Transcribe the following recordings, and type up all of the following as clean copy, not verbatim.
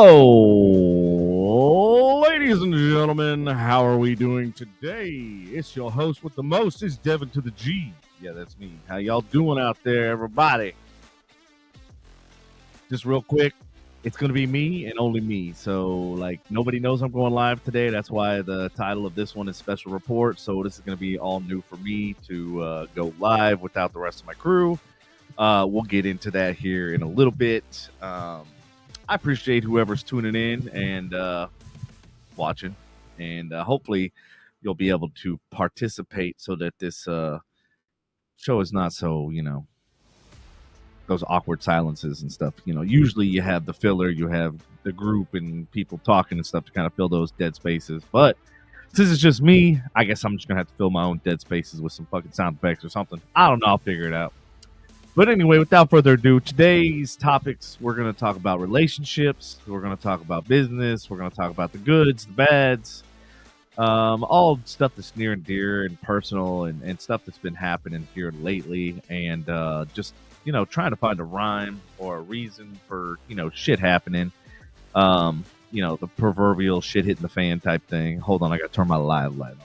Hello, ladies and gentlemen. How are we doing today? It's your host with the most. It's Devin to the G. Yeah, that's me. How y'all doing out there, everybody? Just real quick, it's going to be me and only me. So, like, nobody knows I'm going live today. That's why the title of this one is Special Report. So, this is going to be all new for me to go live without the rest of my crew. We'll get into that here in a little bit. I appreciate whoever's tuning in and watching, and hopefully you'll be able to participate so that this show is not so, those awkward silences and stuff. Usually you have the filler, you have the group and people talking and stuff to kind of fill those dead spaces. But since it's just me, I guess I'm just going to have to fill my own dead spaces with some fucking sound effects or something. I don't know. I'll figure it out. But anyway, without further ado, today's topics, we're going to talk about relationships. We're going to talk about business. We're going to talk about the goods, the bads, all stuff that's near and dear and personal and stuff that's been happening here lately. And just, trying to find a rhyme or a reason for, shit happening. The proverbial shit hitting the fan type thing. Hold on, I got to turn my live light on.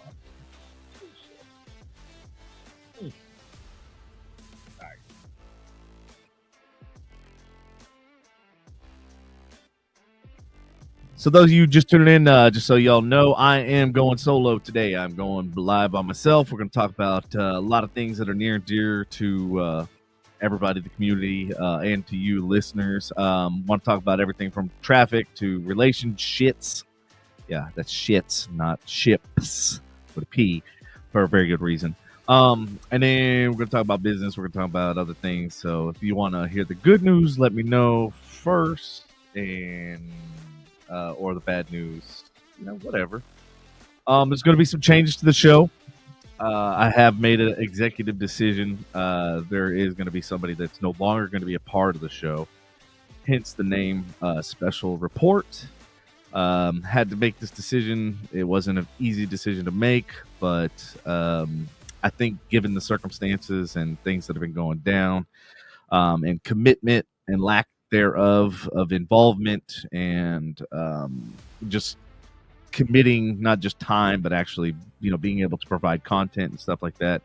So those of you just tuning in, just so y'all know, I am going solo today. I'm going live by myself. We're going to talk about a lot of things that are near and dear to everybody, the community, and to you listeners. Want to talk about everything from traffic to relationships. Yeah, that's shits, not ships, with a P, for a very good reason. And then we're going to talk about business. We're going to talk about other things. So if you want to hear the good news, let me know first. And or the bad news, whatever. There's going to be some changes to the show. I have made an executive decision. There is going to be somebody that's no longer going to be a part of the show, hence the name Special Report. Had to make this decision. It wasn't an easy decision to make, but I think given the circumstances and things that have been going down, and commitment and lack thereof of involvement and just committing not just time but actually being able to provide content and stuff like that,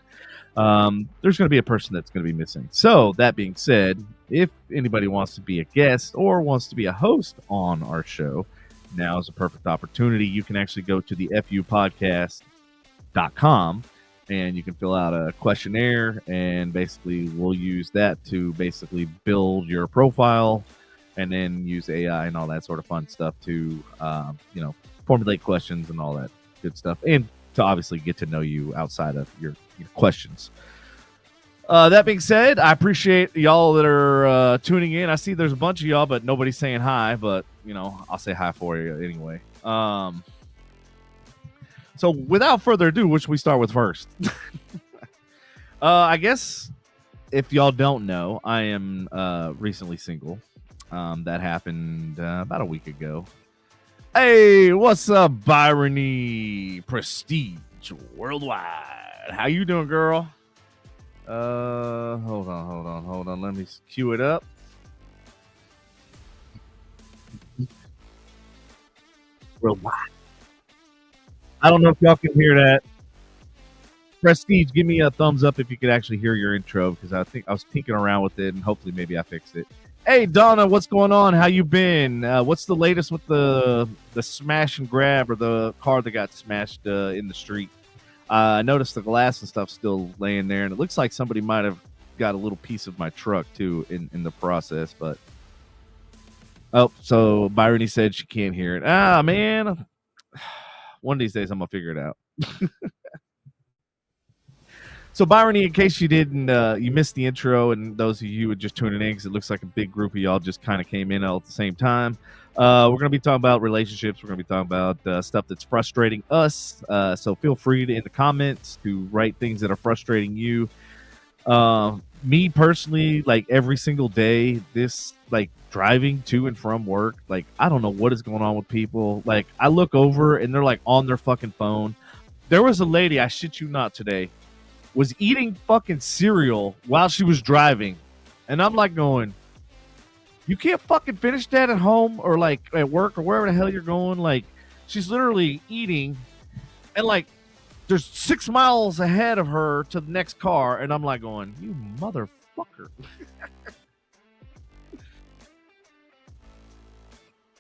there's going to be a person that's going to be missing. So that being said, if anybody wants to be a guest or wants to be a host on our show, now is a perfect opportunity. You can actually go to the FUpodcast.com and you can fill out a questionnaire, and basically we'll use that to basically build your profile and then use AI and all that sort of fun stuff to, formulate questions and all that good stuff, and to obviously get to know you outside of your questions. That being said, I appreciate y'all that are tuning in. I see there's a bunch of y'all, but nobody's saying hi, but, I'll say hi for you anyway. So without further ado, which we start with first? I guess if y'all don't know, I am recently single. That happened about a week ago. Hey, what's up, Byrony Prestige Worldwide? How you doing, girl? Hold on. Let me cue it up. Worldwide. I don't know if y'all can hear that. Prestige, give me a thumbs up if you could actually hear your intro, because I think I was tinkering around with it and hopefully maybe I fixed it. Hey, Donna, what's going on? How you been? What's the latest with the smash and grab or the car that got smashed in the street? I noticed the glass and stuff still laying there, and it looks like somebody might have got a little piece of my truck too in the process. But so Byrony said she can't hear it. Ah, man. One of these days, I'm going to figure it out. So, Byrony, in case you didn't, you missed the intro, and those of you who are just tuning in, because it looks like a big group of y'all just kind of came in all at the same time. We're going to be talking about relationships. We're going to be talking about stuff that's frustrating us. So, feel free to, in the comments, to write things that are frustrating you. Me, personally, like, every single day, this, like, driving to and from work, like, I don't know what is going on with people. Like, I look over and they're like on their fucking phone. There was a lady, I shit you not, today, was eating fucking cereal while she was driving, and I'm like going, You can't fucking finish that at home or like at work or wherever the hell you're going. Like, she's literally eating, and like, there's 6 miles ahead of her to the next car, and I'm like going, you motherfucker.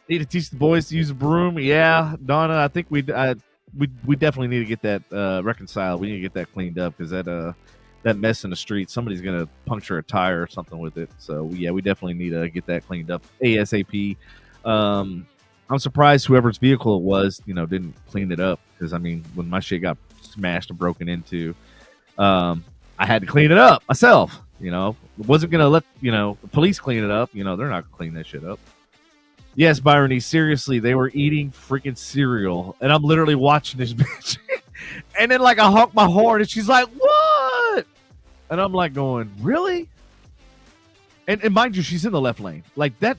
Need to teach the boys to use a broom. Yeah, Donna, I think we definitely need to get that reconciled. We need to get that cleaned up because that mess in the street, somebody's gonna puncture a tire or something with it. So yeah, we definitely need to get that cleaned up ASAP. I'm surprised whoever's vehicle it was, didn't clean it up, because I mean, when my shit got smashed and broken into, I had to clean it up myself. Wasn't gonna let the police clean it up. They're not gonna clean that shit up. Yes, Byrony, seriously, they were eating freaking cereal, and I'm literally watching this bitch. And then, like, I honk my horn, and she's like, what? And I'm like going, really? And mind you, she's in the left lane. Like, that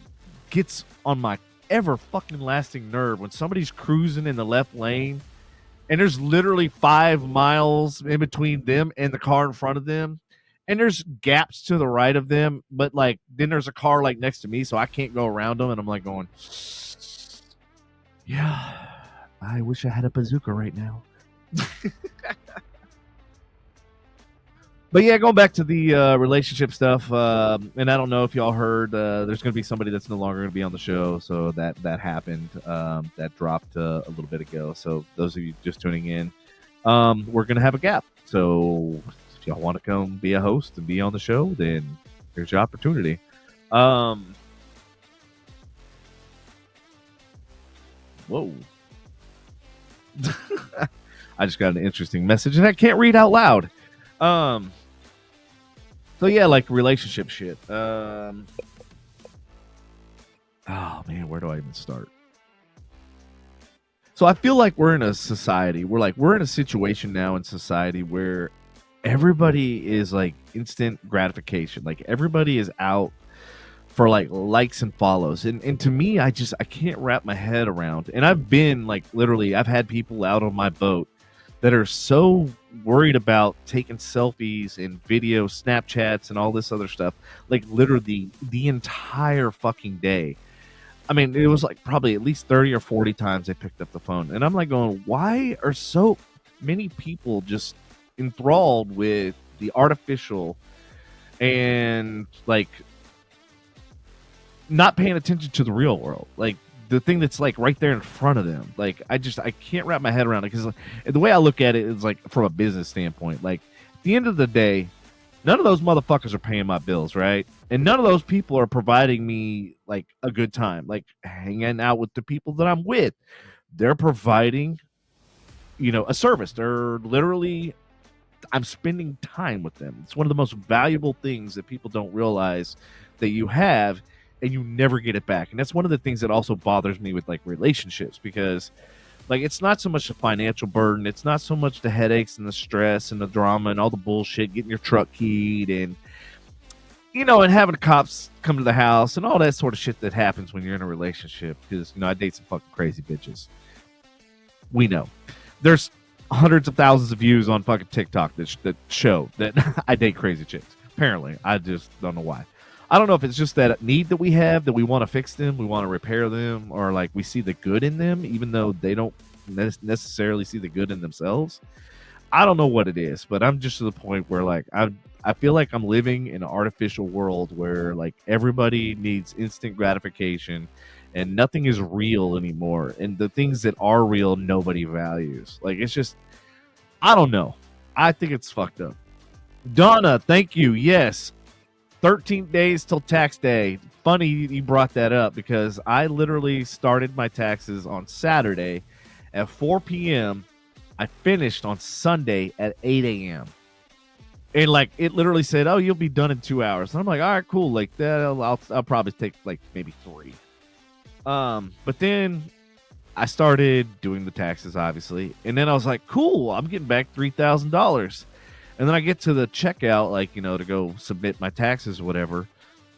gets on my ever fucking lasting nerve when somebody's cruising in the left lane, and there's literally 5 miles in between them and the car in front of them. And there's gaps to the right of them, but like then there's a car like next to me, so I can't go around them. And I'm like going, yeah, I wish I had a bazooka right now. But yeah, going back to the relationship stuff, and I don't know if y'all heard, there's going to be somebody that's no longer going to be on the show. So that happened. That dropped a little bit ago. So those of you just tuning in, we're going to have a gap. So if y'all want to come be a host and be on the show, then here's your opportunity. Whoa. I just got an interesting message and I can't read out loud. So yeah, like relationship shit. Oh man, where do I even start? So I feel like we're in a society, we're in a situation now in society where everybody is like instant gratification. Like everybody is out for like likes and follows. And to me, I can't wrap my head around. And I've been like, literally, I've had people out on my boat that are so worried about taking selfies and video Snapchats and all this other stuff. Like literally the entire fucking day. I mean, it was like probably at least 30 or 40 times they picked up the phone. And I'm like going, why are so many people just enthralled with the artificial and like not paying attention to the real world, like the thing that's like right there in front of them? Like I can't wrap my head around it, because the way I look at it is like from a business standpoint. Like at the end of the day, none of those motherfuckers are paying my bills, right? And none of those people are providing me like a good time, like hanging out with the people that I'm with. They're providing a service. They're literally, I'm spending time with them. It's one of the most valuable things that people don't realize that you have, and you never get it back. And that's one of the things that also bothers me with like relationships, because like it's not so much the financial burden, it's not so much the headaches and the stress and the drama and all the bullshit, getting your truck keyed and and having the cops come to the house and all that sort of shit that happens when you're in a relationship. Because I date some fucking crazy bitches. We know there's hundreds of thousands of views on fucking TikTok that show that I date crazy chicks. Apparently, I just don't know why. I don't know if it's just that need that we have, that we want to fix them, we want to repair them, or like we see the good in them, even though they don't necessarily see the good in themselves. I don't know what it is, but I'm just to the point where like I feel like I'm living in an artificial world where like everybody needs instant gratification and nothing is real anymore. And the things that are real, nobody values. Like it's just, I don't know. I think it's fucked up. Donna, thank you. Yes. 13 days till tax day. Funny you brought that up, because I literally started my taxes on Saturday at 4 p.m. I finished on Sunday at 8 a.m. And like it literally said, "Oh, you'll be done in 2 hours." And I'm like, "All right, cool. Like that, I'll probably take like maybe 3." But then I started doing the taxes, obviously, and then I was like, "Cool, I'm getting back $3,000." And then I get to the checkout, like to go submit my taxes or whatever,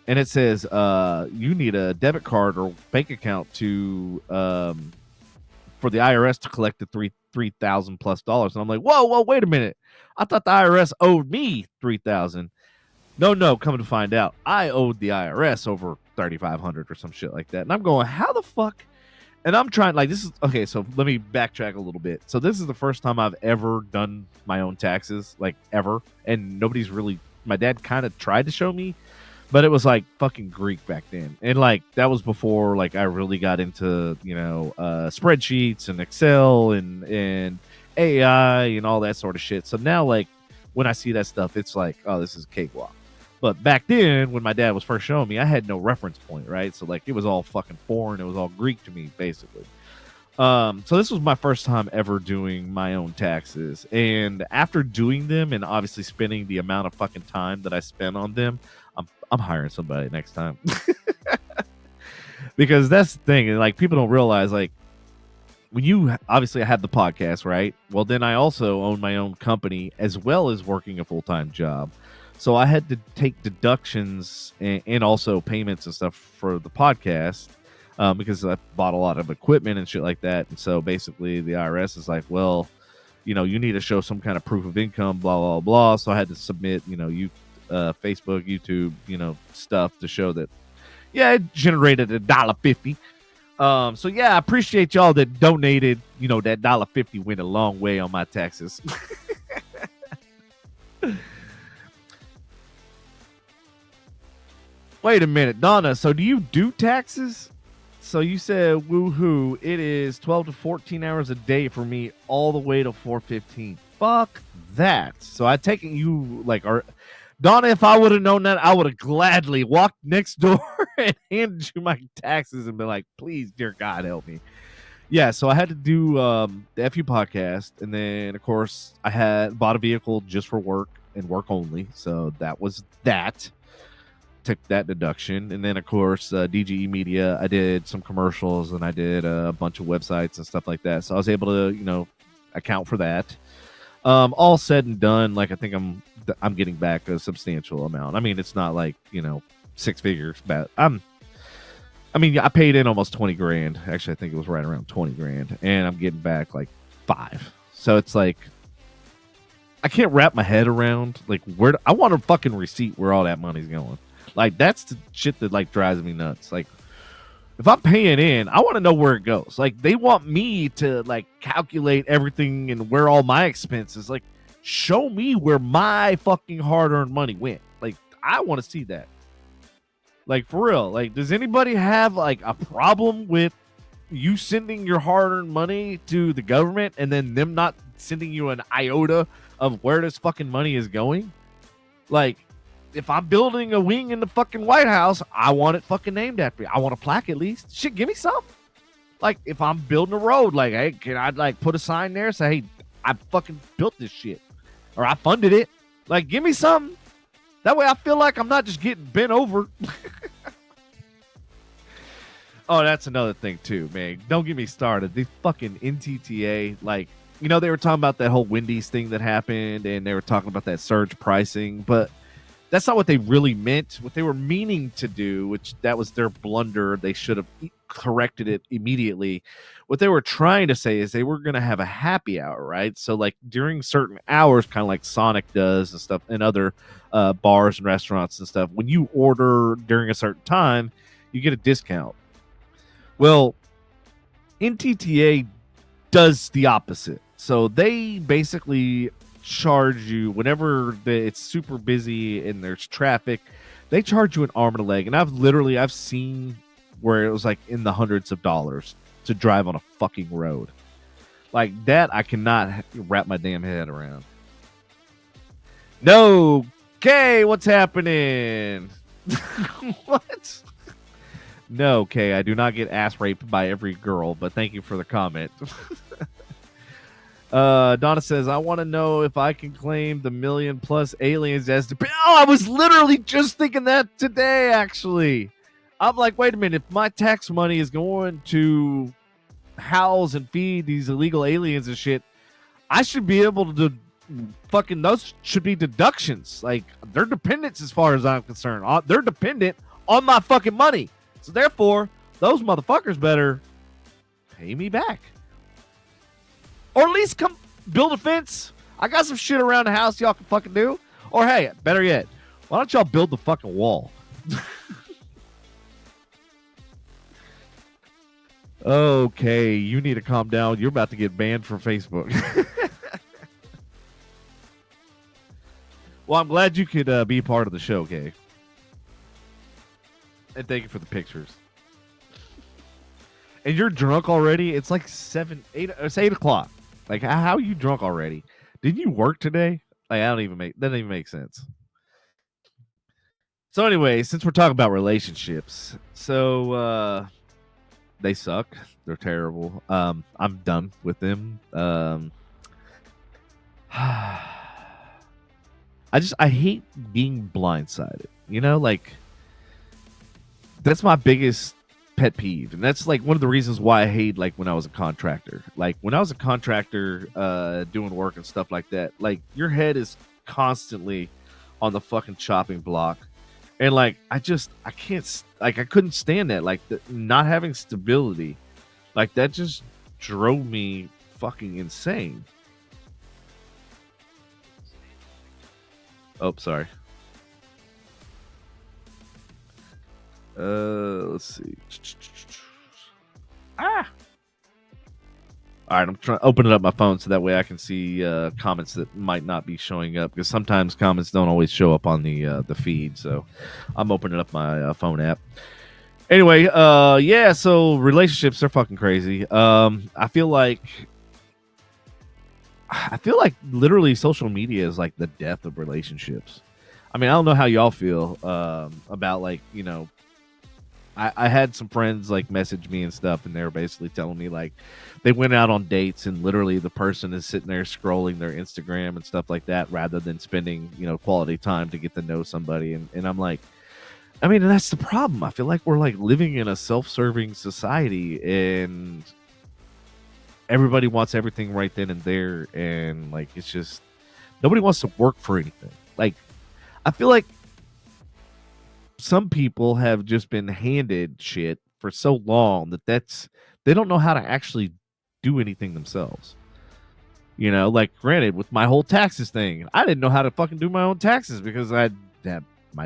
and it says, "You need a debit card or bank account to for the IRS to collect the $3,000 plus." And I'm like, whoa, wait a minute! I thought the IRS owed me $3,000. No, coming to find out, I owed the IRS over $3,500 or some shit like that. And I'm going, how the fuck? And I'm trying, like, this is okay. So let me backtrack a little bit. So this is the first time I've ever done my own taxes, like ever. And nobody's really, my dad kind of tried to show me, but it was like fucking Greek back then. And like, that was before like I really got into, spreadsheets and Excel and AI and all that sort of shit. So now, like, when I see that stuff, it's like, oh, this is a cakewalk. But back then, when my dad was first showing me, I had no reference point, right? So, like, it was all fucking foreign. It was all Greek to me, basically. So this was my first time ever doing my own taxes. And after doing them and obviously spending the amount of fucking time that I spent on them, I'm hiring somebody next time. Because that's the thing. And, like, people don't realize, like, when you obviously I have the podcast, right? Well, then I also own my own company as well as working a full-time job. So I had to take deductions and also payments and stuff for the podcast because I bought a lot of equipment and shit like that. And so basically the IRS is like, well, you need to show some kind of proof of income, blah, blah, blah. So I had to submit, Facebook, YouTube, stuff to show that, yeah, it generated $1.50. So yeah, I appreciate y'all that donated, that $1.50 went a long way on my taxes. Wait a minute, Donna. So do you do taxes? So you said, woohoo, it is 12 to 14 hours a day for me all the way to 4:15. Fuck that. So I take it you like are Donna, if I would have known that, I would have gladly walked next door and handed you my taxes and been like, please, dear God, help me. Yeah, so I had to do the FU podcast, and then of course I had bought a vehicle just for work and work only. So that was that. Took that deduction. And then of course DGE Media, I did some commercials and I did a bunch of websites and stuff like that, so I was able to account for that. All said and done, like I think I'm getting back a substantial amount. I mean, it's not like 6 figures, but I paid in almost 20 grand. Actually, I think it was right around 20 grand, and I'm getting back like 5. So it's like I can't wrap my head around like where I want a fucking receipt where all that money's going. Like, that's the shit that like drives me nuts. Like, if I'm paying in, I want to know where it goes. Like, they want me to like calculate everything and where all my expenses. Like, show me where my fucking hard-earned money went. Like, I want to see that. Like, for real. Like, does anybody have like a problem with you sending your hard-earned money to the government and then them not sending you an iota of where this fucking money is going? Like, if I'm building a wing in the fucking White House, I want it fucking named after me. I want a plaque at least. Shit, give me some. Like, if I'm building a road, like, hey, can I like put a sign there? Say, hey, I fucking built this shit, or I funded it. Like, give me something. That way, I feel like I'm not just getting bent over. Oh, that's another thing too, man. Don't get me started. The fucking NTTA, like, they were talking about that whole Wendy's thing that happened, and they were talking about that surge pricing, but that's not what they really meant. What they were meaning to do, which that was their blunder, they should have corrected it immediately. What they were trying to say is they were going to have a happy hour, right? So like during certain hours, kind of like Sonic does and stuff, and other bars and restaurants and stuff, when you order during a certain time, you get a discount. Well, NTTA does the opposite. So they basically charge you whenever it's super busy and there's traffic. They charge you an arm and a leg, and I've seen where it was like in the hundreds of dollars to drive on a fucking road like that. I cannot wrap my damn head around. No, Kay, what's happening? What? No, Kay, I do not get ass raped by every girl, but thank you for the comment. Donna says, I want to know if I can claim the 1 million+ aliens as the... Oh, I was literally just thinking that today, actually. I'm like, wait a minute. If my tax money is going to house and feed these illegal aliens and shit, I should be able to fucking... Those should be deductions. Like, they're dependents as far as I'm concerned. They're dependent on my fucking money. So therefore, those motherfuckers better pay me back. Or at least come build a fence. I got some shit around the house y'all can fucking do. Or hey, better yet, why don't y'all build the fucking wall? Okay, you need to calm down. You're about to get banned from Facebook. Well, I'm glad you could be part of the show, Kay. And thank you for the pictures. And you're drunk already? It's like 8 o'clock. Like, how are you drunk already? Did you work today? Like, that doesn't even make sense. So anyway, since we're talking about relationships, so they suck. They're terrible. I'm done with them. I hate being blindsided. You know, like that's my biggest pet peeve, and that's like one of the reasons why I hate like when I was a contractor. Like when I was a contractor, doing work and stuff like that. Like your head is constantly on the fucking chopping block, and like I can't like I couldn't stand that. Like not having stability, like that just drove me fucking insane. Oh, sorry. Let's see. Ah. All right, I'm trying to open it up my phone so that way I can see comments that might not be showing up because sometimes comments don't always show up on the feed. So I'm opening up my phone app. Anyway, yeah. So relationships are fucking crazy. I feel like literally social media is like the death of relationships. I mean, I don't know how y'all feel about like, you know, I had some friends like message me and stuff, and they were basically telling me like they went out on dates and literally the person is sitting there scrolling their Instagram and stuff like that rather than spending, you know, quality time to get to know somebody. And I'm like, I mean, and that's the problem. I feel like we're like living in a self-serving society and everybody wants everything right then and there. And like, it's just nobody wants to work for anything. Like, I feel like some people have just been handed shit for so long that they don't know how to actually do anything themselves. You know, like granted, with my whole taxes thing, I didn't know how to fucking do my own taxes because my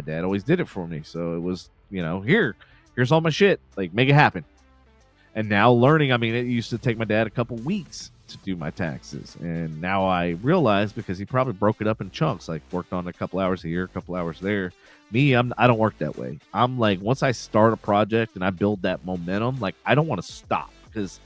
dad always did it for me. So it was, you know, here's all my shit, like make it happen. And now learning, I mean, it used to take my dad a couple weeks to do my taxes, and now I realize because he probably broke it up in chunks, like worked on a couple hours here, a couple hours there. I don't work that way. I'm like, once I start a project and I build that momentum, like I don't want to stop because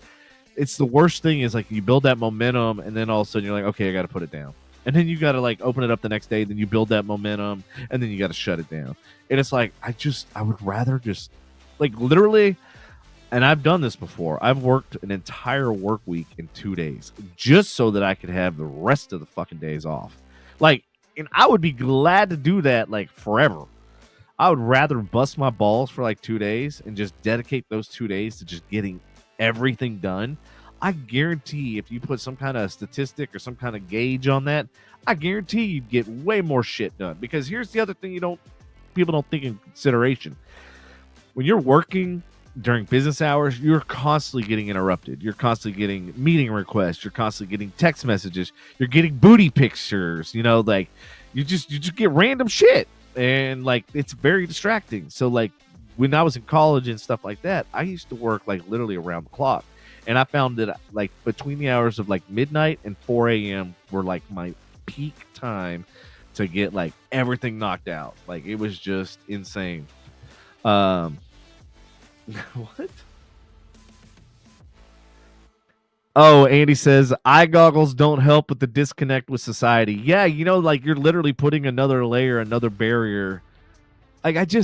it's the worst thing is like you build that momentum and then all of a sudden you're like, okay, I got to put it down. And then you got to like open it up the next day. Then you build that momentum and then you got to shut it down. And it's like, I would rather just like literally, and I've done this before. I've worked an entire work week in 2 days just so that I could have the rest of the fucking days off. Like, and I would be glad to do that like forever. I would rather bust my balls for like 2 days and just dedicate those 2 days to just getting everything done. I guarantee if you put some kind of statistic or some kind of gauge on that, I guarantee you'd get way more shit done. Because here's the other thing people don't think in consideration. When you're working during business hours, you're constantly getting interrupted. You're constantly getting meeting requests. You're constantly getting text messages. You're getting booty pictures. You know, like you just get random shit, and like it's very distracting. So like when I was in college and stuff like that, I used to work like literally around the clock, and I found that like between the hours of like midnight and 4 a.m. were like my peak time to get like everything knocked out. Like it was just insane. What? Oh, Andy says eye goggles don't help with the disconnect with society. Yeah, you know, like you're literally putting another layer, another barrier. Like I feel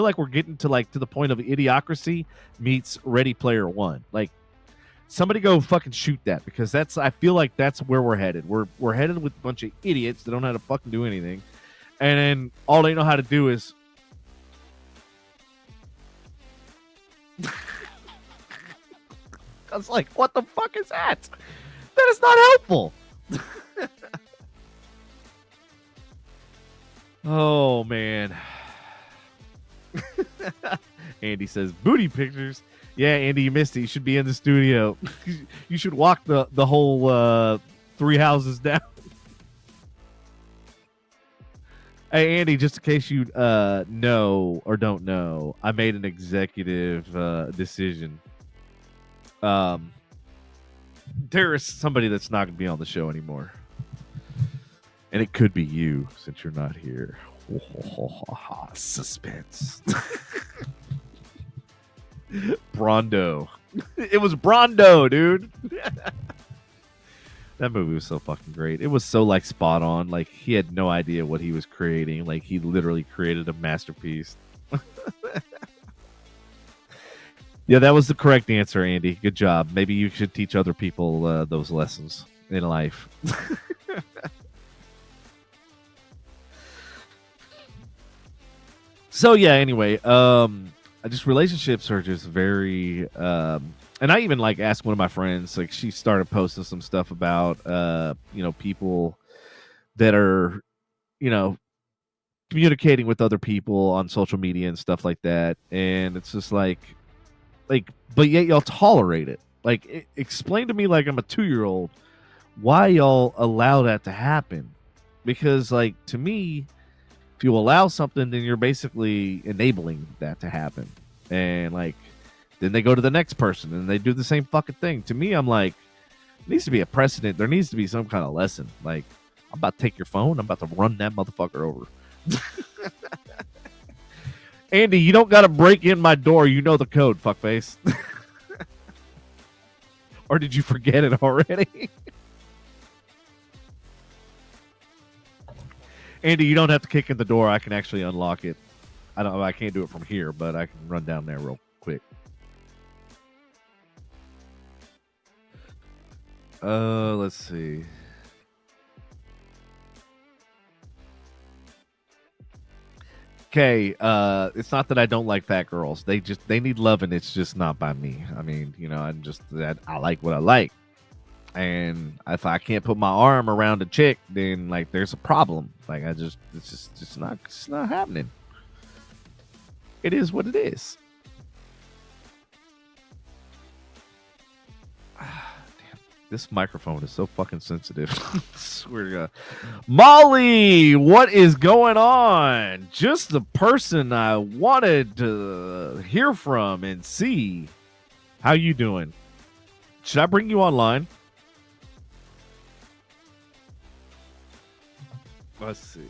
like we're getting to like to the point of Idiocracy meets Ready Player One. Like somebody go fucking shoot that because I feel like that's where we're headed. We're headed with a bunch of idiots that don't know how to fucking do anything, and then all they know how to do is. I was like, what the fuck is that? That is not helpful. Oh, man. Andy says, booty pictures. Yeah, Andy, you missed it. You should be in the studio. You should walk the whole 3 houses down. Hey Andy, just in case you know or don't know, I made an executive decision. There is somebody that's not going to be on the show anymore, and it could be you since you're not here. Suspense. Brondo. It was Brondo, dude. That movie was so fucking great. It was so like spot on. Like he had no idea what he was creating. Like he literally created a masterpiece. Yeah, that was the correct answer, Andy. Good job. Maybe you should teach other people those lessons in life. So yeah, anyway, I just relationships are just very and I even like asked one of my friends, like she started posting some stuff about people that are, you know, communicating with other people on social media and stuff like that. And it's just like but yet y'all tolerate it. Like explain to me, like I'm a 2-year-old, why y'all allow that to happen? Because like to me, if you allow something, then you're basically enabling that to happen. And like then they go to the next person and they do the same fucking thing. To me, I'm like, there needs to be a precedent. There needs to be some kind of lesson. Like, I'm about to take your phone. I'm about to run that motherfucker over. Andy, you don't got to break in my door. You know the code, fuckface. Or did you forget it already? Andy, you don't have to kick in the door. I can actually unlock it. I can't do it from here, but I can run down there real quick. Let's see. Okay, it's not that I don't like fat girls. They need loving. It's just not by me. I mean, I like what I like. And if I can't put my arm around a chick, then like there's a problem. Like it's not happening. It is what it is. This microphone is so fucking sensitive. Swear to God. Molly, what is going on? Just the person I wanted to hear from and see. How you doing? Should I bring you online? Let's see.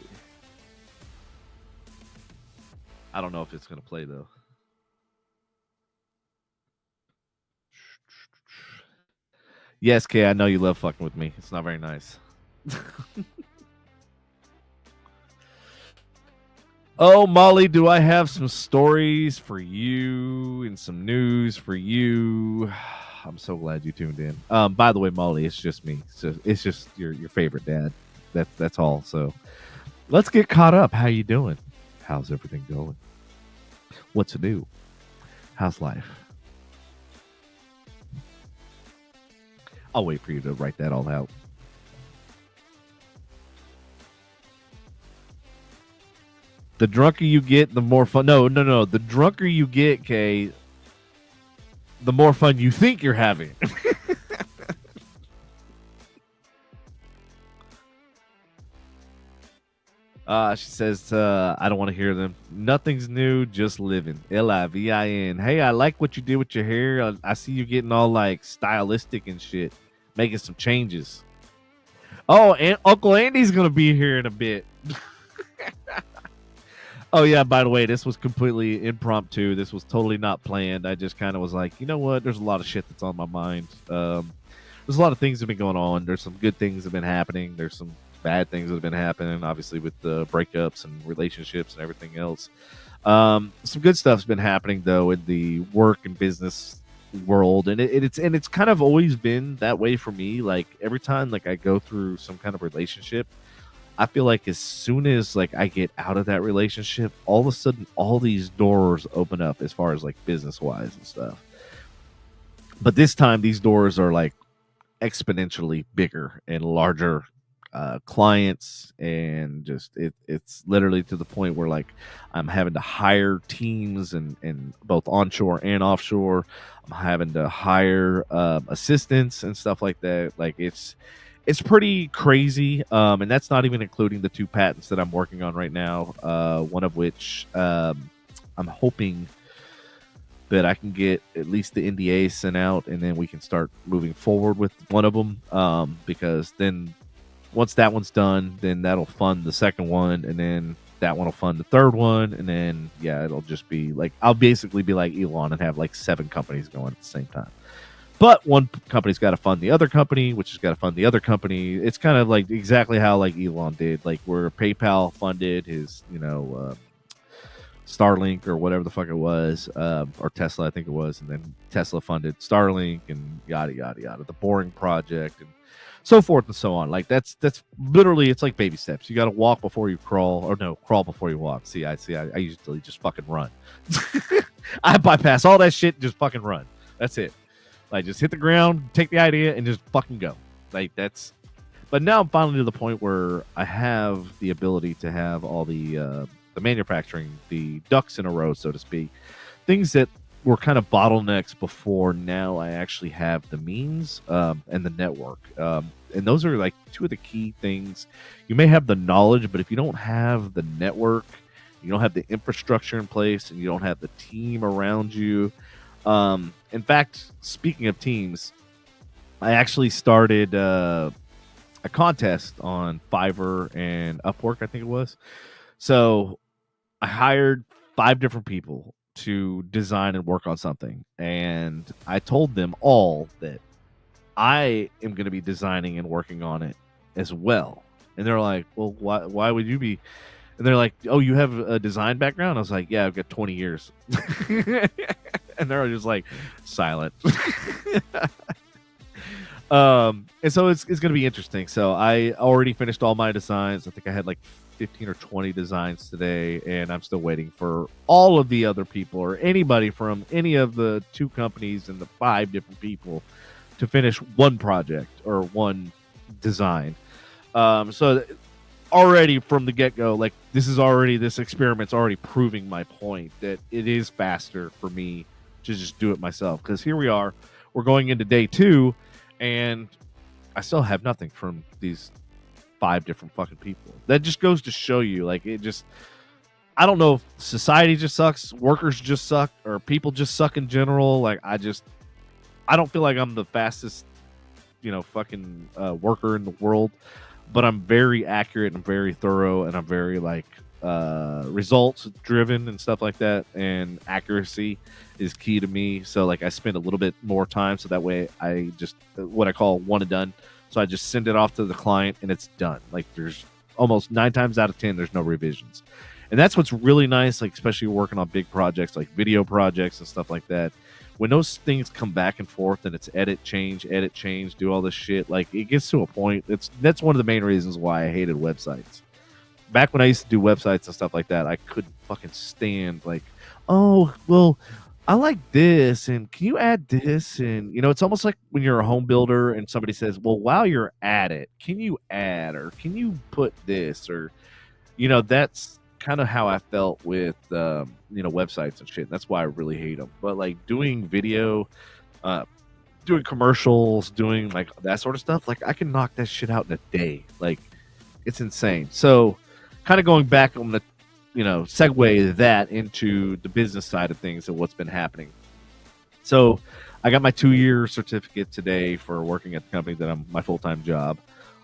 I don't know if it's going to play, though. Yes, Kay, I know you love fucking with me. It's not very nice. Oh, Molly, do I have some stories for you and some news for you? I'm so glad you tuned in. By the way, Molly, it's just me. It's just your favorite dad. That's all. So let's get caught up. How you doing? How's everything going? What's new? How's life? I'll wait for you to write that all out. The drunker you get, the more fun. No. The drunker you get, Kay, the more fun you think you're having. She says, I don't want to hear them. Nothing's new, just living. Livin. Hey, I like what you did with your hair. I see you getting all like stylistic and shit, making some changes. Oh, and Uncle Andy's gonna be here in a bit. Oh yeah, by the way, this was completely impromptu. This was totally not planned. I just kind of was like, you know what? There's a lot of shit that's on my mind. There's a lot of things that have been going on. There's some good things that have been happening. There's some bad things that have been happening, obviously with the breakups and relationships and everything else. Some good stuff's been happening though in the work and business world, and it's kind of always been that way for me. Like every time like I go through some kind of relationship, I feel like as soon as like I get out of that relationship, all of a sudden all these doors open up as far as like business wise and stuff. But this time these doors are like exponentially bigger and larger, clients, and just it's literally to the point where like I'm having to hire teams and both onshore and offshore. I'm having to hire assistants and stuff like that. Like It's pretty crazy, and that's not even including the 2 patents that I'm working on right now, one of which, I'm hoping that I can get at least the NDA sent out, and then we can start moving forward with one of them, because then once that one's done, then that'll fund the second one, and then that one will fund the third one, and then, yeah, it'll just be like I'll basically be like Elon and have, like, 7 companies going at the same time. But one company's got to fund the other company, which has got to fund the other company. It's kind of like exactly how like Elon did, like where PayPal funded his, Starlink or whatever the fuck it was, or Tesla, I think it was, and then Tesla funded Starlink and yada yada yada, the Boring Project and so forth and so on. Like that's literally it's like baby steps. You got to walk before you crawl, or no, crawl before you walk. I usually just fucking run. I bypass all that shit, and just fucking run. That's it. Like, just hit the ground, take the idea, and just fucking go. Like, that's... But now I'm finally to the point where I have the ability to have all the manufacturing, the ducks in a row, so to speak. Things that were kind of bottlenecks before. Now I actually have the means and the network. And those are, like, 2 of the key things. You may have the knowledge, but if you don't have the network, you don't have the infrastructure in place, and you don't have the team around you... in fact, speaking of teams, I actually started a contest on Fiverr and Upwork, I think it was. So I hired 5 different people to design and work on something. And I told them all that I am going to be designing and working on it as well. And they're like, well, why would you be? And they're like, oh, you have a design background? I was like, yeah, I've got 20 years. And they're just like silent. And so it's going to be interesting. So I already finished all my designs. I think I had like 15 or 20 designs today, and I'm still waiting for all of the other people or anybody from any of the 2 companies and the 5 different people to finish one project or one design. So already from the get-go, like this experiment's already proving my point that it is faster for me to just do it myself, because here we are, we're going into day 2 and I still have nothing from these 5 different fucking people. That just goes to show you, like, I don't know if society just sucks, workers just suck, or people just suck in general. Like, I don't feel like I'm the fastest fucking worker in the world, but I'm very accurate and very thorough, and I'm very like results driven and stuff like that, and accuracy is key to me. So like I spend a little bit more time, so that way I just what I call one and done. So I just send it off to the client and it's done. Like there's almost 9 times out of 10 there's no revisions, and that's what's really nice. Like especially working on big projects like video projects and stuff like that. When those things come back and forth and it's edit, change, do all this shit, like it gets to a point. That's one of the main reasons why I hated websites. Back when I used to do websites and stuff like that, I couldn't fucking stand like, oh, well, I like this, and can you add this? And, it's almost like when you're a home builder and somebody says, well, while you're at it, can you add, or can you put this, or, that's kind of how I felt with, websites and shit. That's why I really hate them. But like doing video, doing commercials, doing like that sort of stuff, like I can knock that shit out in a day. Like it's insane. So kind of going back on the, segue that into the business side of things and what's been happening. So I got my 2-year certificate today for working at the company that I'm my full-time job.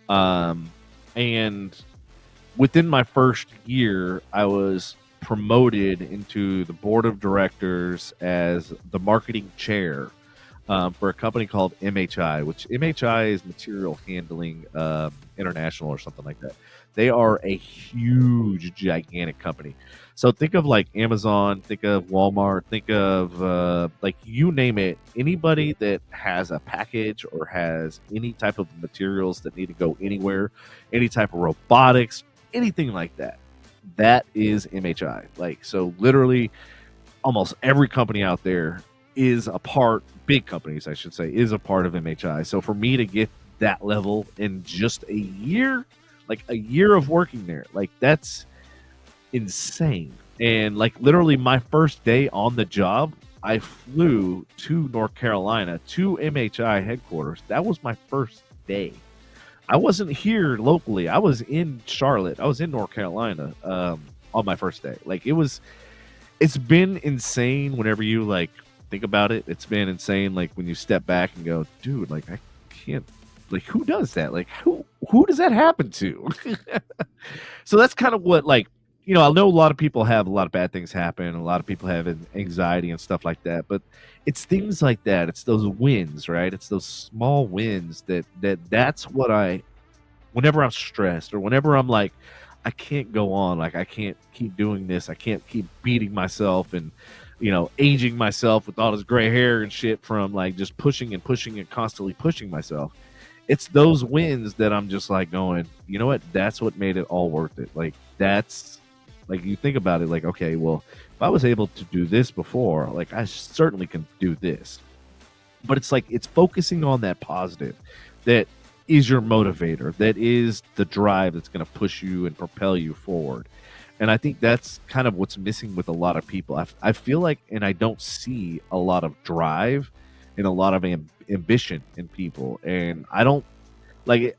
And within my first year, I was promoted into the board of directors as the marketing chair for a company called MHI, which MHI is Material Handling International or something like that. They are a huge, gigantic company. So think of like Amazon, think of Walmart, think of like you name it. Anybody that has a package or has any type of materials that need to go anywhere, any type of robotics, anything like that, that is MHI. Like, so literally almost every company out there is a part, big companies, I should say, is a part of MHI. So for me to get that level in just a year, like a year of working there, like that's insane. And like literally my first day on the job, I flew to North Carolina to MHI headquarters. That was my first day. I wasn't here locally. I was in Charlotte. I was in North Carolina on my first day. Like it's been insane whenever you like think about it. It's been insane like when you step back and go, dude, like I can't, like who does that? Like who does that happen to? So that's kind of what, like, I know a lot of people have a lot of bad things happen. A lot of people have anxiety and stuff like that, but it's things like that. It's those wins, right? It's those small wins that's what whenever I'm stressed or whenever I'm like, I can't go on, like I can't keep doing this, I can't keep beating myself and aging myself with all this gray hair and shit from like just pushing and pushing and constantly pushing myself. It's those wins that I'm just like going, you know what? That's what made it all worth it. Like that's like you think about it, like, okay, well, if I was able to do this before, like I certainly can do this. But it's like it's focusing on that positive that is your motivator, that is the drive that's going to push you and propel you forward. And I think that's kind of what's missing with a lot of people. I feel like, and I don't see a lot of drive and a lot of ambition in people. And I don't like it.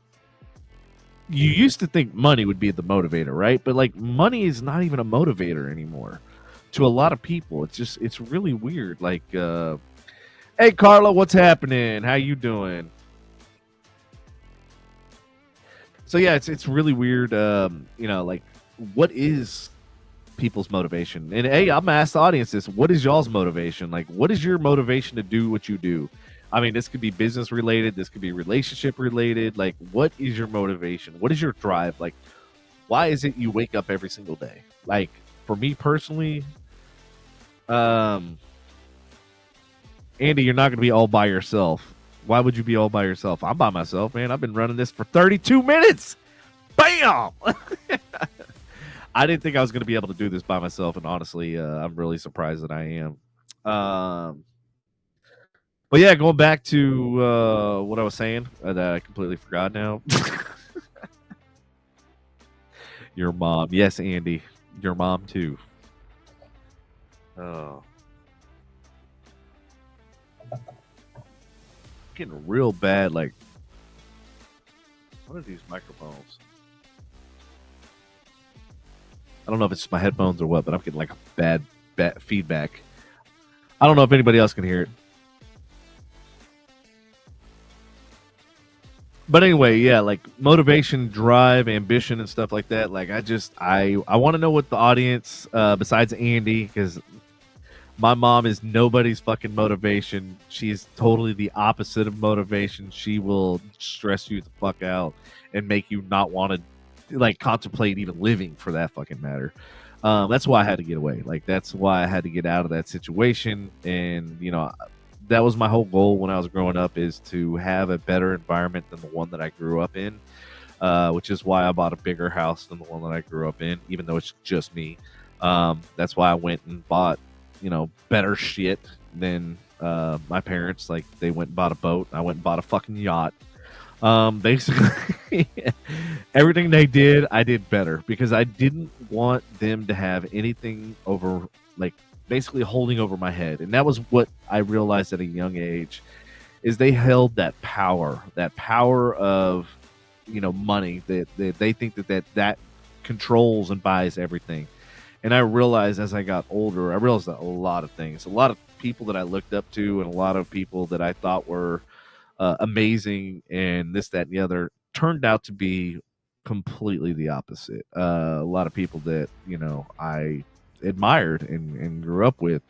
You used to think money would be the motivator, right? But like money is not even a motivator anymore to a lot of people. It's really weird. Like, hey, Carla, what's happening? How you doing? So yeah, it's really weird. Like what is people's motivation? And hey, I'm gonna ask the audience this: what is y'all's motivation? Like, what is your motivation to do what you do? I mean, this could be business related, this could be relationship related. Like, what is your motivation? What is your drive? Like, why is it you wake up every single day? Like, for me personally, Andy, you're not gonna be all by yourself. Why would you be all by yourself? I'm by myself, man. I've been running this for 32 minutes. Bam! I didn't think I was going to be able to do this by myself, and honestly, I'm really surprised that I am. But yeah, going back to what I was saying, that I completely forgot now. Your mom. Yes, Andy. Your mom, too. Oh. Getting real bad, like, what are these microphones? I don't know if it's my headphones or what, but I'm getting like a bad feedback. I don't know if anybody else can hear it. But anyway, yeah, like motivation, drive, ambition, and stuff like that. Like I want to know what the audience, besides Andy, because my mom is nobody's fucking motivation. She's totally the opposite of motivation. She will stress you the fuck out and make you not want to like contemplate even living, for that fucking matter. That's why I had to get away. Like that's why I had to get out of that situation. And that was my whole goal when I was growing up, is to have a better environment than the one that I grew up in. Which is why I bought a bigger house than the one that I grew up in, even though it's just me. That's why I went and bought better shit than my parents. Like they went and bought a boat. I went and bought a fucking yacht. Basically everything they did, I did better, because I didn't want them to have anything over, like basically holding over my head. And that was what I realized at a young age, is they held that power of money, that they think that controls and buys everything. And I realized as I got older, I realized that a lot of things, a lot of people that I looked up to, and a lot of people that I thought were amazing and this, that, and the other, turned out to be completely the opposite. A lot of people that I admired and grew up with.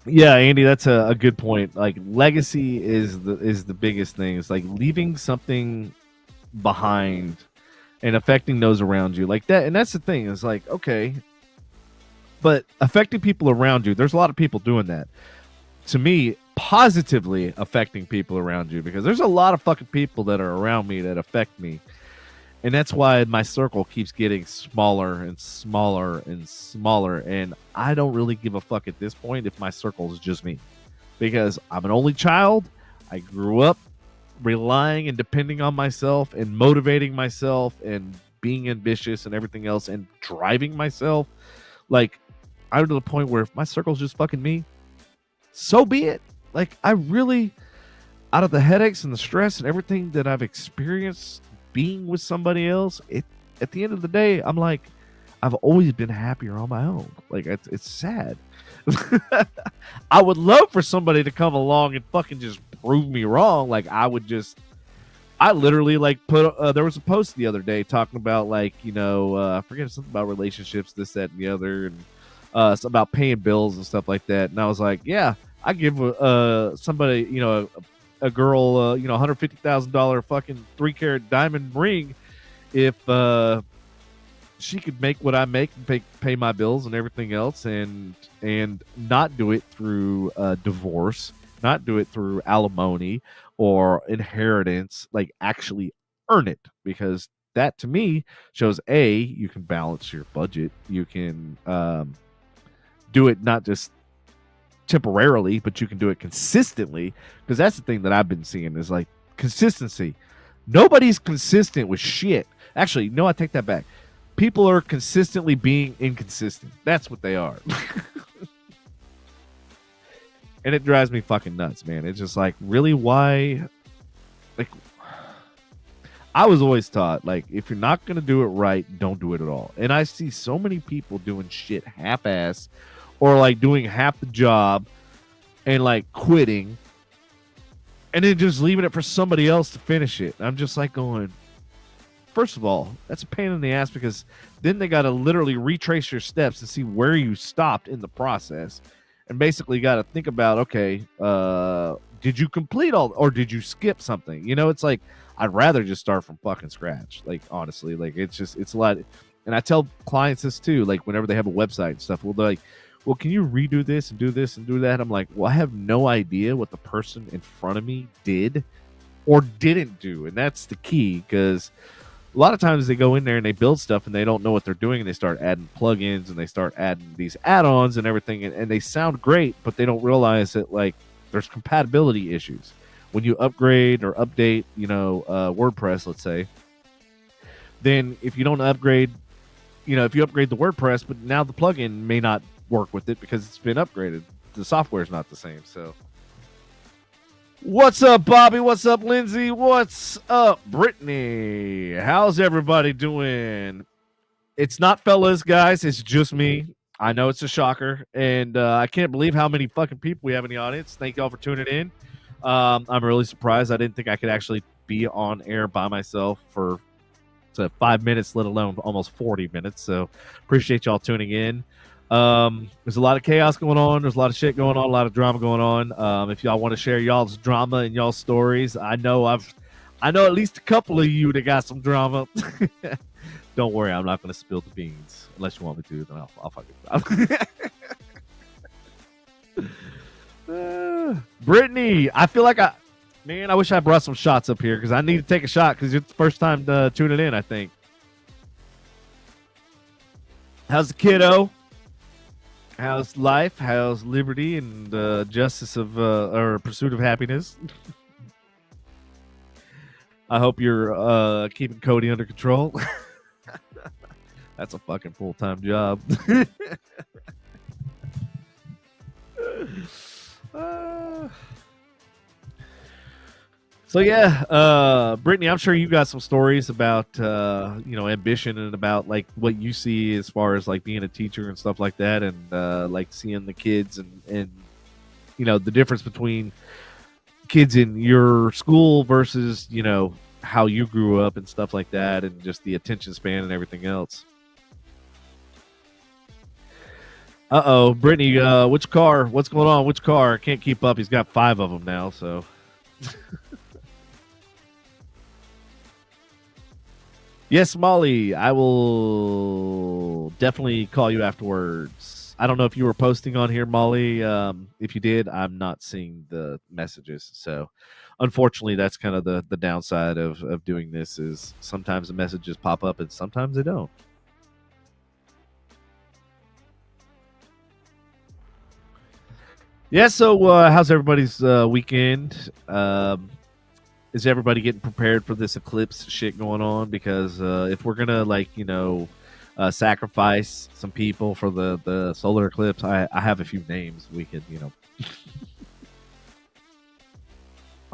Yeah, Andy, that's a good point. Like legacy is the biggest thing. It's like leaving something behind and affecting those around you, like that. And that's the thing. It's like, okay, but affecting people around you, there's a lot of people doing that. To me, positively affecting people around you, because there's a lot of fucking people that are around me that affect me. And that's why my circle keeps getting smaller and smaller and smaller. And I don't really give a fuck at this point if my circle is just me, because I'm an only child. I grew up relying and depending on myself and motivating myself and being ambitious and everything else and driving myself. Like, I'm to the point where if my circle's just fucking me, so be it. Like, I really, out of the headaches and the stress and everything that I've experienced being with somebody else, at the end of the day, I'm like, I've always been happier on my own. Like, it's sad. I would love for somebody to come along and fucking just prove me wrong. Like, I literally like put there was a post the other day talking about, like, I forget, something about relationships, this, that, and the other, and it's about paying bills and stuff like that. And I was like, yeah, I give somebody, a girl, $150,000 fucking 3-carat diamond ring if she could make what I make and pay my bills and everything else, and not do it through divorce, not do it through alimony or inheritance, like actually earn it, because that to me shows, A, you can balance your budget, you can do it not just temporarily, but you can do it consistently, because that's the thing that I've been seeing is like consistency. Nobody's consistent with shit. Actually, no, I take that back. People are consistently being inconsistent. That's what they are. And it drives me fucking nuts, man. It's just like, really, why? Like, I was always taught, like, if you're not going to do it right, don't do it at all. And I see so many people doing shit half-ass, or like doing half the job and like quitting and then just leaving it for somebody else to finish it. I'm just like going, first of all, that's a pain in the ass, because then they got to literally retrace your steps and see where you stopped in the process, and basically got to think about, okay, did you complete all, or did you skip something? It's like, I'd rather just start from fucking scratch. Like, honestly, like, it's a lot. And I tell clients this too, like, whenever they have a website and stuff, well, they're like, well, can you redo this and do this and do that? I'm like, well, I have no idea what the person in front of me did or didn't do. And that's the key, because a lot of times they go in there and they build stuff and they don't know what they're doing, and they start adding plugins and they start adding these add-ons and everything, and they sound great, but they don't realize that, like, there's compatibility issues when you upgrade or update, WordPress, let's say. Then if you don't upgrade, if you upgrade the WordPress, but now the plugin may not work with it because it's been upgraded, the software is not the same. So what's up, Bobby? What's up, Lindsay? What's up, Brittany? How's everybody doing? It's not fellas, guys. It's just me. I know it's a shocker, and I can't believe how many fucking people we have in the audience. Thank y'all for tuning in. I'm really surprised. I didn't think I could actually be on air by myself for 5 minutes, let alone almost 40 minutes. So appreciate y'all tuning in. There's a lot of chaos going on. There's a lot of shit going on, a lot of drama going on. If y'all want to share y'all's drama and y'all's stories, I know at least a couple of you that got some drama. Don't worry, I'm not going to spill the beans. Unless you want me to, then I'll fucking Brittany, I feel like I wish I brought some shots up here, because I need to take a shot, because it's the first time tuning in, I think. How's the kiddo? How's life? How's liberty and justice of or pursuit of happiness? I hope you're keeping Cody under control. That's a fucking full-time job. So yeah, Brittany, I'm sure you got some stories about ambition, and about like what you see as far as like being a teacher and stuff like that, and like seeing the kids and the difference between kids in your school versus how you grew up and stuff like that, and just the attention span and everything else. Uh-oh, Brittany, which car? What's going on? Which car? Can't keep up. He's got 5 of them now, so. Yes, Molly, I will definitely call you afterwards. I don't know if you were posting on here, Molly. If you did, I'm not seeing the messages. So, unfortunately, that's kind of the downside of doing this, is sometimes the messages pop up and sometimes they don't. Yeah, so how's everybody's weekend? Is everybody getting prepared for this eclipse shit going on? Because if we're gonna sacrifice some people for the solar eclipse. I have a few names we could,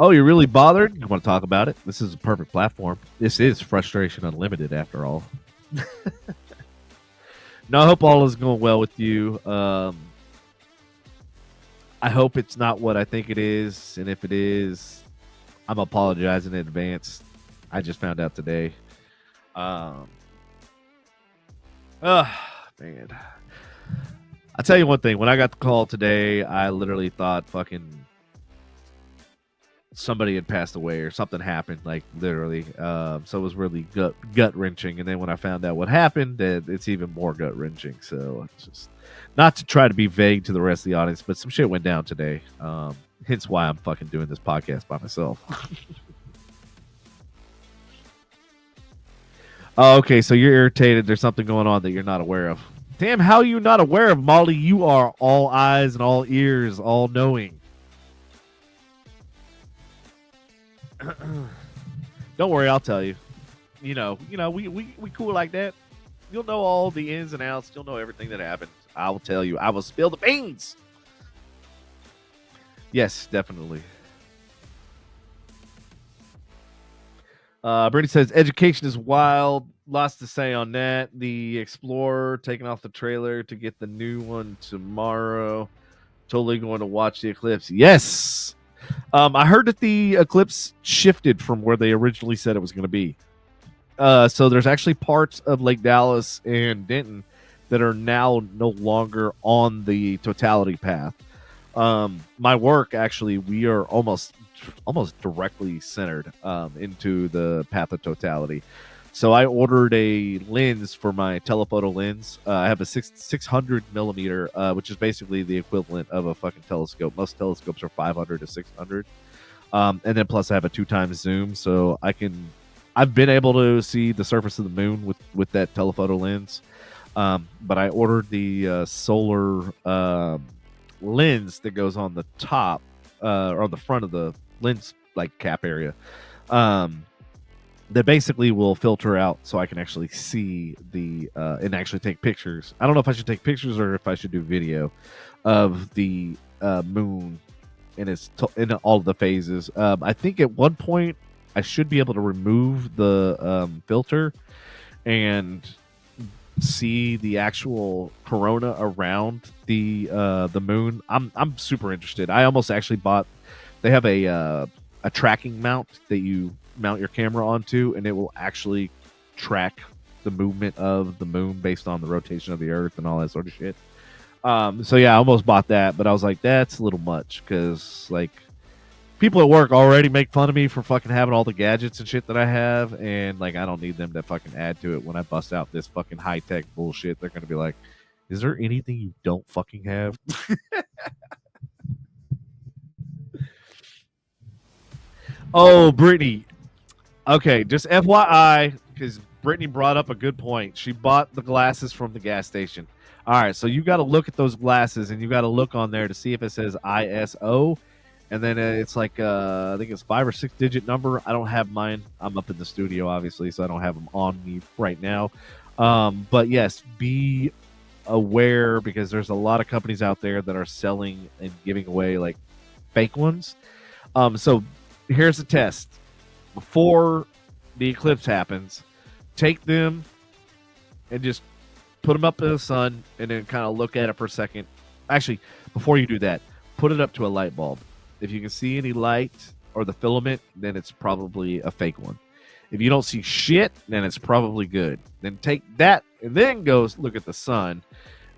Oh, you're really bothered? You want to talk about it? This is a perfect platform. This is Frustration Unlimited, after all. No, I hope all is going well with you. I hope it's not what I think it is, and if it is, I'm apologizing in advance. I just found out today. Man. I'll tell you one thing. When I got the call today, I literally thought fucking somebody had passed away or something happened, like literally. So it was really gut wrenching. And then when I found out what happened, it's even more gut wrenching. So it's just not to try to be vague to the rest of the audience, but some shit went down today. Hence why I'm fucking doing this podcast by myself. Oh, okay, so you're irritated. There's something going on that you're not aware of. Damn, how are you not aware of, Molly? You are all eyes and all ears, all knowing. Don't worry, I'll tell you. We cool like that. You'll know all the ins and outs. You'll know everything that happened. I will tell you. I will spill the beans. Yes, definitely. Brittany says education is wild. Lots to say on that. The Explorer taking off the trailer to get the new one tomorrow. Totally going to watch the eclipse. Yes. I heard that the eclipse shifted from where they originally said it was going to be. So there's actually parts of Lake Dallas and Denton that are now no longer on the totality path. My work, actually, we are almost directly centered into the path of totality. So I ordered a lens for my telephoto lens. I have a 600 millimeter, which is basically the equivalent of a fucking telescope. Most telescopes are 500 to 600. And then plus I have a 2x zoom. So I've been able to see the surface of the moon with that telephoto lens. But I ordered the solar lens that goes on the top or on the front of the lens like cap area. That basically will filter out so I can actually see the and actually take pictures. I don't know if I should take pictures or if I should do video of the moon in in all of the phases. I think at one point I should be able to remove the filter and see the actual corona around the moon. I'm super interested. I almost actually bought. They have a tracking mount that you mount your camera onto, and it will actually track the movement of the moon based on the rotation of the Earth and all that sort of shit. So yeah, I almost bought that, but I was like, that's a little much because like people at work already make fun of me for fucking having all the gadgets and shit that I have, and like I don't need them to fucking add to it when I bust out this fucking high tech bullshit. They're gonna be like, is there anything you don't fucking have? Oh, Brittany. Okay, just FYI, because Brittany brought up a good point. She bought the glasses from the gas station. All right, so you got to look at those glasses, and you got to look on there to see if it says ISO, and then it's like I think it's 5 or 6 digit number. I don't have mine. I'm up in the studio, obviously, so I don't have them on me right now. But yes, be aware because there's a lot of companies out there that are selling and giving away like fake ones. So here's the test. Before the eclipse happens, take them and just put them up in the sun and then kind of look at it for a second. Actually, before you do that, put it up to a light bulb. If you can see any light or the filament, then it's probably a fake one. If you don't see shit, then it's probably good. Then take that and then go look at the sun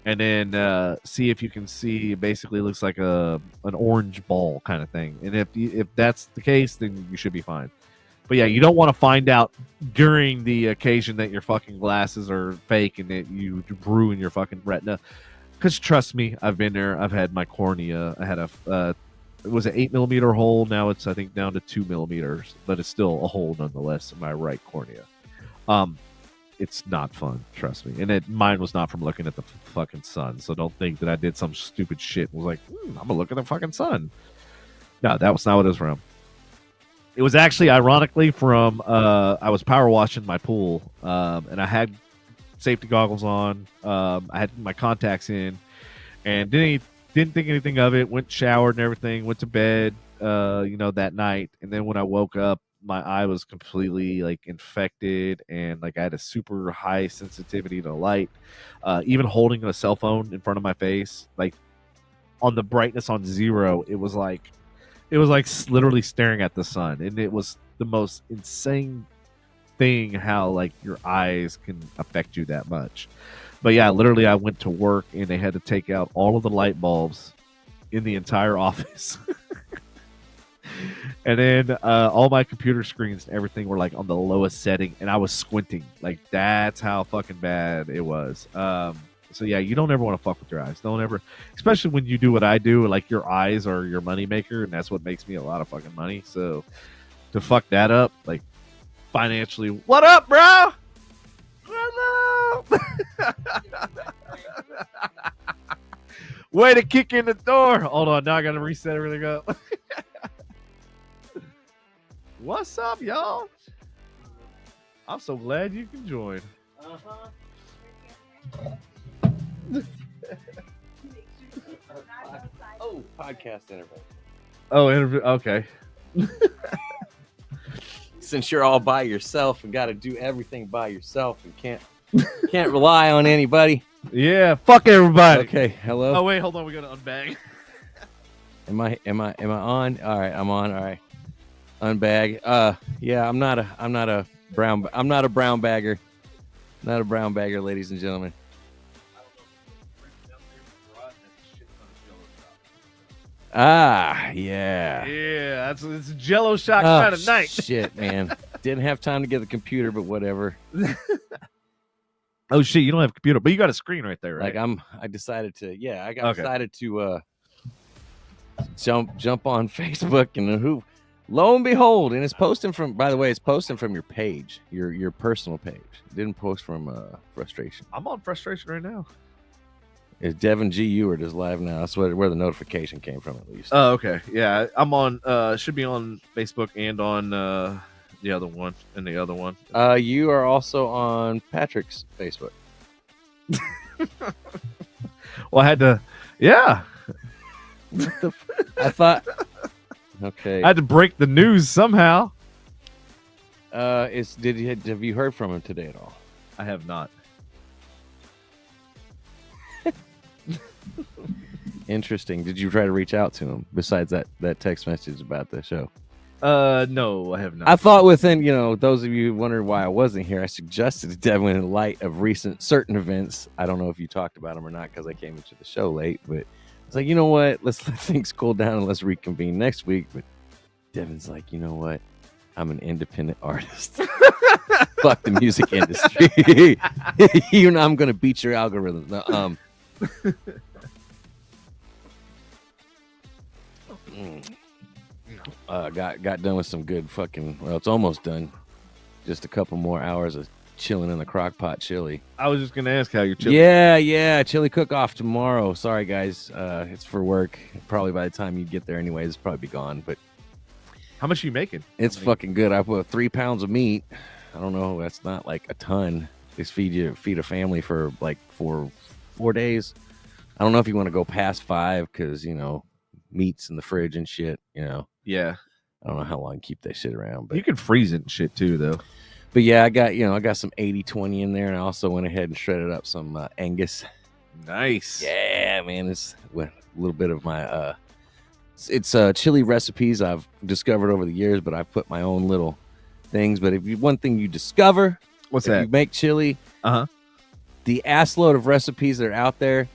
and then see if you can see. Basically, it looks like an orange ball kind of thing. And if that's the case, then you should be fine. But yeah, you don't want to find out during the occasion that your fucking glasses are fake and that you ruin your fucking retina. Because trust me, I've been there. I've had my cornea. I had it was an 8 millimeter hole. Now it's I think down to 2 millimeters, but it's still a hole nonetheless in my right cornea. It's not fun, trust me. And mine was not from looking at the fucking sun. So don't think that I did some stupid shit and was like, I'm gonna look at the fucking sun. No, that was not what it was from. It was actually, ironically, from I was power washing my pool, and I had safety goggles on. I had my contacts in, and didn't think anything of it. Went showered and everything. Went to bed, that night. And then when I woke up, my eye was completely like infected, and like I had a super high sensitivity to light. Even holding a cell phone in front of my face, like on the brightness on 0, it was like literally staring at the sun, and it was the most insane thing how like your eyes can affect you that much. But yeah, literally I went to work and they had to take out all of the light bulbs in the entire office. And then all my computer screens and everything were like on the lowest setting, and I was squinting. Like that's how fucking bad it was. So yeah, you don't ever want to fuck with your eyes. Don't ever, especially when you do what I do. Like your eyes are your money maker, and that's what makes me a lot of fucking money. So to fuck that up, like financially, what up, bro? What up? Way to kick in the door. Hold on, now I gotta reset everything up. What's up, y'all? I'm so glad you can join. Oh, podcast interview. Oh, interview. Okay. Since you're all by yourself and got to do everything by yourself and can't rely on anybody. Yeah, fuck everybody. Okay, hello. Oh wait, hold on. We gotta unbag. Am I on? All right, I'm on. All right, unbag. Yeah, I'm not a brown bagger. Not a brown bagger, ladies and gentlemen. Ah, yeah. Yeah, it's a Jello shot kind of night. Shit, man. Didn't have time to get the computer, but whatever. Oh shit, you don't have a computer, but you got a screen right there, right? Like I decided to decided to jump on Facebook, and lo and behold, and it's posting from, by the way, it's posting from your page, your personal page. It didn't post from Frustration. I'm on Frustration right now. Is Devin G. Ewart is live now. That's where the notification came from, at least. Oh, okay. Yeah, I'm on should be on Facebook and on the other one and the other one. You are also on Patrick's Facebook. Well, I had to, yeah. I thought, okay. I had to break the news somehow. Have you heard from him today at all? I have not. Interesting. Did you try to reach out to him besides that text message about the show? No, I have not. I thought within, those of you who wondered why I wasn't here, I suggested to Devin in light of recent certain events. I don't know if you talked about them or not because I came into the show late, but it's like, you know what? Let's let things cool down and let's reconvene next week. But Devin's like, you know what? I'm an independent artist. Fuck the music industry. I'm going to beat your algorithm. No, got done with some good fucking, well, it's almost done. Just a couple more hours of chilling in the crock pot chili. I was just gonna ask how you're chilling. Yeah, chili cook off tomorrow. Sorry guys, it's for work. Probably by the time you get there anyways, it's probably be gone. But how much are you making? It's fucking good. I put 3 pounds of meat. I don't know, that's not like a ton. Just feed a family for like 4 days. I don't know if you want to go past 5 because meat's in the fridge and shit. Yeah. I don't know how long you keep that shit around, but you can freeze it and shit too, though. But yeah, I got some 80/20 in there, and I also went ahead and shredded up some Angus. Nice. Yeah, man, it's a little bit of my it's chili recipes I've discovered over the years, but I've put my own little things. But one thing you discover, what's that? You make chili, the assload of recipes that are out there,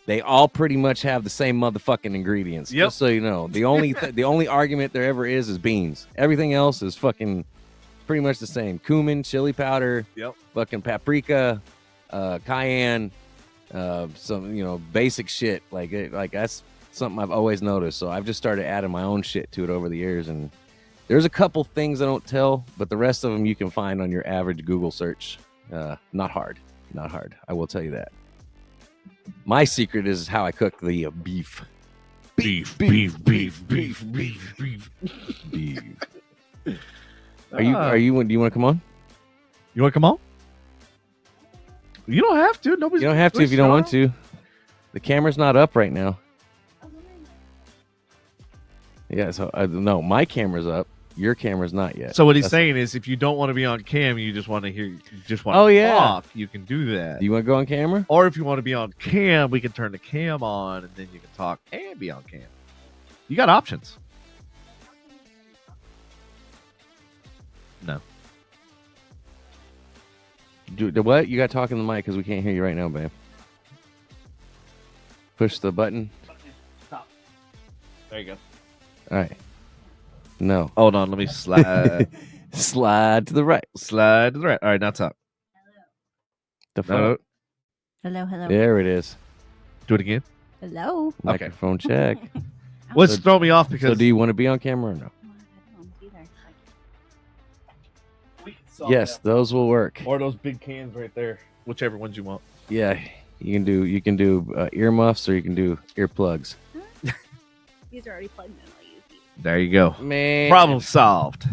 they all pretty much have the same motherfucking ingredients. Yep. Just so you know, the only argument there ever is beans. Everything else is fucking pretty much the same. Cumin, chili powder, fucking paprika, cayenne, some basic shit. Like that's something I've always noticed. So I've just started adding my own shit to it over the years. And there's a couple things I don't tell, but the rest of them you can find on your average Google search. Not hard. I will tell you that. My secret is how I cook the beef. Beef. Are you do you want to come on? You want to come on? You don't have to. Nobody's. You don't have to if you don't want to. The camera's not up right now. Yeah, so no, my camera's up. Your camera's not yet. So what he's saying is, if you don't want to be on cam, you just want to hear, you just want to talk, you can do that. Do you want to go on camera? Or if you want to be on cam, we can turn the cam on, and then you can talk and be on cam. You got options. No. Do what? You got to talk in the mic because we can't hear you right now, babe. Push the button. Stop. There you go. All right. No. Hold on. Let me slide. Slide to the right. Slide to the right. All right. Now talk. The phone. Hello. There it is. Do it again. Hello. Microphone check. What's throw me off because. So do you want to be on camera or no? Yes, those will work. Or those big cans right there, whichever ones you want. Yeah, you can do earmuffs or you can do earplugs. These are already plugged in. I'll use these. There you go. Man, problem solved.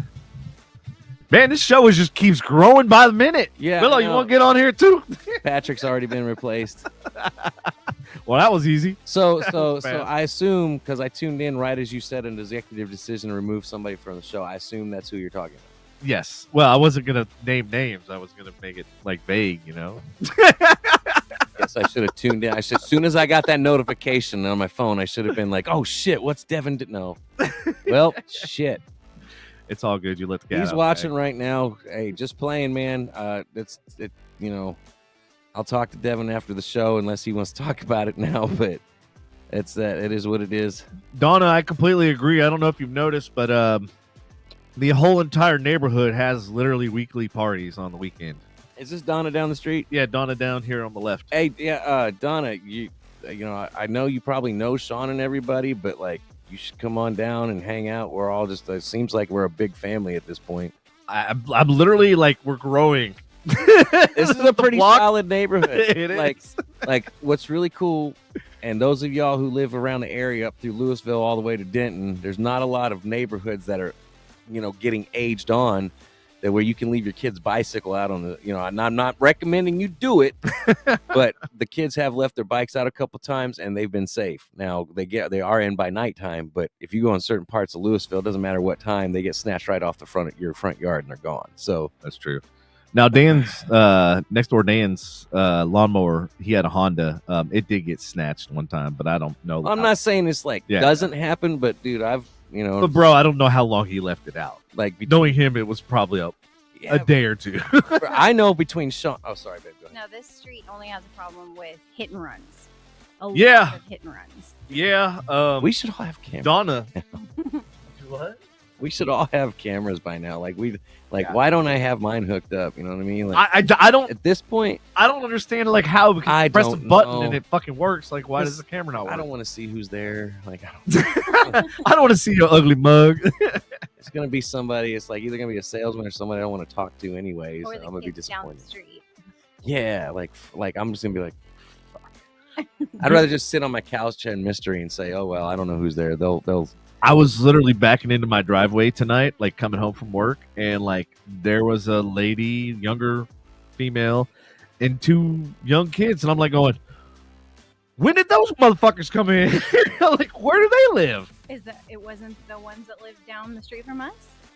Man, this show just keeps growing by the minute. Yeah, Willow, you want to get on here too? Patrick's already been replaced. Well, that was easy. So I assume, because I tuned in right as you said an executive decision to remove somebody from the show, I assume that's who you're talking about. Yes. Well, I wasn't gonna name names. I was gonna make it like vague, you know. Guess I should have tuned in. As soon as I got that notification on my phone, I should have been like, "Oh shit, what's Devin?" No. Well, shit. It's all good. You let the cat He's out, watching right now. Hey, just playing, man. You know, I'll talk to Devin after the show unless he wants to talk about it now. But it's that. It is what it is. Donna, I completely agree. I don't know if you've noticed, but the whole entire neighborhood has literally weekly parties on the weekend. Is this Donna down the street? Yeah, Donna down here on the left. Hey, yeah, Donna, you know, I know you probably know Sean and everybody, but like, you should come on down and hang out. We're all just, it seems like we're a big family at this point. I'm literally like, we're growing. This is a pretty solid neighborhood. It is. Like what's really cool, and those of y'all who live around the area up through Louisville all the way to Denton, there's not a lot of neighborhoods that are, you know, getting aged on, that where you can leave your kid's bicycle out on the, you know, and I'm not recommending you do it, but the kids have left their bikes out a couple times and they've been safe. Now they are in by nighttime, but if you go in certain parts of Louisville, it doesn't matter what time, they get snatched right off the front of your front yard and they're gone. So that's true. Now Dan's next door, Dan's lawnmower, he had a Honda. It did get snatched one time, but I don't know. I'm not saying this doesn't happen, but dude, but bro, I don't know how long he left it out. Like knowing him, it was probably a day or two. I know between Sean. Oh, sorry, babe. Go ahead. No, this street only has a problem with hit and runs. A Yeah. lot of hit and runs. Yeah. We should all have cameras. Donna. What? We should all have cameras by now. Why don't I have mine hooked up? You know what I mean? Like, I don't. At this point, I don't understand how we can press the button know. and it fucking works. Like, why does the camera not work? I don't want to see who's there. Like, I don't want to see your ugly mug. It's gonna be somebody. It's like either gonna be a salesman or somebody I don't want to talk to anyways. Or I'm the gonna be kids down the disappointed. street. Yeah, like I'm just gonna be like, fuck. I'd rather just sit on my couch and mystery and say, oh well, I don't know who's there. They'll. I was literally backing into my driveway tonight, like coming home from work, and like there was a lady, younger female, and two young kids, and I'm like going, when did those motherfuckers come in? Like, where do they live? Is that it wasn't the ones that live down the street from us?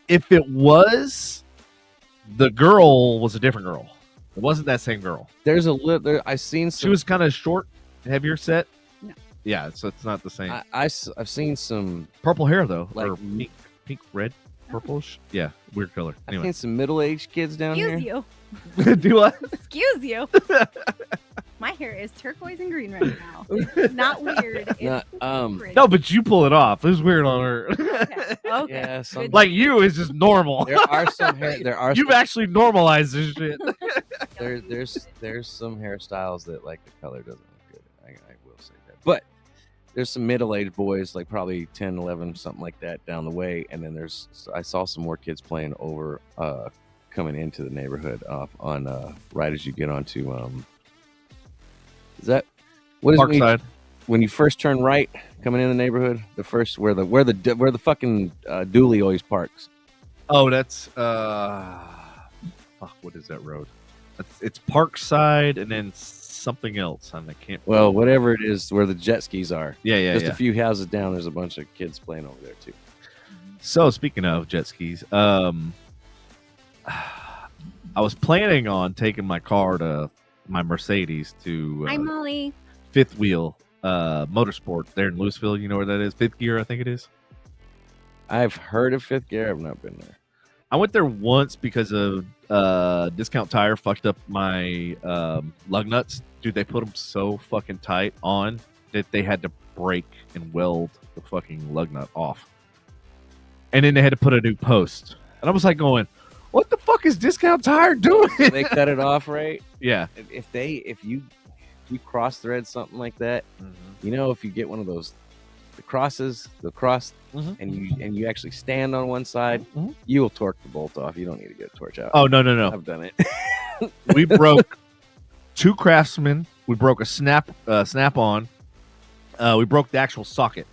If it was, the girl was a different girl. It wasn't that same girl. There's I seen some. She was kind of short, heavier set. No. Yeah, so it's not the same. I've seen some Purple hair though, like or pink, red, purplish. Yeah, weird color. I've Anyway, seen some middle-aged kids down Excuse here. you. do what? Excuse you. My hair is turquoise and green right now. It's not weird. It's pretty. No, but you pull it off. It was weird on her. Okay. Yeah, some, Like you is just normal. there are some hair. There are. You've actually normalized this shit. There's some hairstyles that like the color doesn't look good. I will say that. But there's some middle-aged boys, like probably 10, 11, something like that down the way. And then I saw some more kids playing over, coming into the neighborhood on right as you get onto is that what is Parkside. when you first turn right coming in the neighborhood, the first where the fucking dually always parks. Oh, that's fuck. What is that road? It's Parkside and then something else. And I can't. Well, whatever it is, where the jet skis are. Yeah. Just a few houses down, there's a bunch of kids playing over there too. So speaking of jet skis, I was planning on taking my car to my Mercedes to Hi, Molly. Fifth Wheel Motorsport there in Louisville. You know where that is? Fifth Gear, I think it is. I've heard of Fifth Gear. I've not been there. I went there once because of Discount Tire fucked up my lug nuts. Dude, they put them so fucking tight on that they had to break and weld the fucking lug nut off. And then they had to put a new post. And I was like going, what the fuck is Discount Tire doing? So they cut it off, right? Yeah. If you cross thread something like that, you know, if you get one of those the cross, and you actually stand on one side, you will torque the bolt off. You don't need to get a torch out. Oh, no. I've done it. We broke 2 Craftsman. We broke a snap-on. We broke the actual socket.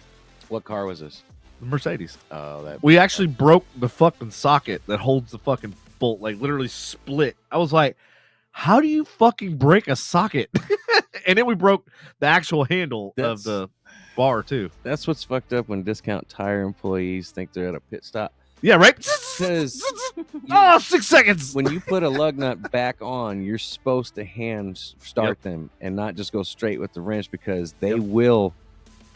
What car was this? The Mercedes. Oh, we actually broke the fucking socket that holds the fucking bolt, like literally split. I was like, how do you fucking break a socket? And then we broke the actual handle of the bar too. That's what's fucked up when Discount Tire employees think they're at a pit stop. Yeah, right? Because 6 seconds. When you put a lug nut back on, you're supposed to hand start them and not just go straight with the wrench, because they will.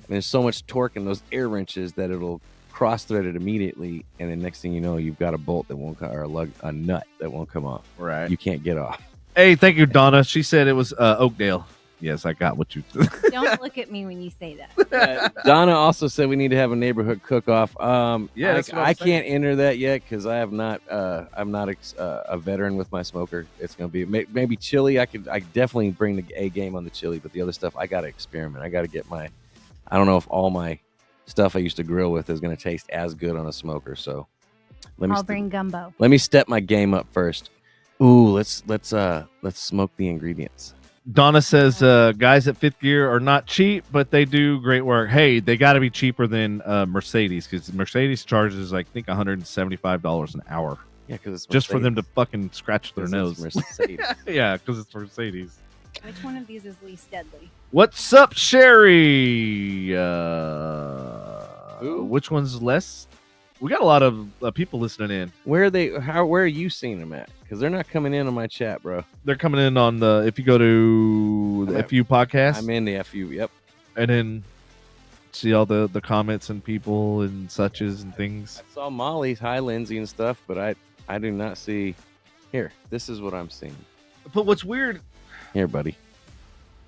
There's so much torque in those air wrenches that it'll cross thread it immediately, and then next thing you know, you've got a bolt that won't or a nut that won't come off. Right. You can't get off. Hey, thank you, Donna. She said it was Oakdale. Yes, I got what you. Don't look at me when you say that. Donna also said we need to have a neighborhood cook-off. Yeah, I can't enter that yet because I have not. I'm not a veteran with my smoker. It's gonna be maybe chili. I definitely bring the A game on the chili, but the other stuff I gotta experiment. I gotta get my. I don't know if all my stuff I used to grill with is gonna taste as good on a smoker. So I'll bring gumbo. Let me step my game up first. Ooh, let's smoke the ingredients. Donna says guys at Fifth Gear are not cheap, but they do great work. Hey, they got to be cheaper than Mercedes, because Mercedes charges, I think, $175 an hour. Yeah, because it's just for them to fucking scratch their nose. Mercedes. Yeah, because it's Mercedes. Which one of these is least deadly? What's up, Sherry? Which one's less? We got a lot of people listening in. Where are you seeing them at? Because they're not coming in on my chat, bro. They're coming in on if you go to the FU podcast. I'm in the FU, yep. And then see all the comments and people and suches and things. I saw Molly's, hi Lindsay and stuff, but I do not see. Here, this is what I'm seeing. But what's weird? Here, buddy.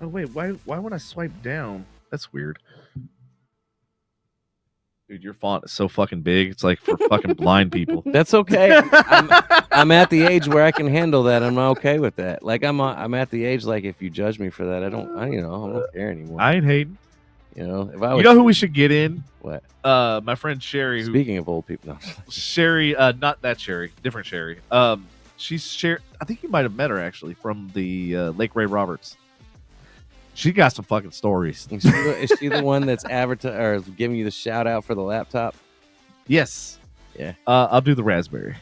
Oh wait, why would I swipe down? That's weird. Dude, your font is so fucking big. It's like for fucking blind people. That's okay. I'm at the age where I can handle that. I'm okay with that. Like I'm at the age like if you judge me for that, I don't care anymore. I ain't hating. You know, if I was, you know who we should get in? What? My friend Sherry. Speaking of old people, no. Sherry, not that Sherry, different Sherry. She's Sherry. I think you might have met her actually from the Lake Ray Roberts. She got some fucking stories. Is she the one that's or giving you the shout out for the laptop? Yes. Yeah. I'll do the raspberry.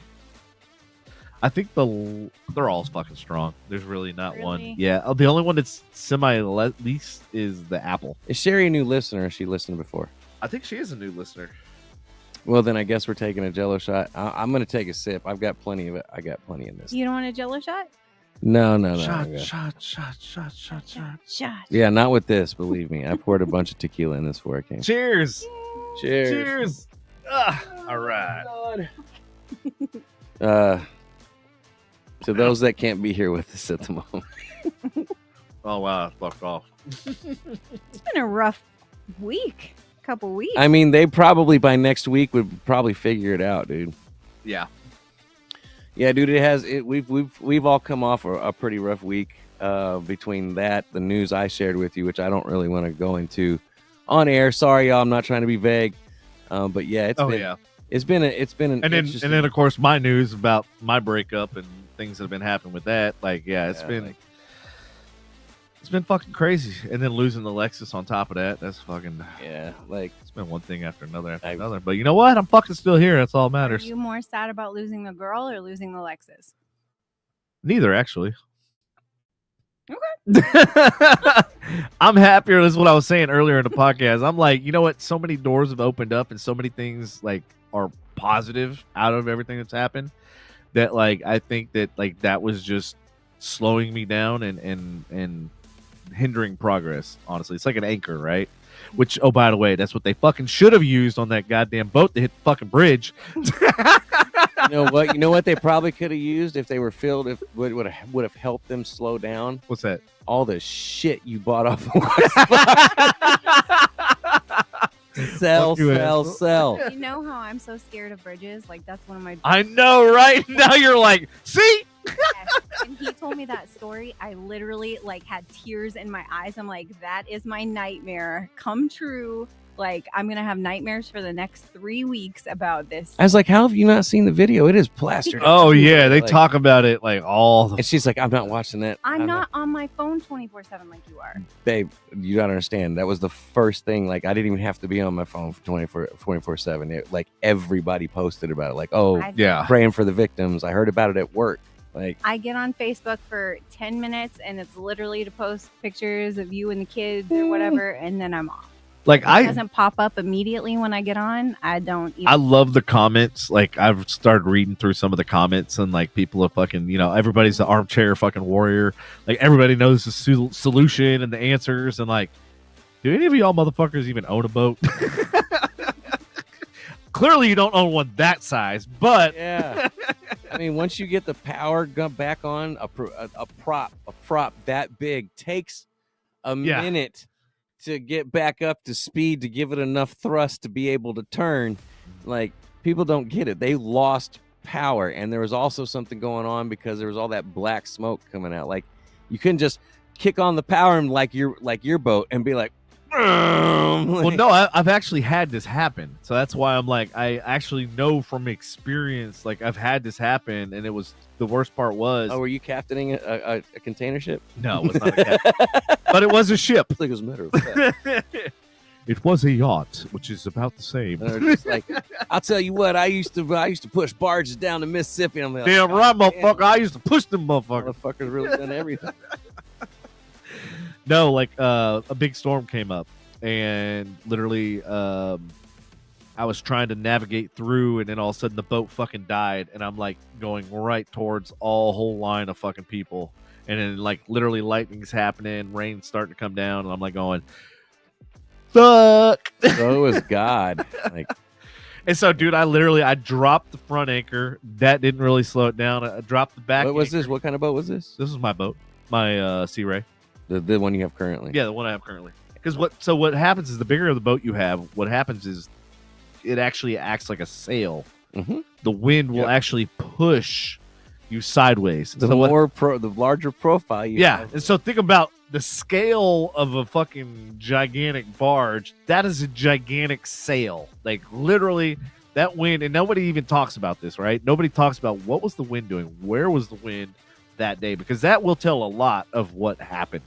I think they're all fucking strong. There's really not one. Yeah. The only one that's least is the Apple. Is Sherry a new listener? Or has she listened before? I think she is a new listener. Well, then I guess we're taking a Jello shot. I'm going to take a sip. I've got plenty of it. I got plenty in this. You don't want a Jello shot? No. Shot. Yeah, not with this. Believe me, I poured a bunch of tequila in this before I came. Cheers. Cheers. All right. To those that can't be here with us at the moment. Oh wow, fuck off. It's been a rough couple weeks. I mean, they probably by next week would probably figure it out, dude. Yeah. Yeah, dude, we've all come off a pretty rough week between that, the news I shared with you, which I don't really want to go into on air. Sorry, y'all, I'm not trying to be vague. But yeah, it's been an and then of course my news about my breakup and things that have been happening with that. Like, it's been fucking crazy. And then losing the Lexus on top of that, that's fucking it's been one thing after another after another. But you know what? I'm fucking still here. That's all that matters. Are you more sad about losing the girl or losing the Lexus? Neither, actually. I'm happier. This is what I was saying earlier in the podcast. I'm like, you know what? So many doors have opened up and so many things like are positive out of everything that's happened that like I think that like that was just slowing me down and hindering progress. Honestly, it's like an anchor, right? Which, oh, by the way, that's what they fucking should have used on that goddamn boat to hit the fucking bridge. You know what? You know what they probably could have used if they were filled. If would have helped them slow down. What's that? All the shit you bought off. Sell. You know how I'm so scared of bridges? Like that's one of my. I know, right? Now you're like, see. Yes. And he told me that story. I literally like had tears in my eyes. I'm like, that is my nightmare come true. Like I'm gonna have nightmares for the next 3 weeks about this. I was like, how have you not seen the video? It is plastered. Oh yeah, they talk about it like all the. And she's like, I'm not watching that. I'm not on my phone 24/7 like you are. Babe, you don't understand. That was the first thing. Like I didn't even have to be on my phone for 24/7. Like everybody posted about it. Like, oh yeah, praying for the victims. I heard about it at work. Like I get on Facebook for 10 minutes and it's literally to post pictures of you and the kids or whatever, and then I'm off. Like it doesn't pop up immediately when I get on. I don't even. I love the comments. Like I've started reading through some of the comments and like people are fucking, you know, everybody's the armchair fucking warrior. Like everybody knows the solution and the answers. And like, do any of y'all motherfuckers even own a boat? Clearly you don't own one that size, but yeah. I mean, once you get the power gun back on, a prop that big takes a minute to get back up to speed to give it enough thrust to be able to turn. Like people don't get it. They lost power, and there was also something going on because there was all that black smoke coming out. Like you couldn't just kick on the power and like your boat and be like. Well, no, I've actually had this happen, so that's why I'm like, I actually know from experience. Like I've had this happen, and it was the worst part was. Oh, were you captaining a container ship? No, it was not a captain, but it was a ship. I think it was a matter of fact. It was a yacht, which is about the same. Just like, I'll tell you what, I used to push barges down the Mississippi. I'm like, damn right, motherfucker! I used to push them motherfuckers. Motherfuckers really done everything. No, like a big storm came up, and literally, I was trying to navigate through, and then all of a sudden the boat fucking died, and I'm like going right towards a whole line of fucking people, and then like literally lightning's happening, rain's starting to come down, and I'm like going, fuck. So it was God. Like, and so, dude, I dropped the front anchor. That didn't really slow it down. I dropped the back. What was this? What kind of boat was this? This was my boat, my Sea Ray. The one you have currently. Yeah, the one I have currently. Because what happens is the bigger the boat you have, what happens is it actually acts like a sail. Mm-hmm. The wind will actually push you sideways. The larger profile you have. And so think about the scale of a fucking gigantic barge. That is a gigantic sail. Like literally that wind, and nobody even talks about this, right? Nobody talks about what was the wind doing? Where was the wind that day? Because that will tell a lot of what happened.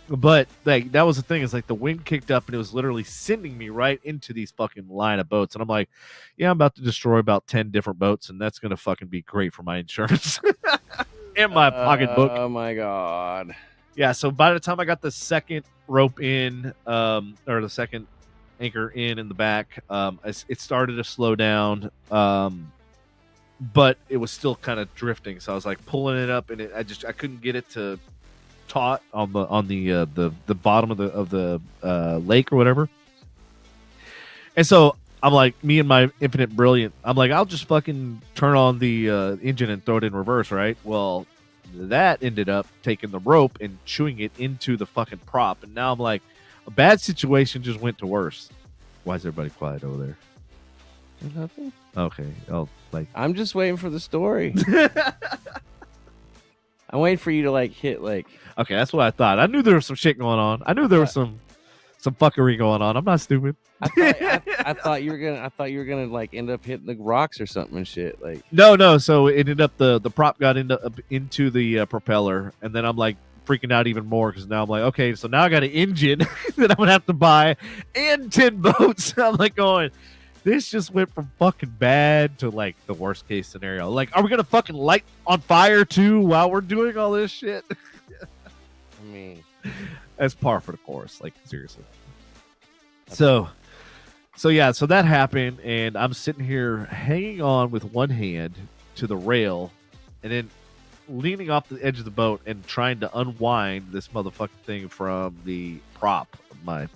But like that was the thing, is like the wind kicked up and it was literally sending me right into these fucking line of boats, and I'm like, yeah, I'm about to destroy about 10 different boats, and that's gonna fucking be great for my insurance and my pocketbook. Oh my god. Yeah, so by the time I got the second rope in, or the second anchor in the back, it started to slow down, but it was still kind of drifting, so I was like pulling it up, and I couldn't get it to taut on the bottom of the lake or whatever. And so I'm like, me and my infinite brilliant, I'm like, I'll just fucking turn on the engine and throw it in reverse, right? Well, that ended up taking the rope and chewing it into the fucking prop, and now I'm like, a bad situation just went to worse. Why is everybody quiet over there? Nothing. Okay. Oh, like I'm just waiting for the story. I'm waiting for you to like hit like. Okay, that's what I thought. I knew there was some shit going on. I knew there was some fuckery going on. I'm not stupid. I thought you were gonna like end up hitting the rocks or something and shit. Like no. So it ended up the prop got into the propeller, and then I'm like freaking out even more because now I'm like, okay, so now I got an engine that I'm gonna have to buy and 10 boats. I'm like going, this just went from fucking bad to like the worst case scenario. Like, are we gonna fucking light on fire too while we're doing all this shit? mean, that's par for the course. Like seriously. So that happened, and I'm sitting here hanging on with one hand to the rail, and then leaning off the edge of the boat and trying to unwind this motherfucking thing from the prop of mine,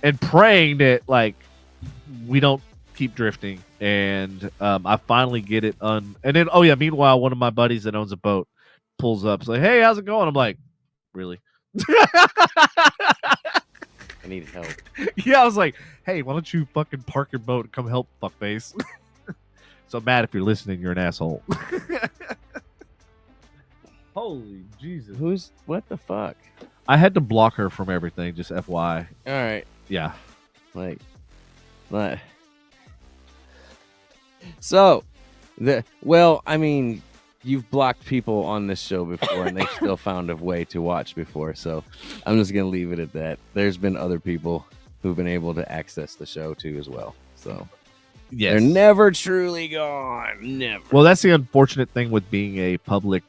and praying that like we don't keep drifting. And I finally get it and then meanwhile, one of my buddies that owns a boat pulls up, like, "Hey, how's it going?" I'm like, "Really?" I need help. Yeah, I was like, "Hey, why don't you fucking park your boat and come help, fuckface?" So Matt, if you're listening, you're an asshole. Holy Jesus. What the fuck? I had to block her from everything, just FY. All right. Yeah. Like. So, I mean, you've blocked people on this show before, and they've still found a way to watch before. So, I'm just gonna leave it at that. There's been other people who've been able to access the show too, as well. So, yes. They're never truly gone. Never. Well, that's the unfortunate thing with being a public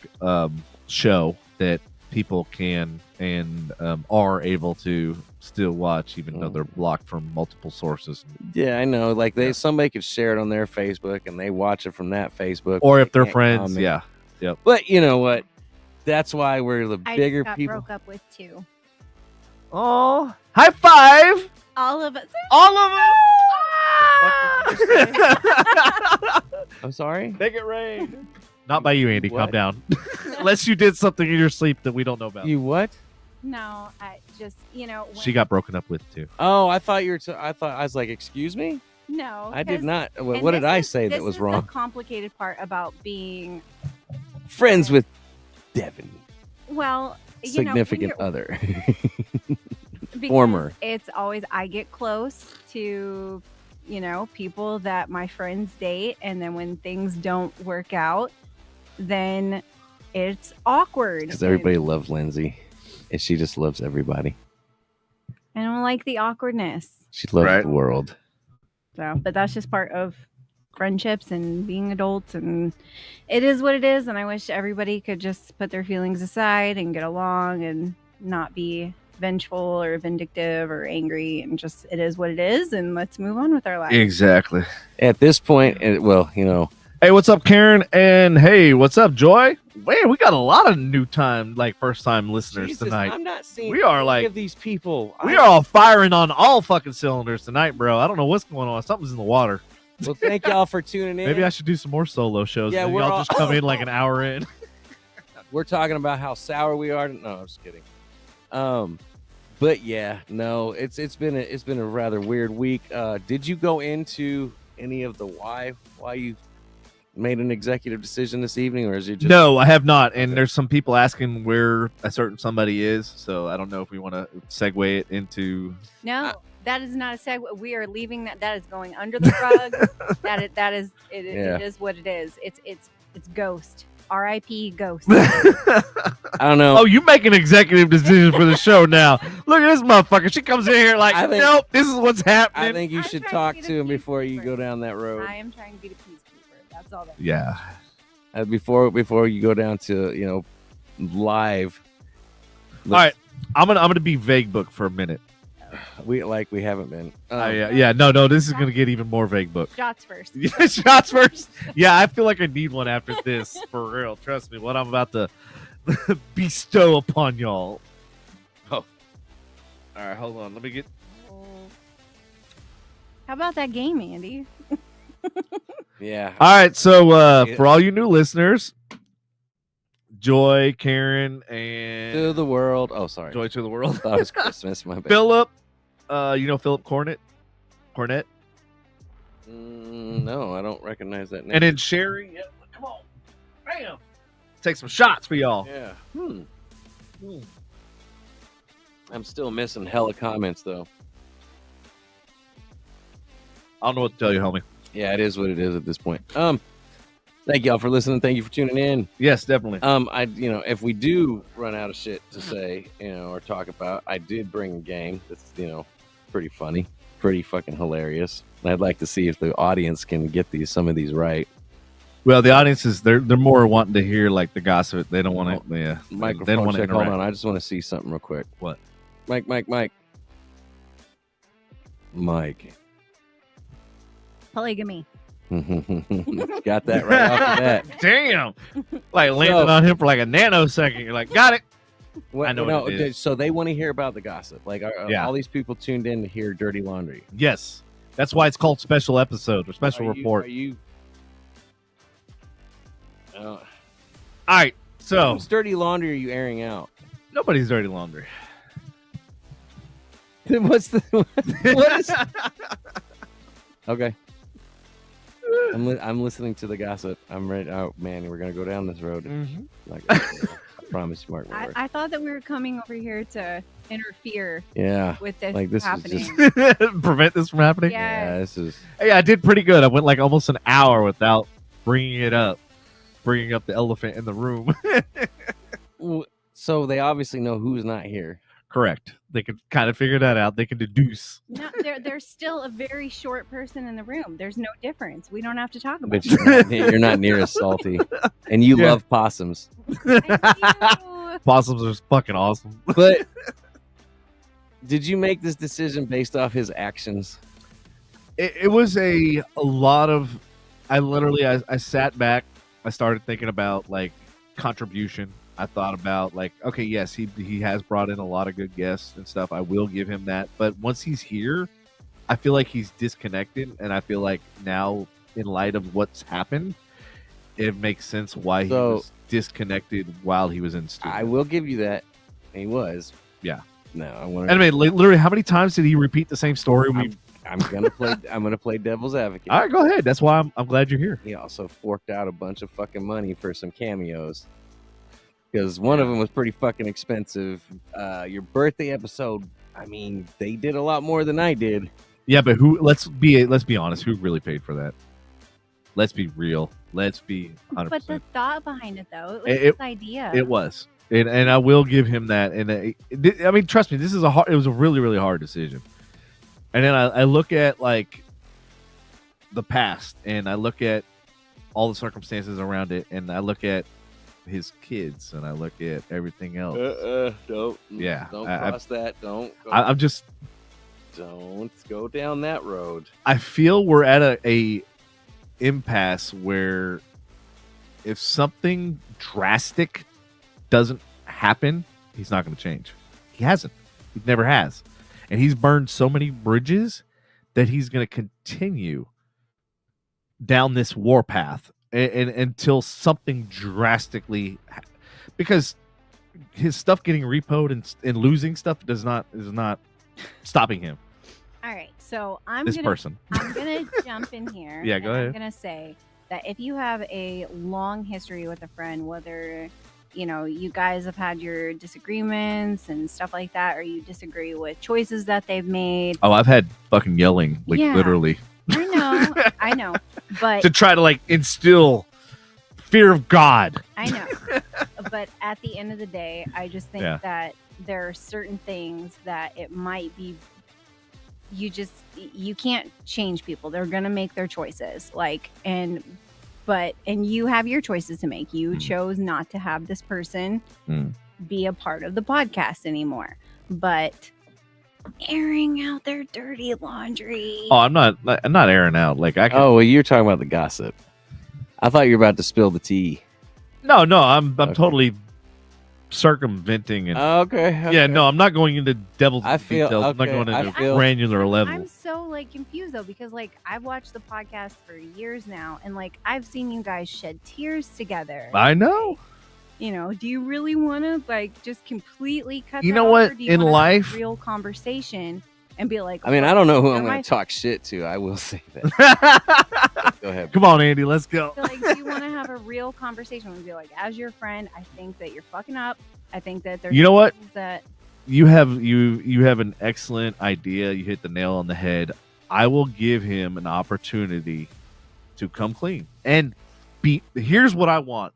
show, that people can and are able to still watch, even though they're blocked from multiple sources. Yeah, I know. Like somebody could share it on their Facebook, and they watch it from that Facebook, or if they're friends. Comment. Yeah, yep. But you know what? That's why we're the bigger people. Broke up with 2. Oh, high five! All of us. All of us. I'm sorry. Make it rain. Not by you, Andy. Calm down. Unless you did something in your sleep that we don't know about. You what? No, I just, she got broken up with too. Oh, I thought you were. I was like, excuse me. No, I did not. What did I say that was wrong? The complicated part about being friends with Devin. Well, significant other. Former. It's always I get close to, people that my friends date, and then when things don't work out, then it's awkward. Because everybody loves Lindsay, and she just loves everybody. I don't like the awkwardness. She loves the world. So, but that's just part of friendships and being adults, and it is what it is. And I wish everybody could just put their feelings aside and get along and not be vengeful or vindictive or angry, and just it is what it is, and let's move on with our lives. Exactly. At this point, Hey, what's up, Karen? And hey, what's up, Joy? Man, we got a lot of new time, first time listeners tonight. I'm not seeing we are any of these people. We are all firing on all fucking cylinders tonight, bro. I don't know what's going on. Something's in the water. Well, thank y'all for tuning in. Maybe I should do some more solo shows. Yeah, y'all just come in like an hour in. We're talking about how sour we are. No, I'm just kidding. But yeah, no, it's been a rather weird week. Did you go into any of the why you made an executive decision this evening, or is it just... No, I have not. And there's some people asking where a certain somebody is, so I don't know if we want to segue it into... No, that is not a segue. We are leaving that. That is going under the rug. It is what it is. It's Ghost. R.I.P. Ghost. I don't know. Oh, you make an executive decision for the show now. Look at this motherfucker. She comes in here like, nope, this is what's happening. I think you should talk to him before you go down that road. I am trying to be the peacekeeper. That's all that. Yeah. Before you go down to live. All right, I'm gonna be vague book for a minute. We haven't been. No. This is gonna get even more vague book. Shots first. Yeah, shots first. Yeah, I feel like I need one after this for real. Trust me, what I'm about to bestow upon y'all. Oh, all right. Hold on. Let me get. How about that game, Andy? Yeah. All right. So for all you new listeners, Joy, Karen, and to the world. Oh, sorry. Joy to the world. That was Christmas. My bad. Philip. Philip Cornett? No, I don't recognize that name. And then Sherry. Yeah, come on. Bam. Take some shots for y'all. Yeah. I'm still missing hella comments, though. I don't know what to tell you, homie. Yeah, it is what it is at this point. Thank y'all for listening. Thank you for tuning in. Yes, definitely. If we do run out of shit to say, or talk about, I did bring a game that's, pretty funny, pretty fucking hilarious. And I'd like to see if the audience can get some of these right. Well, the audience is they're more wanting to hear like the gossip. They don't want to. Yeah, they don't Microphone want to check. Hold interact. on. I just want to see something real quick. What? Mike. Polygamy. Got that right off the bat. Damn! Like landed on him for like a nanosecond. You're like, got it. What, I know what it is. So they want to hear about the gossip. Like, all these people tuned in to hear dirty laundry. Yes, that's why it's called special episode or special report. All right, so whose dirty laundry are you airing out? nobody's dirty laundry. What is? Okay. I'm listening to the gossip. I'm ready. Oh man, we're gonna go down this road. Like, I promise you, Mark. I thought that we were coming over here to interfere. Yeah. With this like this happening. is just Prevent this from happening. Yeah. this is. Hey, I did pretty good. I went like almost an hour without bringing up the elephant in the room. So they obviously know who's not here. Correct. They could kind of figure that out. They could deduce. No, there's still a very short person in the room. There's no difference. We don't have to talk about But it. you're not near as salty, and you love possums. I Possums are fucking awesome. But did you make this decision based off his actions? It was a lot of. I sat back. I started thinking about like contribution. I thought about like, okay, yes, he has brought in a lot of good guests and stuff. I will give him that. But once he's here, I feel like he's disconnected, and I feel like now, in light of what's happened, it makes sense why he was disconnected while he was in studio. I will give you that. He was. Yeah. No, I want to. I mean, literally, how many times did he repeat the same story? I'm gonna play devil's advocate. All right, go ahead. That's why I'm glad you're here. He also forked out a bunch of fucking money for some cameos. Because one of them was pretty fucking expensive. Your birthday episode, I mean, they did a lot more than I did. Yeah, but who? Let's be honest. Who really paid for that? Let's be real. Let's be 100%. But the thought behind it, though, it was his idea. It was, and I will give him that. And I mean, trust me, it was a really, really hard decision. And then I look at like the past, and I look at all the circumstances around it, and I look at his kids, and I look at everything else. Don't. Yeah, Don't cross that. Don't. I'm just. Don't go down that road. I feel we're at a impasse where if something drastic doesn't happen, he's not going to change. He hasn't. He never has. And he's burned so many bridges that he's going to continue down this warpath and until something drastically, because his stuff getting repoed and losing stuff is not stopping him. All right, so I'm this gonna person. I'm gonna jump in here. Yeah, go ahead. I'm gonna say that if you have a long history with a friend, whether you guys have had your disagreements and stuff like that, or you disagree with choices that they've made. Oh, I've had fucking yelling, like literally. I know, but to try to like instill fear of God. I know, but at the end of the day, I just think that there are certain things that it might be. You can't change people. They're gonna make their choices. And you have your choices to make. You chose not to have this person be a part of the podcast anymore. But airing out their dirty laundry. Oh, I'm not airing out. Like I can. Oh, well, you're talking about the gossip. I thought you were about to spill the tea. No, I'm totally circumventing and okay. Yeah, no, I'm not going into devil's details. Okay, I'm not going into granular level. I'm so confused though, because I've watched the podcast for years now, and I've seen you guys shed tears together. I know. Do you really want to just completely cut? You that know off, what? or do you In wanna life, have a real conversation and be like. I mean, I don't know who I'm going to talk shit to. I will say that. Go ahead. Come on, Andy. Let's go. So, do you want to have a real conversation and be like, as your friend, I think that you're fucking up. I think that there's. You know what? That you have an excellent idea. You hit the nail on the head. I will give him an opportunity to come clean and be. Here's what I want: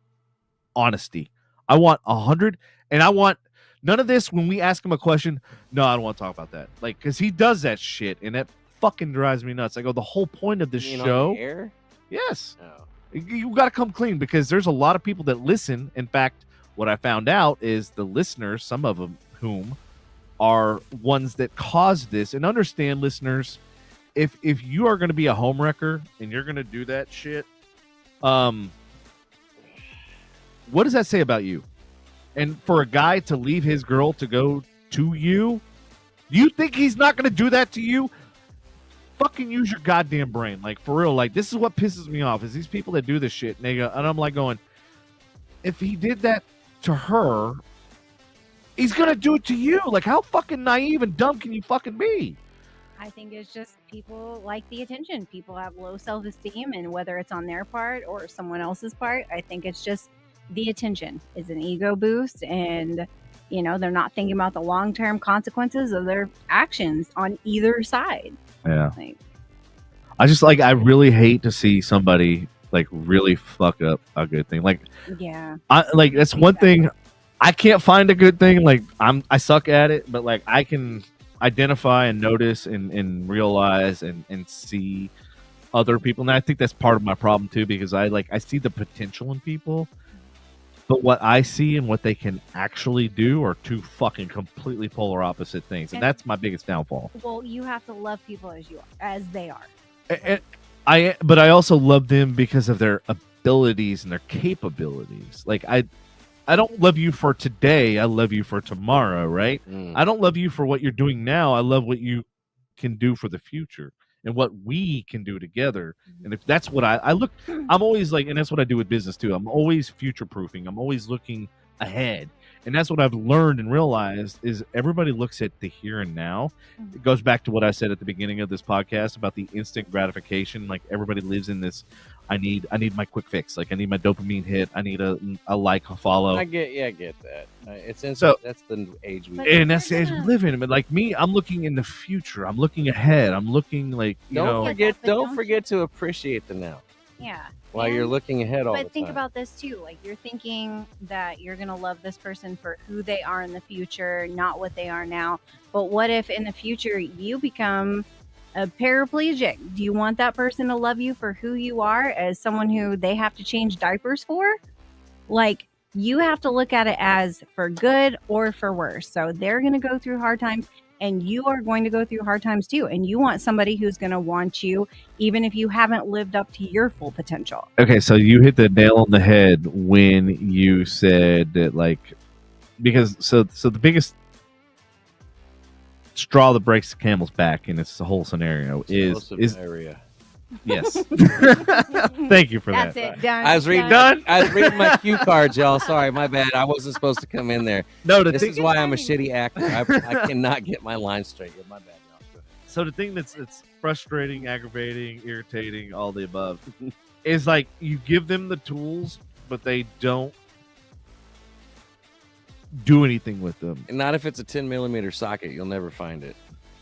honesty. I want 100, and I want none of this. When we ask him a question, no, I don't want to talk about that. Because he does that shit, and that fucking drives me nuts. I go, the whole point of this show. On air? Yes. Oh. You got to come clean, because there's a lot of people that listen. In fact, what I found out is the listeners, some of them whom are ones that caused this. And understand, listeners, if you are going to be a homewrecker and you're going to do that shit, what does that say about you? And for a guy to leave his girl to go to you, do you think he's not going to do that to you? Fucking use your goddamn brain. Like, for real. Like, this is what pisses me off, is these people that do this shit. And I'm like going, if he did that to her, he's going to do it to you. Like, how fucking naive and dumb can you fucking be? I think it's just people like the attention. People have low self-esteem, and whether it's on their part or someone else's part, I think it's just the attention is an ego boost, and they're not thinking about the long-term consequences of their actions on either side. Yeah. I really hate to see somebody like really fuck up a good thing. Like, yeah, that's one thing. I can't find a good thing. Like, I suck at it, but like I can identify and notice and realize and see other people. And I think that's part of my problem too, because I see the potential in people, but what I see and what they can actually do are two fucking completely polar opposite things. And that's my biggest downfall. Well, you have to love people as they are. But I also love them because of their abilities and their capabilities. Like, I don't love you for today. I love you for tomorrow, right? I don't love you for what you're doing now. I love what you can do for the future and what we can do together. And if that's what I look, I'm always like, and that's what I do with business too. I'm always future proofing. I'm always looking ahead. And that's what I've learned and realized is everybody looks at the here and now. It goes back to what I said at the beginning of this podcast about the instant gratification. Like, everybody lives in this, I need my quick fix. Like, I need my dopamine hit. I need a like, a follow. I get that. It's instant. So that's the age we live in. And that's the age we live in. But like me, I'm looking in the future. I'm looking ahead. I'm looking like, don't forget to appreciate the now. Yeah. While you're looking ahead all the time. But think about this too. Like, you're thinking that you're going to love this person for who they are in the future, not what they are now. But what if in the future you become a paraplegic? Do you want that person to love you for who you are as someone who they have to change diapers for? Like, you have to look at it as for good or for worse. So they're going to go through hard times, and you are going to go through hard times too. And you want somebody who's going to want you, even if you haven't lived up to your full potential. Okay, so you hit the nail on the head when you said that, like, because so the biggest straw that breaks the camel's back in this whole scenario is yes. Thank you for That's that. It. Done. I was reading my cue cards, y'all. Sorry, my bad. I wasn't supposed to come in there. No, this is why I'm a shitty actor. I cannot get my lines straight. My bad, y'all. Go ahead. So the thing it's frustrating, aggravating, irritating, all the above, is like you give them the tools, but they don't do anything with them. And not if it's a 10mm socket. You'll never find it.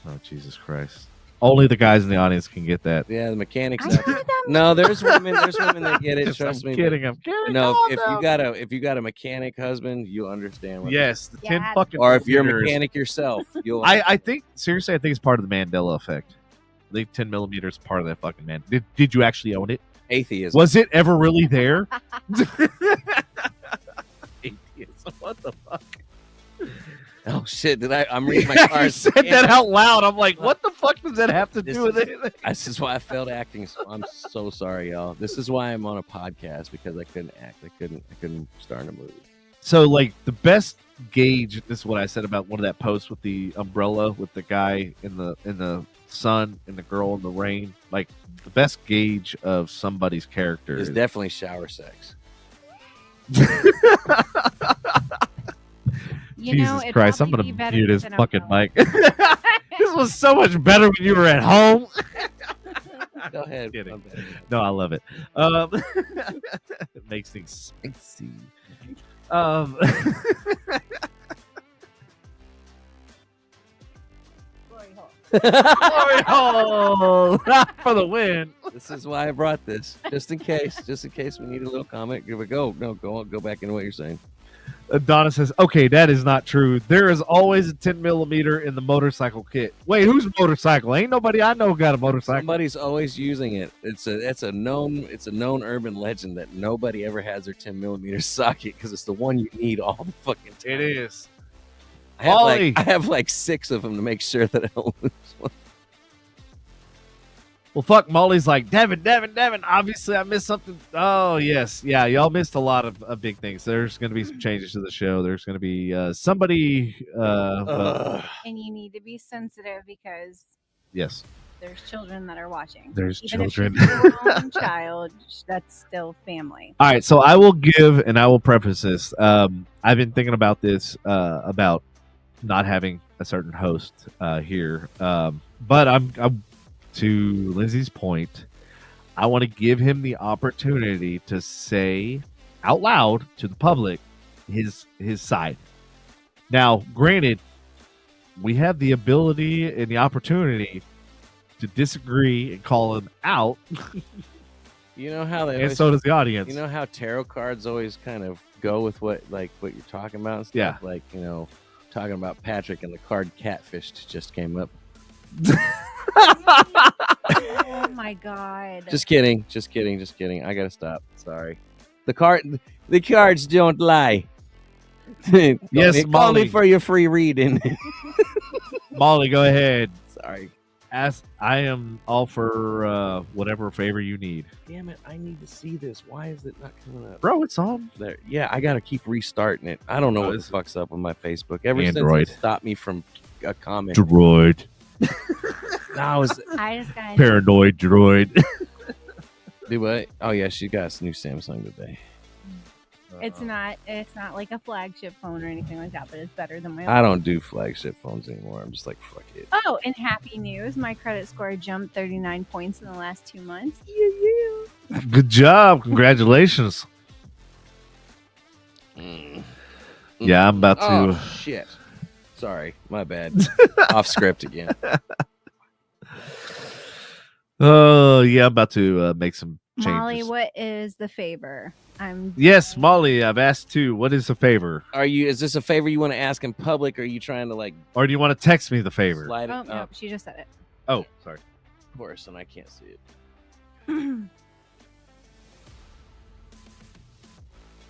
Oh, Jesus Christ. Only the guys in the audience can get that. Yeah, the mechanics. No, there's women that get it. Trust me. I'm kidding. No, if you got a mechanic husband, you understand what. Yes, the 10 fucking. Or if you're a mechanic yourself, you'll. I think seriously, I think it's part of the Mandela effect. I think 10mm is part of that fucking man. Did you actually own it? Atheism. Was it ever really there? Atheism. What the fuck? Oh shit! I'm reading my cards. You said that out loud. I'm like, what the fuck does that have to do with anything? This is why I failed acting. So I'm so sorry, y'all. This is why I'm on a podcast, because I couldn't act. I couldn't star in a movie. So, like, the best gauge. This is what I said about one of that posts with the umbrella with the guy in the sun and the girl in the rain. Like, the best gauge of somebody's character is definitely shower sex. Jesus Christ, I'm going to mute his fucking mic. This was so much better when you were at home. Go ahead. No, I love it. It makes things spicy. Glory hole for the win. This is why I brought this, just in case we need a little comment. Give it go. No, go back into what you're saying. Donna says, "Okay, that is not true. There is always a 10 millimeter in the motorcycle kit." Wait, whose motorcycle? Ain't nobody I know got a motorcycle. Somebody's always using it. It's a known urban legend that nobody ever has their 10 millimeter socket because it's the one you need all the fucking time. It is. I have like 6 of them to make sure that I don't lose one. Well, fuck, Molly's like, Devin, obviously I missed something. Oh, yes. Yeah, y'all missed a lot of big things. There's going to be some changes to the show. There's going to be somebody. And you need to be sensitive because yes, there's children that are watching. There's Even children. If it's your own child, that's still family. All right, so I will give, and I will preface this. I've been thinking about this, about not having a certain host here. But I'm to Lindsay's point, I want to give him the opportunity to say out loud to the public his side. Now, granted, we have the ability and the opportunity to disagree and call him out. You know how they and always, so does the audience. You know how tarot cards always kind of go with what you're talking about and stuff? Yeah. Like, talking about Patrick and the card Catfished just came up. Oh my god. Just kidding. I gotta stop. Sorry. The cards don't lie. Yes, call Molly. me for your free reading. Molly, go ahead. Sorry. I am all for whatever favor you need. Damn it, I need to see this. Why is it not coming up? Bro, it's on. There. Yeah, I gotta keep restarting it. I don't know what the fuck's up with my Facebook. Ever Android. since it stopped me from a comment. Droid. No, I just got Paranoid droid. Do what? Oh yeah, she got a new Samsung today. It's not like a flagship phone or anything like that, but it's better than my own. I don't do flagship phones anymore. I'm just like, fuck it. Oh, and happy news. My credit score jumped 39 points in the last 2 months. Good job. Congratulations. Yeah, I'm about to. Oh, shit. Sorry. My bad. Off script again. Oh, yeah, I'm about to make some changes. Molly, what is the favor? Yes, Molly, I've asked too. What is the favor? Is this a favor you want to ask in public, or are you trying to or do you want to text me the favor? Slide it Oh, no, up? she just said it. Oh, sorry. Of course, and I can't see it.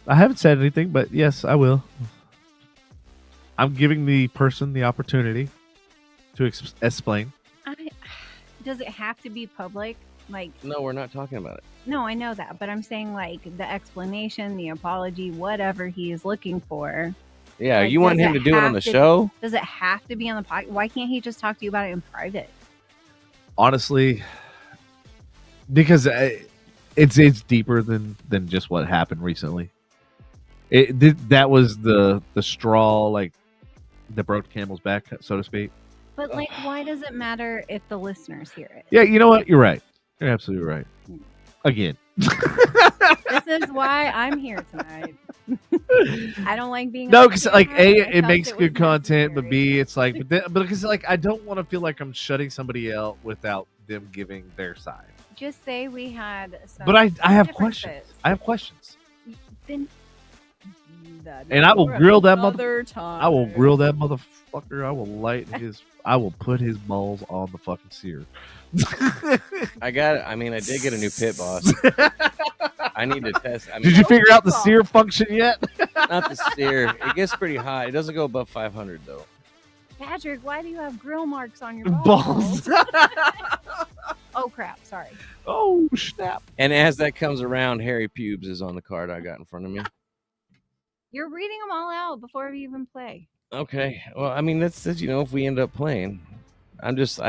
I haven't said anything, but yes, I will. I'm giving the person the opportunity to explain. Does it have to be public? Like, no, we're not talking about it. No, I know that, but I'm saying like the explanation, the apology, whatever he is looking for. Yeah, like, you want him to do it on the show? Does it have to be on the podcast? Why can't he just talk to you about it in private? Honestly, because it's deeper than just what happened recently. That was the straw, like, that broke the camel's back, so to speak. But like, why does it matter if the listeners hear it? Yeah, you know what? You're right. You're absolutely right. Again. This is why I'm here tonight. I don't like being no, because like it makes it good content, necessary. but B, it's like, but because like I don't want to feel like I'm shutting somebody out without them giving their side. Just say we had some. But I have differences. questions. I have questions. Then, and I will grill that mother. I will grill that motherfucker. I will I will put his balls on the fucking sear. I did get a new pit boss. I need to test. Did you figure out the sear function yet? Not the sear. It gets pretty high. It doesn't go above 500 though. Patrick, why do you have grill marks on your balls? Oh crap! Sorry. Oh snap! And as that comes around, hairy pubes is on the card I got in front of me. You're reading them all out before we even play. Okay. Well, that's if we end up playing. I'm just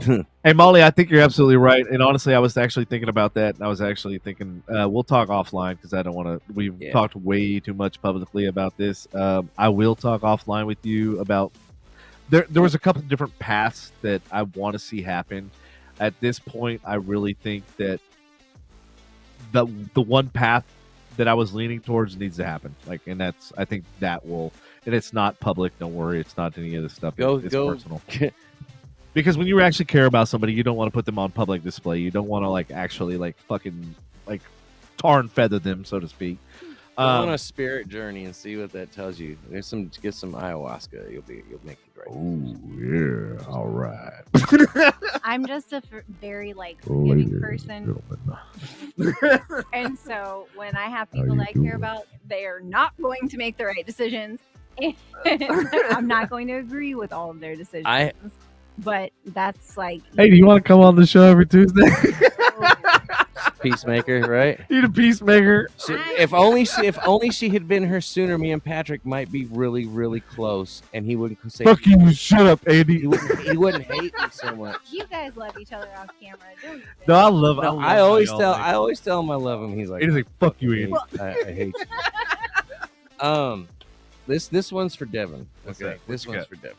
Hey Molly, I think you're absolutely right. And honestly, I was actually thinking about that. And I was actually thinking we'll talk offline because I don't want to. We've talked way too much publicly about this. I will talk offline with you about. There was a couple of different paths that I want to see happen. At this point, I really think that the one path that I was leaning towards needs to happen. And I think that will. And it's not public. Don't worry. It's not any of this stuff. It's personal. Because when you actually care about somebody, you don't want to put them on public display. You don't want to actually fucking tar and feather them, so to speak. Go on a spirit journey and see what that tells you. Get some ayahuasca. You'll make it great. Oh yeah, all right. I'm just a very like forgiving person, and so when I have people that I care about, they are not going to make the right decisions. I'm not going to agree with all of their decisions. But that's like. Hey, do you want to come on the show every Tuesday? Peacemaker, right? You the peacemaker. If only she had been here sooner, me and Patrick might be really, really close, and he wouldn't say. Fuck you! Shut up, Andy. He wouldn't hate me so much. You guys love each other off camera, don't you? No, I love. No, I always tell him I love him. He's like, he's like, fuck you, Andy. I hate you. This one's for Devin. Okay, this one's for Devin.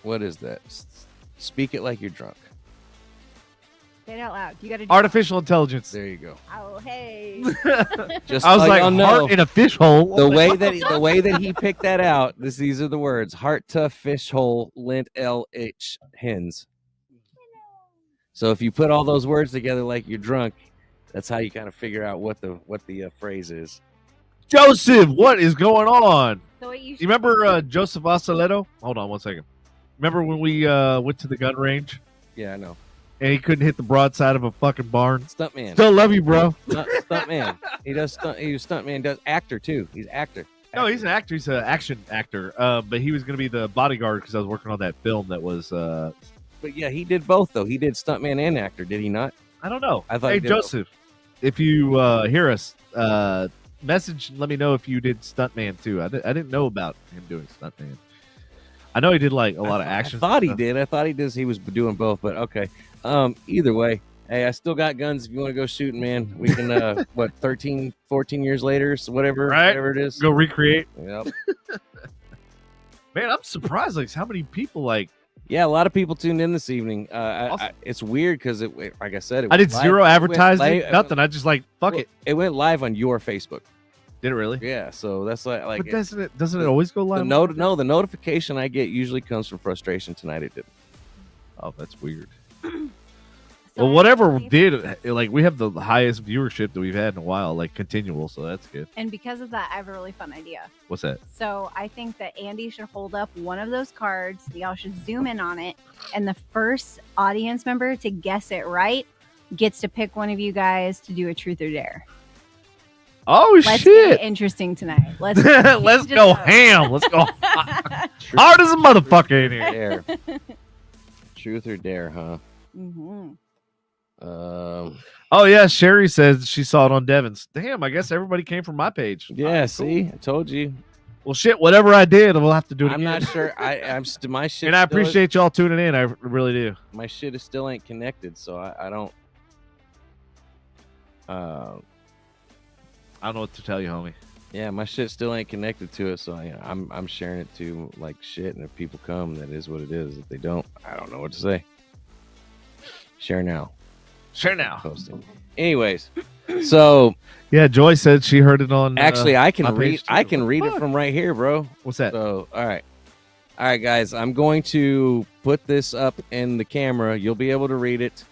What is that? Speak it like you're drunk. Say it out loud. You got to artificial intelligence. There you go. Oh hey. Just I was like, heart in a fish hole. The way that he picked that out. These are the words: heart tough fish hole lint LH hens. So if you put all those words together like you're drunk, that's how you kind of figure out what the phrase is. Joseph, what is going on? So you remember Joseph Ossoleto? Hold on one second. Remember when we went to the gun range? Yeah, I know. And he couldn't hit the broadside of a fucking barn. Stuntman. Still love you, bro. Stuntman. He does stunt. He's stuntman. Does actor too. He's actor. No, he's an actor. He's an action actor. But he was going to be the bodyguard because I was working on that film that was. But yeah, he did both though. He did stuntman and actor. Did he not? I don't know. I thought. Hey, Joseph, if you hear us, message. Let me know if you did stuntman too. I didn't know about him doing stuntman. I know he did like a lot of action. I thought he did. I thought he did. He was doing both. But okay. Either way, hey, I still got guns. If you want to go shooting, man, we can. 13, 14 years later, so whatever it is, go recreate. Yep. Man, I'm surprised. Like how many people like. Yeah, a lot of people tuned in this evening. Awesome. It's weird because like I said, I did zero advertising, nothing. I just like fuck it. It went live on your Facebook. Did it really? Yeah, so that's like. But doesn't it always go live? No, the notification I get usually comes from frustration. Tonight it didn't. Oh, that's weird. Well, whatever did, like we have the highest viewership that we've had in a while, like continual, so that's good. And because of that, I have a really fun idea. What's that? So I think that Andy should hold up one of those cards. Y'all should zoom in on it, and the first audience member to guess it right gets to pick one of you guys to do a truth or dare. Oh Let's shit! Get it interesting tonight. Let's let's go ham. Let's go hard as a motherfucker in here. Dare. Truth or dare, huh? Mm-hmm. Oh yeah, Sherry says she saw it on Devin's. Damn, I guess everybody came from my page. Yeah, see, I told you. Well, shit, whatever I did, we'll have to do it. I'm again. not sure. I'm my shit. And I appreciate y'all tuning in. I really do. My shit is still ain't connected, so I don't. I don't know what to tell you, homie. Yeah, my shit still ain't connected to it, so I'm sharing it to like shit. And if people come, that is what it is. If they don't, I don't know what to say. Share now. Share now. Posting. Anyways, so yeah, Joy said she heard it on. Actually, I can read. I can read it from right here, bro. What's that? So, all right, guys. I'm going to put this up in the camera. You'll be able to read it.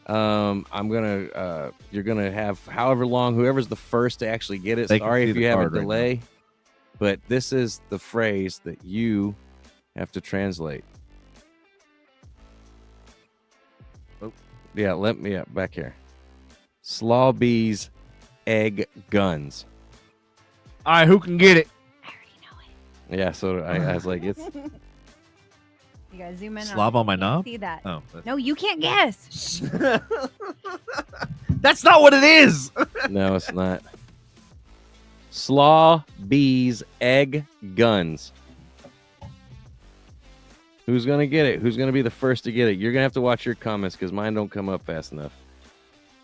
I'm gonna. You're gonna have however long. Whoever's the first to actually get it. Sorry if you have a delay, but this is the phrase that you have to translate. Yeah, back here. Slaw bees, egg guns. All right, who can get it? I already know it. Yeah, so I was like, it's. You guys zoom in. Slob on my knob? See that? Oh, no, you can't guess. That's not what it is. No, it's not. Slaw bees, egg guns. Who's going to get it? Who's going to be the first to get it? You're going to have to watch your comments because mine don't come up fast enough.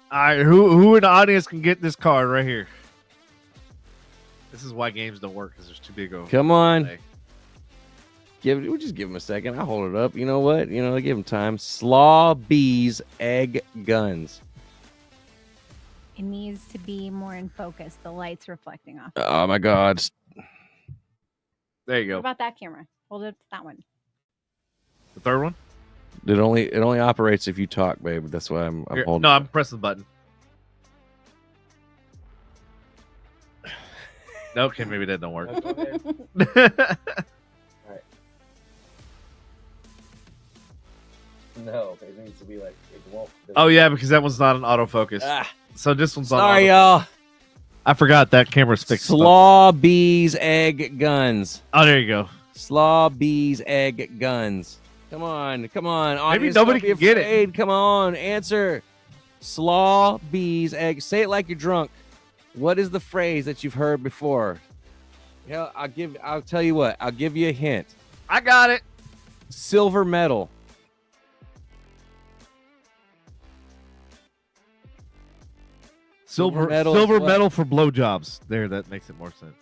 All right, who in the audience can get this card right here? This is why games don't work because there's too big of. Come on. We'll just give him a second. I'll hold it up. You know what? Give him time. Slaw bees, egg guns. It needs to be more in focus. The light's reflecting off. Oh my God. There you go. What about that camera? Hold it up to that one. The third one? It only operates if you talk, babe. That's why I'm holding. No, I'm pressing the button. Okay, maybe that don't work. No, it needs to be like it won't. Oh yeah, because that one's not an autofocus. Ah, So this one's on. sorry, y'all. I forgot that camera's fixed. Slaw bees, egg guns. Oh, there you go. Slaw bees, egg guns. Come on. Maybe Audience, nobody don't be can get it. afraid. Come on, answer. Slaw bees, egg. Say it like you're drunk. What is the phrase that you've heard before? Hell, I'll tell you what. I'll give you a hint. I got it. Silver medal. Silver medal for blowjobs. There, that makes it more sense.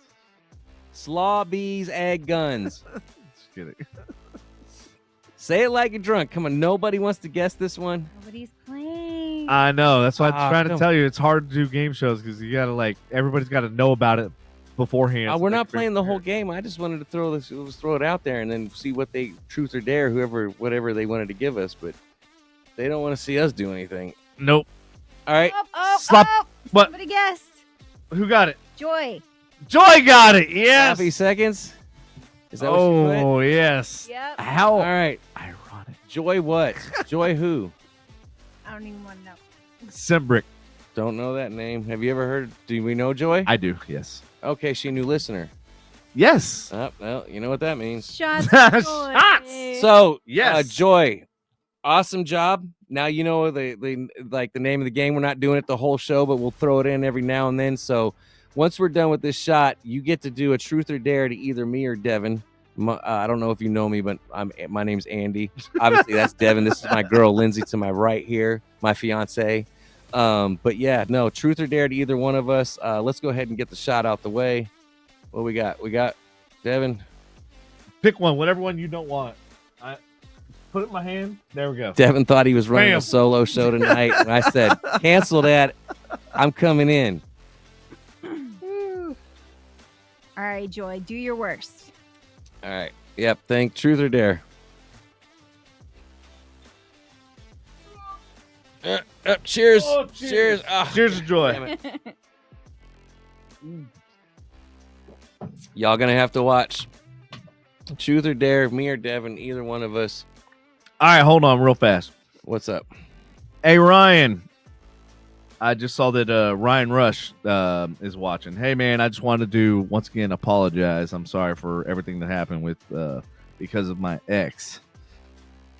Slaw bees, egg guns. Just kidding. Say it like you're drunk. Come on, nobody wants to guess this one. Nobody's playing. I know. That's why I'm trying to come- tell you. It's hard to do game shows because you gotta everybody's got to know about it beforehand. so We're they not can playing the whole prepare. game. I just wanted to throw it out there and then see what they truth or dare, whatever they wanted to give us. But they don't want to see us do anything. Nope. All right. Slap- What? Somebody guessed. Who got it? Joy. Joy got it. Yes. Happy seconds. Is that what you put? Oh yes. Yep. How All right. ironic. Joy what? Joy who? I don't even want to know. Simbrick. Don't know that name. Have you ever heard? Do we know Joy? I do. Yes. Okay, she a new listener. Yes. Oh, well, you know what that means. Shots. Shots. Joy. So, Yes. Joy, awesome job. Now you know the name of the game. We're not doing it the whole show, but we'll throw it in every now and then. So, once we're done with this shot, you get to do a truth or dare to either me or Devin. I don't know if you know me, but my name's Andy. Obviously, that's Devin. This is my girl Lindsay to my right here, my fiance. But yeah, no, truth or dare to either one of us. Let's go ahead and get the shot out the way. What we got? We got Devin. Pick one. Whatever one you don't want. I put it in my hand. There we go. Devin thought he was running Bam. a solo show tonight, and I said, "Cancel that. I'm coming in." All right, Joy, do your worst. All right. Yep. Think truth or dare. Cheers. Oh, Cheers. Ah, Cheers to Joy. damn it. Y'all gonna have to watch truth or dare, me or Devin, either one of us. All right, hold on real fast. What's up? Hey, Ryan. I just saw that Ryan Rush is watching. Hey, man, I just wanted to once again apologize. I'm sorry for everything that happened with because of my ex.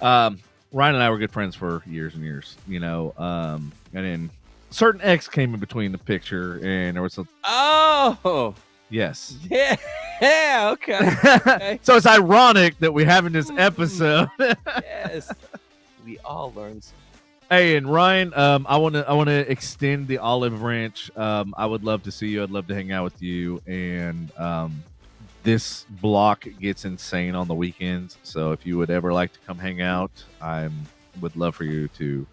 Ryan and I were good friends for years and years, and then certain ex came in between the picture, and there was a Oh, yes. yeah, okay. So it's ironic that we're having this episode. Yes, we all learned something. Hey, and Ryan, I want to extend the olive branch. I would love to see you. I'd love to hang out with you. And this block gets insane on the weekends. So if you would ever like to come hang out, I would love for you to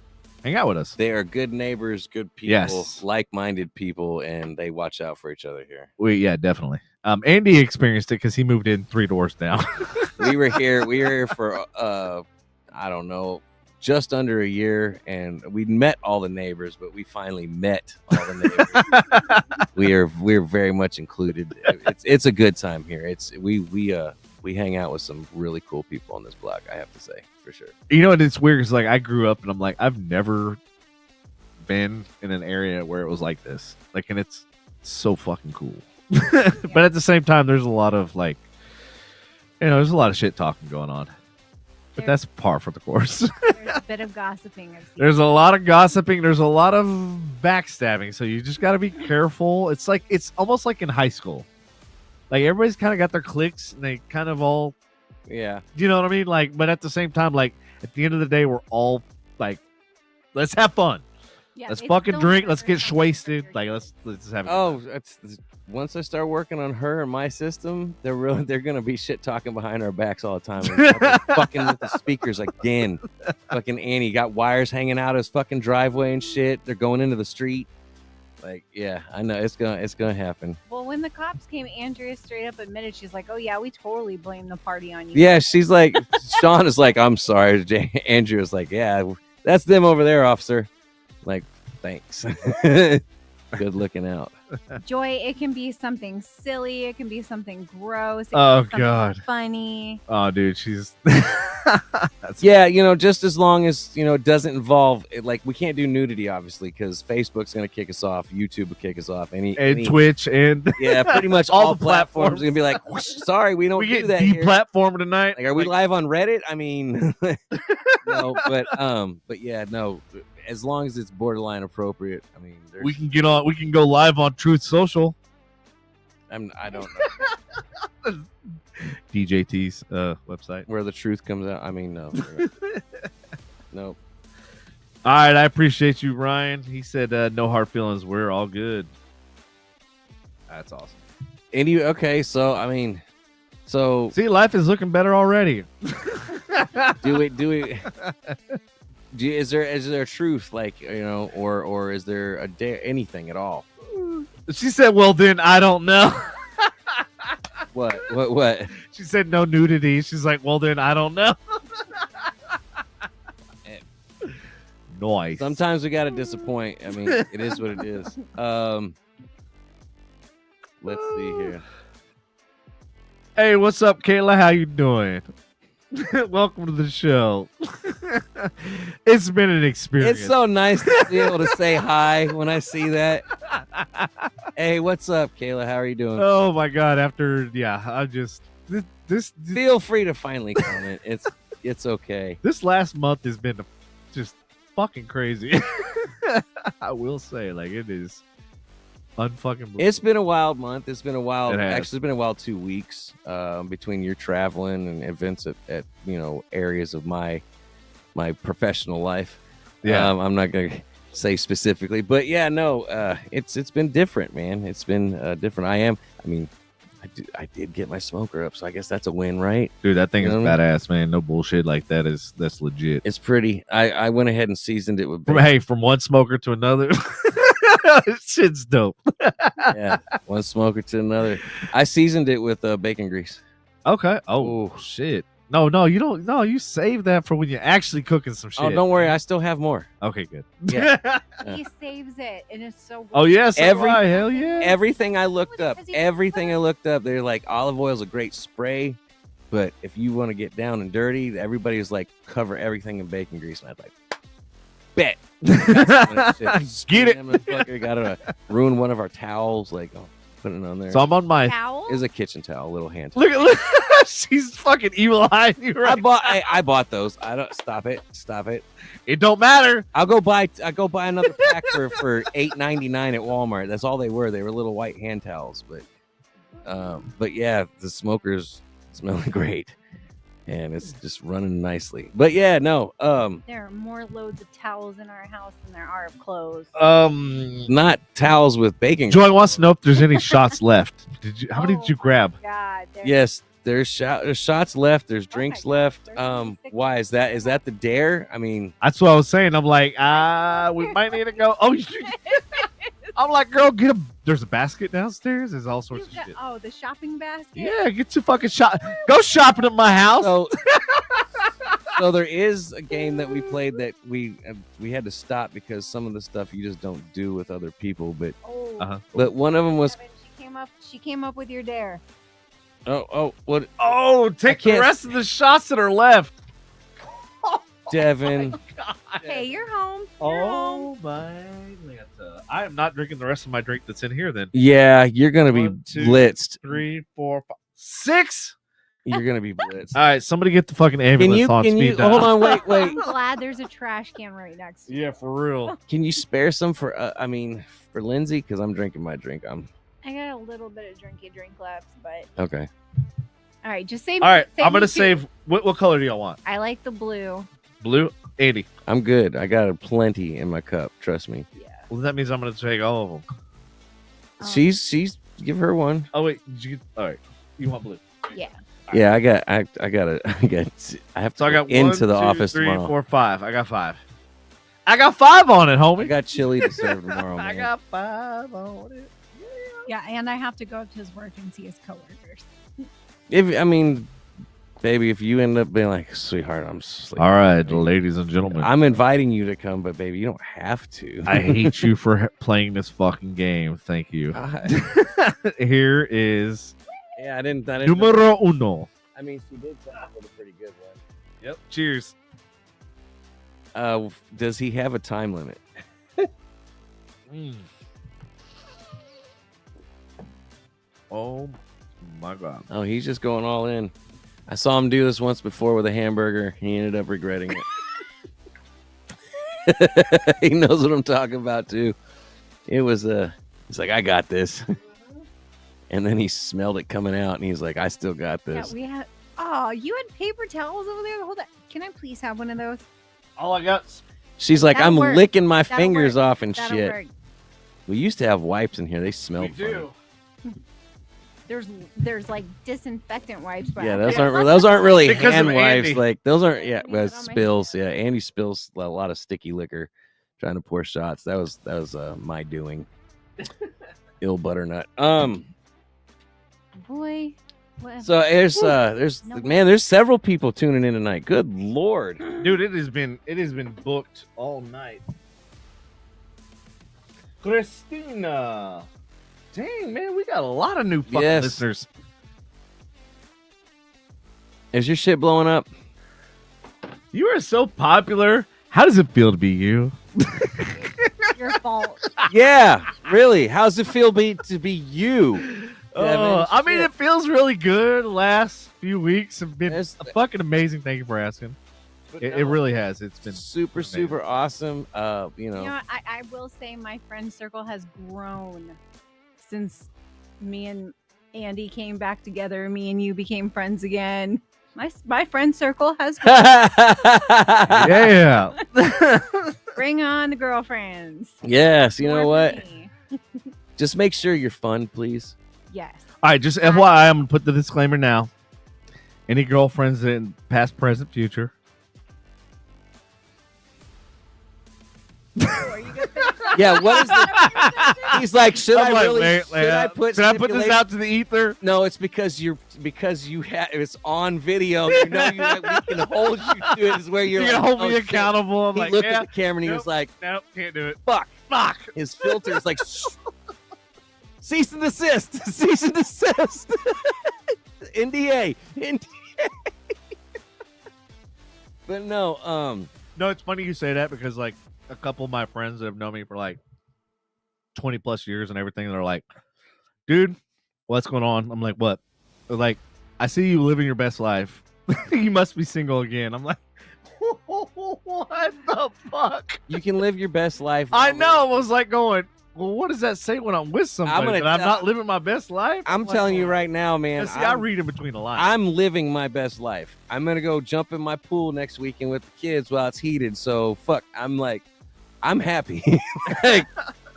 hang out with us. They are good neighbors, good people, Yes. like-minded people, and they watch out for each other here. Yeah, definitely. Andy experienced it because he moved in 3 doors down. We were here for I don't know, just under a year, and we met all the neighbors, but we finally met all the neighbors. we're very much included. It's a good time here. We hang out with some really cool people on this block, I have to say, for sure. You know what? It's weird because I grew up and I'm like, I've never been in an area where it was like this. And it's so fucking cool. But at the same time, there's a lot of there's a lot of shit talking going on. But that's par for the course. There's a bit of gossiping. I've seen. There's a lot of gossiping. There's a lot of backstabbing. So you just got to be careful. It's almost like in high school. Everybody's kind of got their cliques and they kind of all, Yeah. you know what I mean? But at the same time, at the end of the day, we're all let's have fun. Yeah, Let's it's fucking still drink. never Let's get something wasted. weird. Let's have. Oh, once I start working on her and my system, they're gonna be shit talking behind our backs all the time. And fucking with the speakers again. Fucking Annie got wires hanging out his fucking driveway and shit. They're going into the street. Yeah, I know it's gonna happen. Well, when the cops came, Andrea straight up admitted, she's like, "Oh yeah, we totally blame the party on you." Yeah, she's like, Sean is like, I'm sorry. Andrew's like, yeah, that's them over there, officer. Like, thanks. Good looking out. Joy, it can be something silly. It can be something gross. It can Oh, be something God. funny. Oh, dude, she's. Yeah, just as long as it doesn't involve like we can't do nudity obviously because Facebook's gonna kick us off, YouTube will kick us off, any Twitch and yeah, pretty much all all the platforms platforms. are gonna be like, "Whoosh, sorry, we don't we do get that here." deplatformed tonight. Like, are we live on Reddit? I mean, no, but yeah, no. As long as it's borderline appropriate, I mean, We can get on. We can go live on Truth Social. I don't know DJT's website. where the truth comes out. I mean, no, no. All right, I appreciate you, Ryan. He said no hard feelings. We're all good. That's awesome. Okay, so I mean, so See, life is looking better already. is there truth, like or is there anything at all? She said, "Well, then I don't know." What? She said, "No nudity." She's like, "Well, then I don't know." Nice. Sometimes we gotta disappoint. I mean, it is what it is. Let's see here. Hey, what's up, Kayla? How you doing? Welcome to the show. It's been an experience. It's so nice to be able to say hi when I see that. Hey, what's up, Kayla? How are you doing? Oh my God! I just this Feel free to finally comment. It's okay. this last month has been just fucking crazy. I will say, like, it is unfucking. It's been a wild month. It's been a wild. It has. Actually, it's been a wild 2 weeks between your traveling and events at areas of my professional life. Yeah. I'm not gonna say specifically, but yeah, no, it's been different, man. It's been different. I did get my smoker up, so I guess that's a win, right? Dude, that thing You is know what I badass, man. No bullshit like that. That's legit. It's pretty. I went ahead and seasoned it with From one smoker to another. Shit's dope. yeah, one smoker to another. I seasoned it with bacon grease. Okay. Oh shit. No, you don't. No, you save that for when you're actually cooking some shit. Oh, don't worry, I still have more. Okay, good. Yeah. He saves it, and it's so. Oh yes. Every- hell yeah. Everything I looked up, Because they're like, olive oil is a great spray, but if you want to get down and dirty, everybody was like, cover everything in bacon grease, and I was like, bet. Get it. Motherfucker. Gotta ruin one of our towels, like, put it on there. So I'm on my. Towel? It's a kitchen towel, a little hand towel. Look. She's fucking evil eyeing you right. I bought those. I don't stop it. It don't matter. I go buy another pack for $8.99 at Walmart. That's all they were. They were little white hand towels, but yeah, the smoker's smelling great, and it's just running nicely. But yeah, no, There are more loads of towels in our house than there are of clothes. not towels with bacon. Joy wants to know if there's any shots left. How many Oh did you grab? God. Yes, there's shots left. There's drinks God, left. there's only 6 Why is that? Is that the dare? I mean, That's what I was saying. I'm like, we might need to go. Oh, I'm like, girl, get a. There's a basket downstairs. There's all sorts of shit. The shopping basket. Yeah, get your fucking shop. Go shopping at my house. so there is a game that we played that we had to stop because some of the stuff you just don't do with other people. But Oh. but one of them was She came up with your dare. what Oh, take the can't- rest of the shots that are left. Devin. Hey, you're home. You're home. my Lanta. I am not drinking the rest of my drink that's in here then. Yeah, you're gonna be 1, 2, blitzed. 3, 4, 5, 6. You're gonna be blitzed. All right, somebody get the fucking ambulance on speed dial. hold on, wait. I'm glad there's a trash can right next to you. Yeah, for real. Can you spare some for for Lindsay? Because I'm drinking my drink. I got a little bit of drinky drink left, but Okay. all right, just save. All right, I'm me gonna two. save. What color do y'all want? I like the blue. Blue, 80. I'm good. I got a plenty in my cup. Trust me. Yeah. Well, that means I'm gonna take all of them. Oh. She's give her one. Oh wait, all right. You want blue? Yeah. Yeah, I have to So I got go into 1, the 2, office 3, tomorrow. 4, 5. I got 5. I got 5 on it, homie. I got chili to serve tomorrow, man. I got 5 on it. Yeah, and I have to go up to his work and see his coworkers. Baby, if you end up being like, sweetheart, I'm sleeping. All right, ladies and gentlemen. I'm inviting you to come, but baby, you don't have to. I hate you for playing this fucking game. Thank you. Here is I didn't numero uno. I mean, she did come up with a pretty good one. Yep. Cheers. Does he have a time limit? Oh my God. Oh, he's just going all in. I saw him do this once before with a hamburger. He ended up regretting it. He knows what I'm talking about too. It was he's like, I got this. And then he smelled it coming out and he's like, I still got this. Yeah, we had. Oh, you had paper towels over there the whole time. Can I please have one of those? All I got. She's like, That'll I'm work. licking my That'll fingers work. off and That'll shit. work. We used to have wipes in here. They smelled We do. funny. There's like disinfectant wipes. But Yeah, I- those aren't really Because hand of wipes. Andy. Like those aren't. Yeah, Andy but put on my spills. hand. Yeah, Andy spills a lot of sticky liquor, trying to pour shots. That was my doing. Ill butternut. Boy. What? So there's No. man, there's several people tuning in tonight. Good lord. Dude, it has been booked all night. Christina. Dang, man, we got a lot of new fucking Yes. listeners. Is your shit blowing up? You are so popular. How does it feel to be you? Your fault. Yeah, really. How's it feel to be you? Devin? I mean, Shit. it feels really good. The last few weeks have been There's- fucking amazing. Thank you for asking. It really has. It's been super amazing. super awesome. You know, I will say my friend circle has grown since me and Andy came back together. Me and you became friends again. My friend circle has grown. Yeah. Bring on the girlfriends. Yes, you know More what? for me. Just make sure you're fun, please. Yes. All right, just FYI, I'm gonna put the disclaimer now. Any girlfriends in past, present, future. Oh, are you gonna finish that? Yeah, what is the? He's like, should I'm I like, really? wait, Should I put? this stipulation- out to the ether? No, it's because you have it's on video. You know, we can hold you to it. Is where you're You're like, gonna hold oh, me shit. accountable. I'm He like, looked yeah, at the camera and he nope. was like, nope, can't do it. "Fuck." Fuck. His filter is like, cease and desist, cease and desist. NDA. But no, No, it's funny you say that because like a couple of my friends that have known me for like 20 plus years and everything, they're like, dude, what's going on? I'm like, what? They're like, I see you living your best life. You must be single again. I'm like, what the fuck? you can live your best life. I know. I was like going, well, what does that say when I'm with somebody? gonna That I'm tell- not living my best life? I'm like, telling you oh. right now, man. See, I read in between the lines. I'm living my best life. I'm gonna go jump in my pool next weekend with the kids while it's heated. So fuck, I'm happy. Like,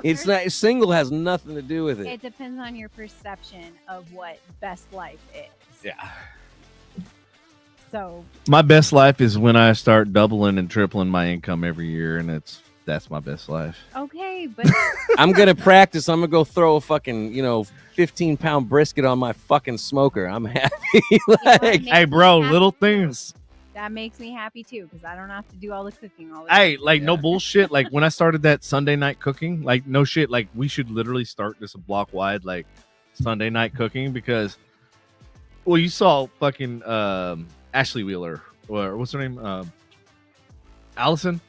it's not single has nothing to do with it. It depends on your perception of what best life is. Yeah. So My best life is when I start doubling and tripling my income every year, and that's my best life. okay, but I'm gonna practice. I'm gonna go throw a fucking 15-pound brisket on my fucking smoker. I'm happy. Like, Hey, bro, Happy little too. things. that makes me happy too because I don't have to do all the cooking all the Hey, time. like no Yeah. bullshit. Like when I started that Sunday night cooking, like no shit. Like we should literally start this a block wide, like Sunday night cooking because, well, you saw fucking Ashley Wheeler or what's her name, Allison.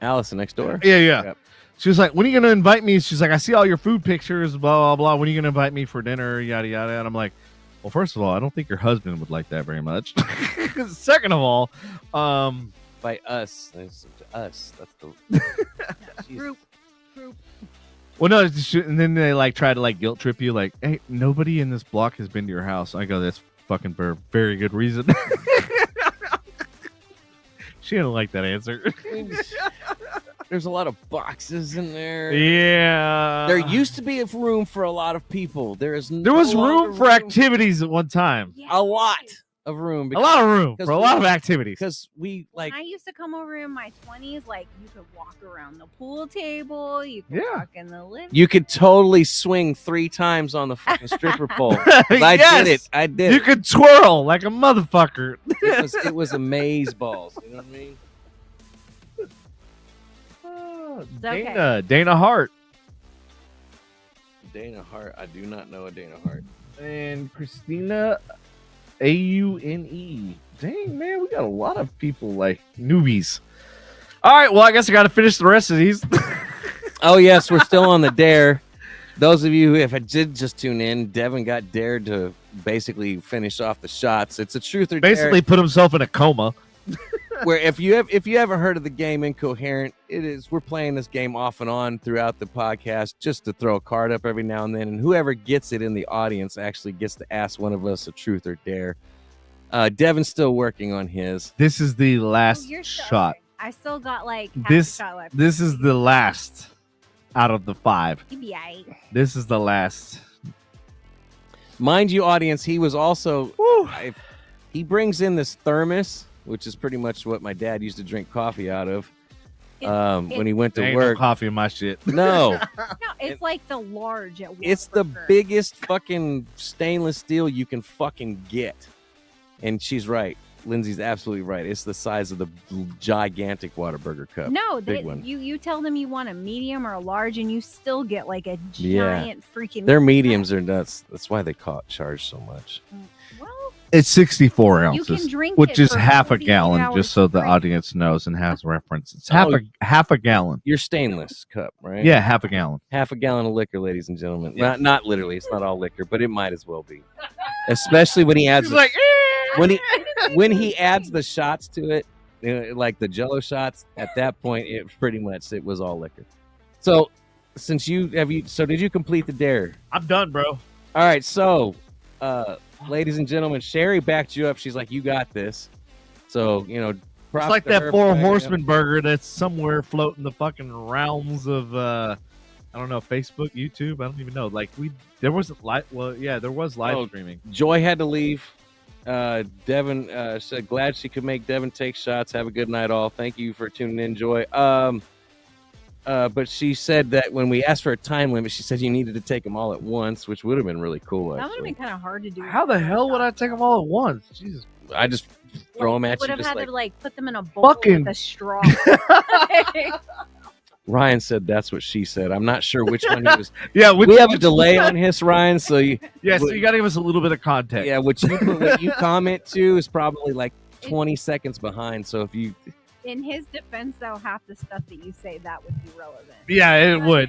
Allison next door. Yeah, yeah. Yep. She was like, "When are you gonna invite me?" She's like, "I see all your food pictures, blah blah blah. When are you gonna invite me for dinner? Yada yada." And I'm like, "Well, first of all, I don't think your husband would like that very much. Second of all, By us. It's to us. That's the Jesus. Group. well, no." And then they like try to like guilt trip you, like, "Hey, nobody in this block has been to your house." I go, "That's fucking for a very good reason." She didn't like that answer. There's a lot of boxes in there. Yeah, There used to be a room for a lot of people. There is there was no room longer for activities at one time. Yeah. A lot of room. A lot of room for a lot of activities. Because we like. When I used to come over in my 20s, like you could walk around the pool table, you could walk in the living. You could totally swing 3 times on the fucking stripper pole. Yes! I did. You could twirl like a motherfucker. It was amaze balls. You know what I mean? Dana Hart. Dana Hart. I do not know a Dana Hart. And Christina Aune. Dang, man, we got a lot of people like newbies. All right, well, I guess I got to finish the rest of these. Oh, yes, we're still on the dare. Those of you who did just tune in, Devin got dared to basically finish off the shots. It's a truth or dare. Basically put himself in a coma. Where if you haven't heard of the game Incoherent, we're playing this game off and on throughout the podcast just to throw a card up every now and then, and whoever gets it in the audience actually gets to ask one of us a truth or dare. Devin's still working on his. This is the last shot. I still got like half this a shot left. This is the last out of the 5. You'd be aight. This is the last. Mind you, audience, he was also he brings in this thermos, which is pretty much what my dad used to drink coffee out of when he went to Ain't work. No coffee in my shit. No. No, it's like the large at It's the Whataburger. biggest fucking stainless steel you can fucking get. And she's right. Lindsay's absolutely right. It's the size of the gigantic Whataburger cup. No, big one. You tell them you want a medium or a large, and you still get like a giant freaking. Their mediums are nuts. That's why they charge so much. Well, It's 64 you can ounces, drink which it is for half a 48 gallon, hours just so the straight. audience knows and has reference. It's half a gallon. Your stainless cup, right? Yeah, half a gallon. Half a gallon of liquor, ladies and gentlemen. Yeah. Not literally. It's not all liquor, but it might as well be. Especially when he adds when he adds the shots to it, like the Jello shots. At that point, it was all liquor. So, did you complete the dare? I'm done, bro. All right, so, ladies and gentlemen, Sherry backed you up. She's like, "You got this." So, It's props like to that her Four for backing Horsemen up. burger that's somewhere floating the fucking realms of I don't know, Facebook, YouTube. I don't even know. Like there wasn't live. Well, yeah, there was live streaming. Joy had to leave. Devin said, glad she could make Devin take shots. Have a good night, all. Thank you for tuning in, Joy. But she said that when we asked for a time limit, she said you needed to take them all at once, which would have been really cool. that would have been kind of hard to do. How the hell would I take them all at once? Jesus. I just throw them at would you. have Just had like to like put them in a bowl Fucking- with a straw. Ryan said, that's what she said. I'm not sure which one he was. Yeah, We have a delay on his, Ryan. So you, Yeah, so you got to give us a little bit of context. yeah, what you comment to is probably like 20 seconds behind. So if you, In his defense, though, half the stuff that you say that would be relevant. Yeah, it would.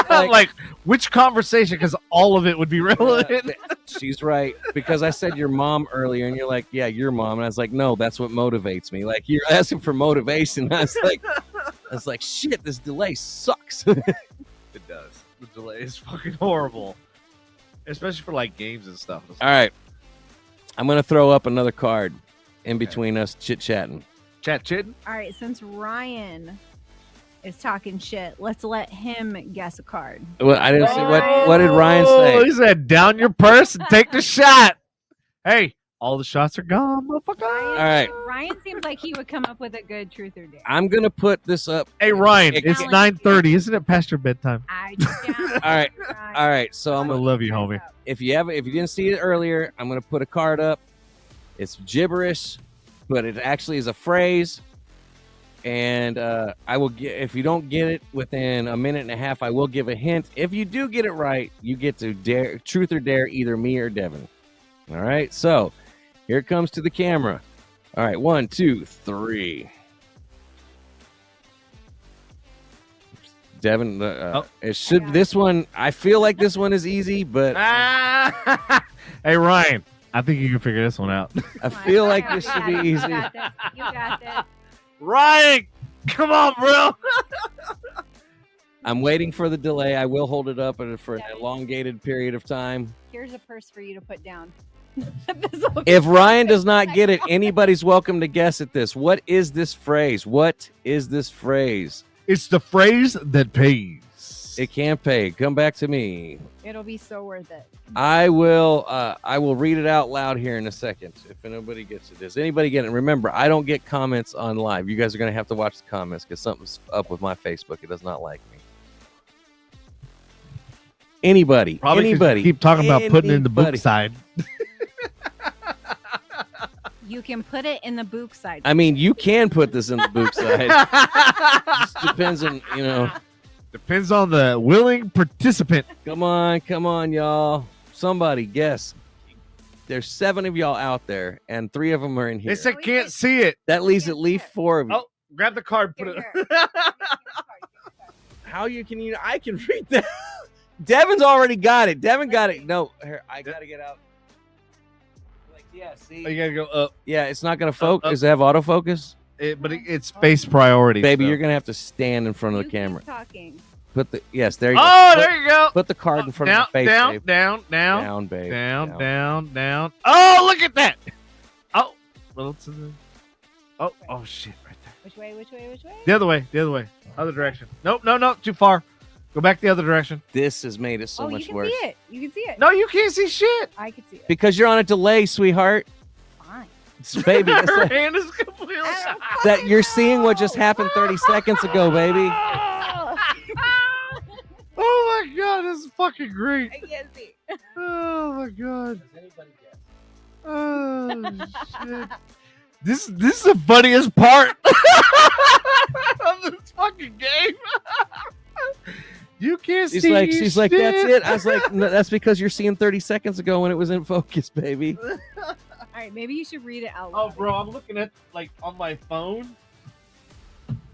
Like, which conversation? Because all of it would be relevant. she's right, because I said your mom earlier, and you're like, yeah, your mom, and I was like, no, that's what motivates me. Like, you're asking for motivation. I was like, shit, this delay sucks. It does. The delay is fucking horrible, especially for like games and stuff. All right, I'm gonna throw up another card in between us chit chatting. Chat chitting. All right, since Ryan is talking shit, let's let him guess a card. Well, I didn't see what did Ryan Oh, say. he said, "Down your purse and take the shot." Hey, all the shots are gone, motherfucker. All right, Ryan seems like he would come up with a good truth or dare. I'm gonna put this up. Hey, Ryan, It- it's it- 9:30. Isn't it past your bedtime? All right. So I love you, homie. if you didn't see it earlier, I'm gonna put a card up. It's gibberish, but it actually is a phrase. And I will get, if you don't get it within a minute and a half, I will give a hint. If you do get it right, you get to dare, truth or dare, either me or Devin. All right, so here it comes to the camera. All right, 1, 2, 3. Devin, it should. This one, I feel like this one is easy, but Hey, Ryan, I think you can figure this one out. I feel like this should be You easy. got this. You got this. Ryan, come on, bro. I'm waiting for the delay. I will hold it up for an elongated period of time. Here's a purse for you to put down. If Ryan does not get it, anybody's welcome to guess at this. What is this phrase? What is this phrase? It's the phrase that pays. Yes. It can pay. Come back to me. It'll be so worth it. I will read it out loud here in a second if anybody gets it. Does anybody get it? Remember, I don't get comments on live. You guys are going to have to watch the comments because something's up with my Facebook. It does not like me. Anybody. Probably 'cause you anybody. keep talking about putting it in the book Anybody. side. You can put it in the book side. I mean, you can put this in the book side. Just depends on, Depends on the willing participant. Come on, y'all. Somebody guess. There's 7 of y'all out there, and 3 of them are in here. They said can't see it. That leaves at least 4 of you. Oh, grab the card. Put Here, it. here. How you can you? I can read that. Devin's already got it. Devin got it. No, here, I gotta get out. Like, yeah, see. Oh, you gotta go up. Yeah, it's not gonna focus. up. Does it have autofocus? But it's space priority. Baby, so. you're gonna have to stand in front of You the keep camera. talking. Put the there you go. Oh, Put- there you go. Put the card in front down, of the face, down, babe. down, down, Down, babe. down. Oh, look at that. Oh, well, oh, shit, right there. Which way? The other way. Other direction. Nope, no, too far. Go back the other direction. This has made it so you much can worse. see it. You can see it. No, you can't see shit. I can see it. Because you're on a delay, sweetheart. Fine. It's, baby, it's Her like hand is completely. I don't that you're seeing what just happened 30 seconds ago, baby. Oh, Oh my god, this is fucking great. I can't see. Oh my god. Oh shit. This is the funniest part of this fucking game. You can't see. She's like, that's shit. it. I was like, no, that's because you're seeing 30 seconds ago when it was in focus, baby. All right, maybe you should read it out Oh, loud. bro, I'm looking at on my phone.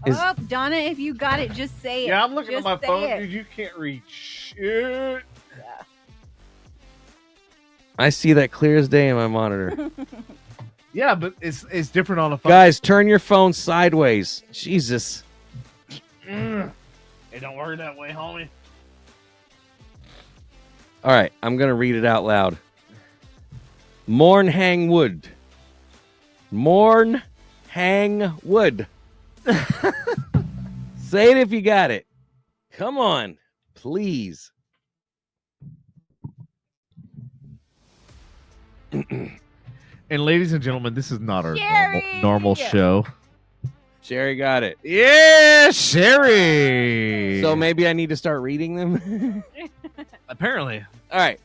Is- Oh, Donna, if you got it, just say it. Yeah, I'm looking Just at my say phone, it. dude. You can't read shit. I see that clear as day in my monitor. Yeah, but it's different on a phone. Guys, turn your phone sideways. Jesus. It don't work that way, homie. All right, I'm going to read it out loud. Morn hang wood. Morn hang wood. Say it if you got it. Come on, please. And ladies and gentlemen, this is not our Sherry! normal show. Sherry got it. Yeah, Sherry. So maybe I need to start reading them. apparently, All right,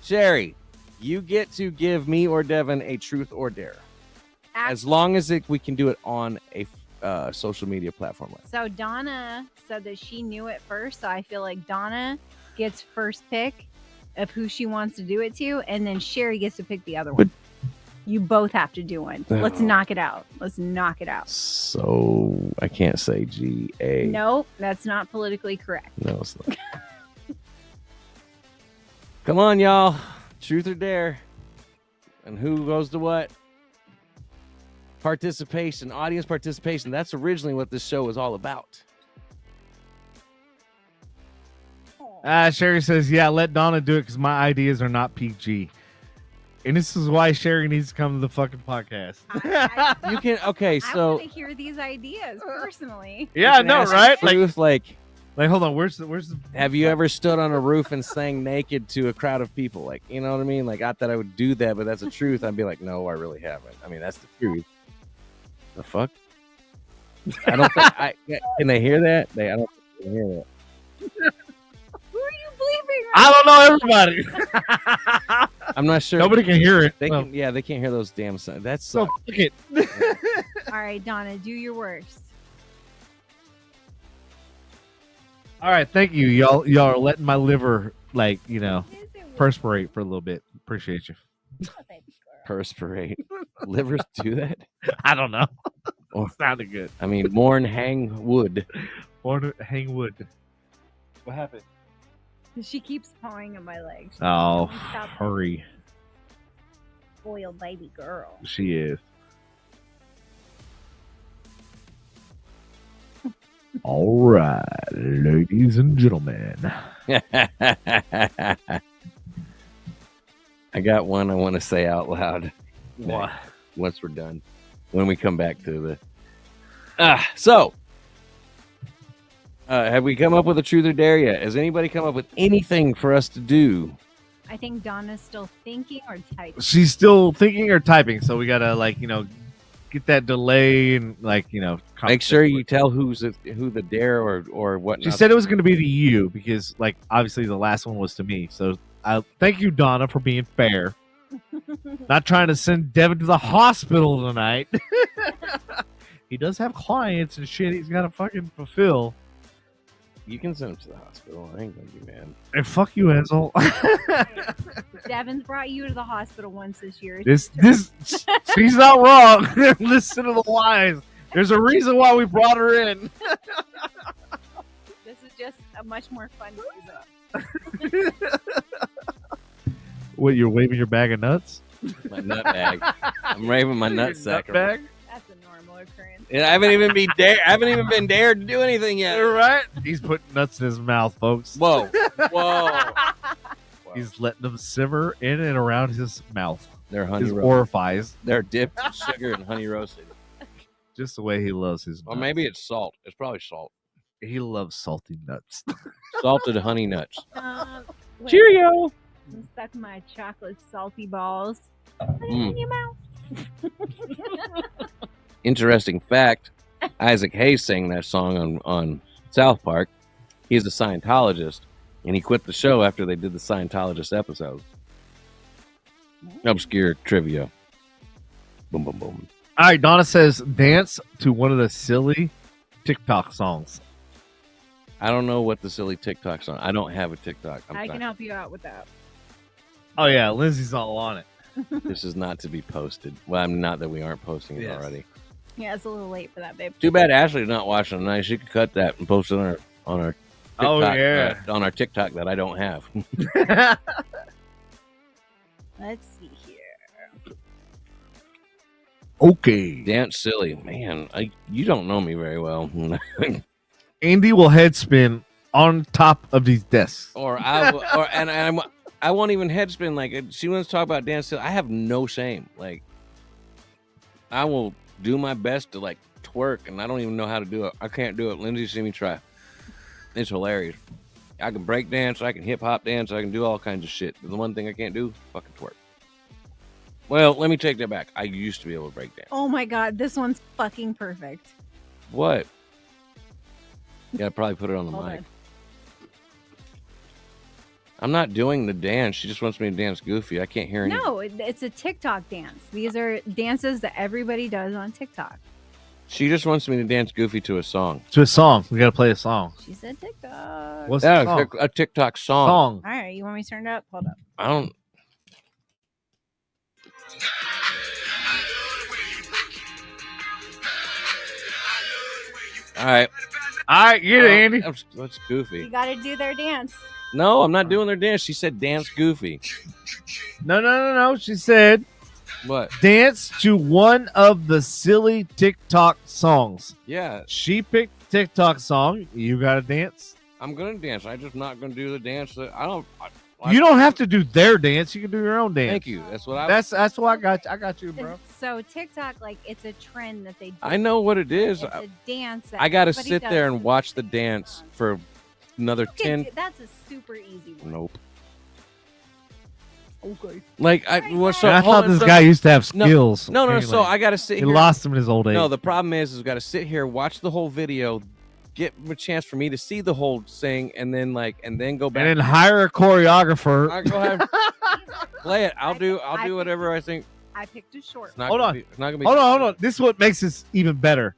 Sherry, you get to give me or Devin a truth or dare. As long as we can do it on a social media platform. So Donna said that she knew it first, so I feel like Donna gets first pick of who she wants to do it to, and then Sherry gets to pick the other one. You both have to do one. Let's knock it out. So I can't say GA. Nope, that's not politically correct. No, it's not. Come on, y'all. Truth or dare. And who goes to what? Participation, audience participation. That's originally what this show was all about. Sherry says, "Yeah, let Donna do it because my ideas are not PG." And this is why Sherry needs to come to the fucking podcast. You can okay, I so want to hear these ideas personally. Yeah, you I can know, ask right? Truth, like Like, hold on, where's the? have you ever stood on a roof and sang naked to a crowd of people? Like, you know what I mean? Like, I thought I would do that, but that's the truth. I'd be like, no, I really haven't. I mean, that's the truth. The fuck? I don't think can they hear that? I don't think they can hear that. Who are you bleeping? I don't know everybody. I'm not sure. Nobody can hear it. They Well, can, yeah, they can't hear those damn sounds. That's so fuck it. All right, Donna, do your worst. All right, thank you, y'all. Y'all are letting my liver, like, Is it perspirate for a little bit. Appreciate you. perspirate. Livers do that? I don't know. Oh. Sounded good. I mean, mourn, hang wood. Or hang wood. What happened? She keeps pawing at my legs. She's Oh, like, "Stop, hurry. spoiled baby girl." She is. All right, ladies and gentlemen. I got one I want to say out loud. What? Once we're done. When we come back to the so Have we come up with a truth or dare yet? Has anybody come up with anything for us to do? I think Donna's still thinking or typing. She's still thinking or typing, so we gotta get that delay and Make sure you tell who the dare or what. She said it was going to be to you because obviously the last one was to me. So I thank you, Donna, for being fair. Not trying to send Devin to the hospital tonight. He does have clients and shit he's got to fucking fulfill. You can send him to the hospital. I ain't gonna be mad. And fuck you, asshole. Devin's brought you to the hospital once this year. She's not wrong. Listen to the lies. There's a reason why we brought her in. This is just a much more fun reason. What, you're waving your bag of nuts? My nut bag. I'm waving my nut sack. Bag? That's a normal occurrence. I haven't even been dared to do anything yet. You're right. He's putting nuts in his mouth, folks. Whoa. He's letting them simmer in and around his mouth. They're honey his roasted. orifice. They're dipped in sugar and honey roasted. Just the way he loves his nuts. Or maybe it's salt. It's probably salt. He loves salty nuts. Salted honey nuts. Wait, Cheerio. I'm stuck my chocolate salty balls. Mm. In your mouth. Interesting fact, Isaac Hayes sang that song on South Park. He's a Scientologist, and he quit the show after they did the Scientologist episode. Obscure trivia. Boom, boom, boom. All right, Donna says dance to one of the silly TikTok songs. I don't know what the silly TikTok song. I don't have a TikTok. I can help you out with that. Oh yeah, Lindsay's all on it. This is not to be posted. Well, I'm not that we aren't posting it Yes. already. Yeah, it's a little late for that, babe. Too bad Ashley's not watching tonight. She could cut that and post it on our TikTok, Oh, yeah. on our TikTok that I don't have. Let's see here. Okay. Dance silly, man. You don't know me very well. Andy will head spin on top of these desks. I won't even head spin. Like, she wants to talk about dance silly. I have no shame. Like, I will do my best to twerk, and I don't even know how to do it. I can't do it. Lindsay, see me try. It's hilarious. I can break dance, I can hip hop dance, I can do all kinds of shit. But the one thing I can't do, fucking twerk. Well, let me take that back. I used to be able to break dance. Oh my god, this one's fucking perfect. What? Yeah, probably put it on the Hold mic. on. I'm not doing the dance. She just wants me to dance goofy. I can't hear anything. No, it's a TikTok dance. These are dances that everybody does on TikTok. She just wants me to dance goofy to a song. To a song. We gotta play a song. She said TikTok. What's the song? A TikTok song. Song. All right, you want me to turn it up? Hold up. I don't. All right. All right, get it, Andy. That's You goofy. got to do their dance. No, I'm not doing their dance. She said dance goofy. No. She said What? dance to one of the silly TikTok songs. Yeah, She picked the TikTok song. You gotta dance. I'm gonna dance. I'm just not gonna do the dance. That I don't. You don't have to do their dance. You can do your own dance. Thank you. That's what I. That's why I got you. I got you, bro. So TikTok, it's a trend that they do. I know what it is. It's a dance. That I gotta everybody sit does. there and watch the dance for another Okay, 10. that's a super easy one. Nope. Okay. Like I Right, was so. I hold thought on, this so- guy used to have No, skills. No. Apparently. So I gotta sit he here. lost them in his old age. No, the problem is gotta sit here, watch the whole video, get a chance for me to see the whole thing, and then go back. and then hire a choreographer. I go ahead, play it. I'll do I whatever I think. I picked a short. It's not Hold gonna on. Be, it's not gonna be. Hold on. This is what makes this even better.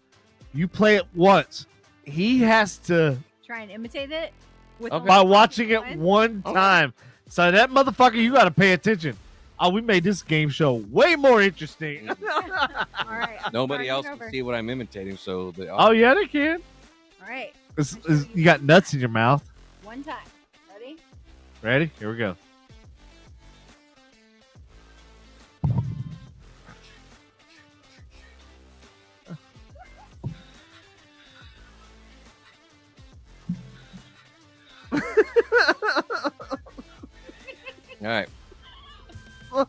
You play it once. He has to Try and imitate it with Okay. by watching it one. one time. So that motherfucker, you got to pay attention. Oh, we made this game show way more interesting. All right. I'm Nobody starting else it over. can see what I'm imitating, so the Oh yeah, they can. All right. You got nuts in your mouth. One time. Ready? Ready? Here we go. All right. All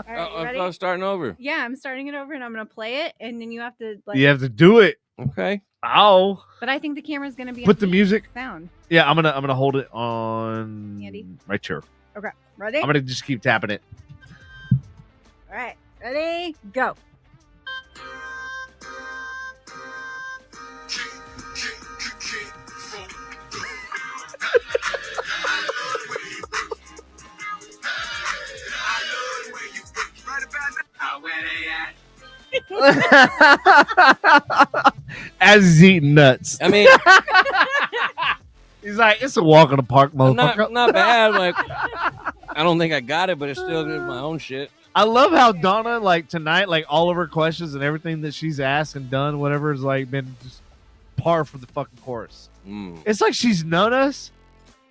right. You ready? I'm starting over. Yeah, I'm starting it over, and I'm gonna play it, and then you have to You have to do it. Okay. Oh. But I think the camera's gonna be Put on the E music. sound. Yeah, I'm gonna hold it on Andy? right here. Okay, ready? I'm gonna just keep tapping it. All right, ready, go. As he's eating nuts. I mean, He's like, it's a walk in the park, motherfucker. not bad. Like, I don't think I got it, but it's still good my own shit. I love how Donna, like tonight, like all of her questions and everything that she's asked and done, whatever, has like been just par for the fucking course. It's like she's known us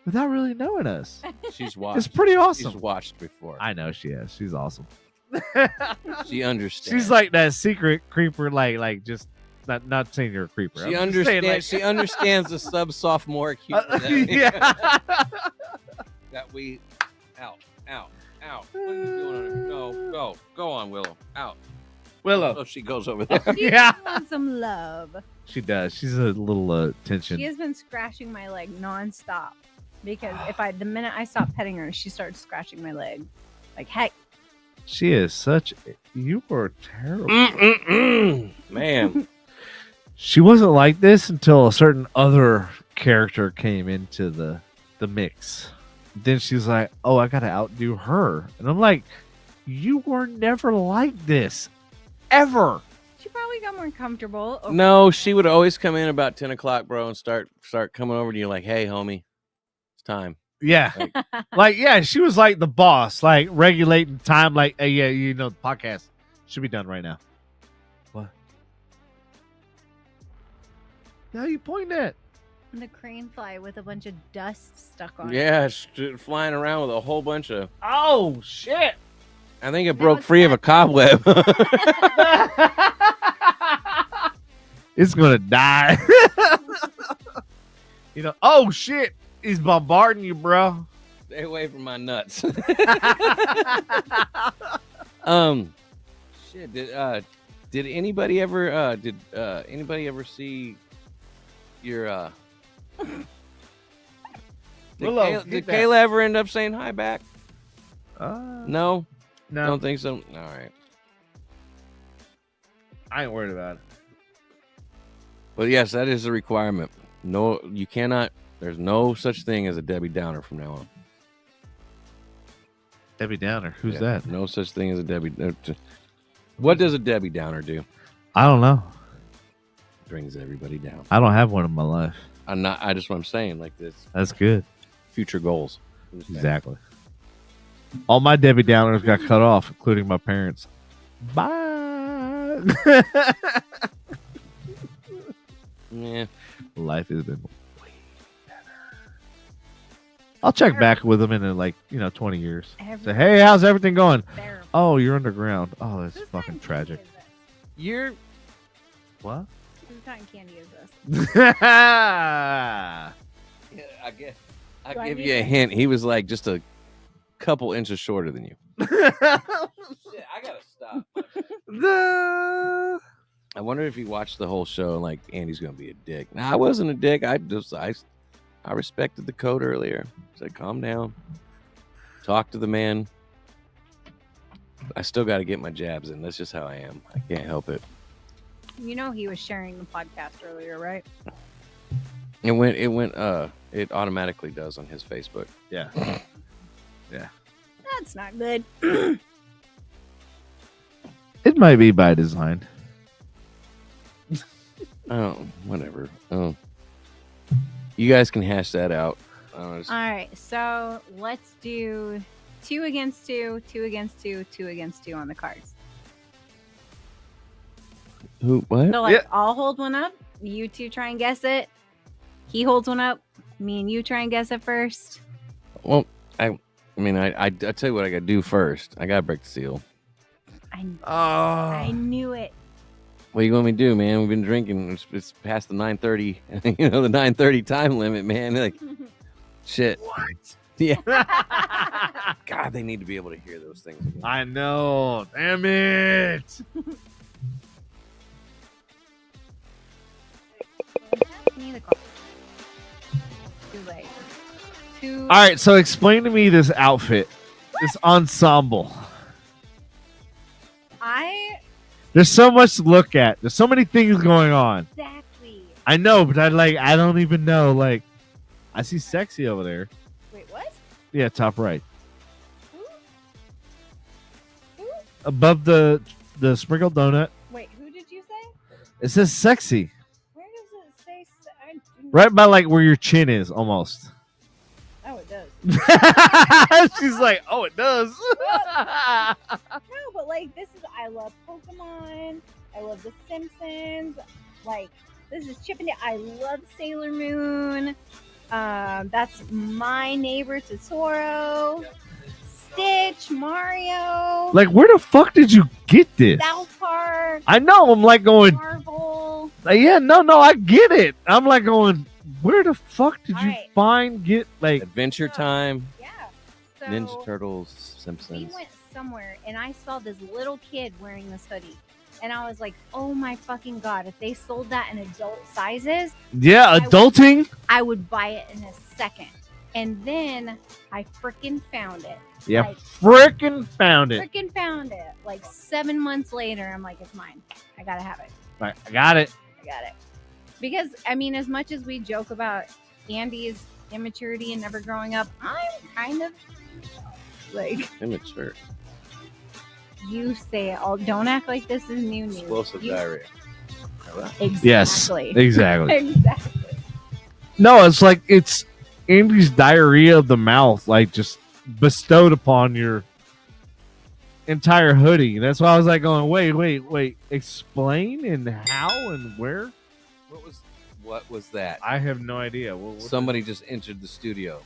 without really knowing us. She's watched. It's pretty awesome. She's watched before. I know she has. She's awesome. She understands. She's like that secret creeper, like just not saying you're a creeper. She understands. She understands the sub sophomore humor. Yeah. That we out. What are you doing on her? Go on, Willow. Out. Willow. Oh, she goes over there. She Yeah. wants some love. She does. She's a little tension. She has been scratching my leg nonstop because the minute I stop petting her, she starts scratching my leg. Like heck. She is such. You were terrible. Man. She wasn't like this until a certain other character came into the mix. Then she's like, "Oh, I gotta outdo her," and I'm like, "You were never like this, ever." She probably got more comfortable. No, she would always come in about 10 o'clock, bro, and start coming over to you like, "Hey, homie, it's time." Yeah, yeah, she was like the boss, like regulating time. Like, hey, yeah, the podcast should be done right now. What? Now you point at The crane fly with a bunch of dust stuck on it. Yeah, flying around with a whole bunch of. Oh shit! I think it broke free of a cobweb. It's gonna die. Oh shit! He's bombarding you, bro. Stay away from my nuts. Shit. Did anybody ever see your Did Kayla ever end up saying hi back? No, I don't think so. All right, I ain't worried about it. But yes, that is a requirement. No, you cannot. There's no such thing as a Debbie Downer from now on. Debbie Downer, who's that? No such thing as a Debbie. What does a Debbie Downer do? I don't know. Brings everybody down. I don't have one in my life. I just what I'm saying like this. That's good. Future goals. Exactly. All my Debbie Downers got cut off, including my parents. Bye. Yeah. Life has been way better. I'll check back with them in 20 years. Say, hey, how's everything going? Terrible. Oh, you're underground. Oh, that's Whose fucking cotton tragic. candy is this? You're What? Whose cotton candy is this? I guess Do I I'll give need you a it? hint. He was like just a couple inches shorter than you. Shit, I gotta stop. I wonder if he watched the whole show and like Andy's gonna be a dick. Nah, I wasn't a dick. I respected the code earlier. Said calm down. Talk to the man. I still gotta get my jabs in. That's just how I am. I can't help it. You know he was sharing the podcast earlier, right? It automatically does on his Facebook. Yeah. Yeah. That's not good. It might be by design. Oh, whatever. Oh, you guys can hash that out. All right, so let's do 2 against 2, 2 against 2, 2 against 2 on the cards. Who? What? So like, I'll hold one up. You two try and guess it. He holds one up. Me and you try and guess it first. Well, I tell you what I gotta do first. I gotta break the seal. I knew it. What you want me to do, man? We've been drinking. It's past the 9:30. The 9:30 time limit, man. Like, shit. What? Yeah. God, they need to be able to hear those things again. I know. Damn it. me the too late. All right, so explain to me this outfit, this ensemble. There's so much to look at. There's so many things going on. Exactly. I know, but I don't even know. Like, I see sexy over there. Wait, what? Yeah, top right. Who? Above the sprinkled donut. Wait, who did you say? It says sexy. Where does it say? Right by like where your chin is, almost. Oh, it does. She's like, oh, it does. No, but like this is. I love Pokemon. I love The Simpsons. Like this is Chip and Dale. I love Sailor Moon. That's My Neighbor Totoro. Stitch, Mario. Like, where the fuck did you get this? South Park. I know. I'm like going. Marvel. Yeah, no, I get it. I'm like going. Where the fuck did you right. get like Adventure Time? Yeah. So Ninja Turtles, Simpsons. we went somewhere and I saw this little kid wearing this hoodie. And I was like, oh my fucking God, if they sold that in adult sizes. Yeah, adulting? I would buy it in a second. And then I freaking found it. Yeah, like, freaking found it. Freaking found it. Like 7 months later, I'm like, it's mine. I gotta have it. Right, I got it. Because, I mean, as much as we joke about Andy's immaturity and never growing up, I'm kind of like immature. You say it all. Don't act like this is new news. Explosive diarrhea. Exactly. Yes, exactly. Exactly. No, it's like it's Andy's diarrhea of the mouth, like just bestowed upon your entire hoodie. That's why I was like going, wait. Explain and how and where? What was that? I have no idea. Somebody just entered the studio.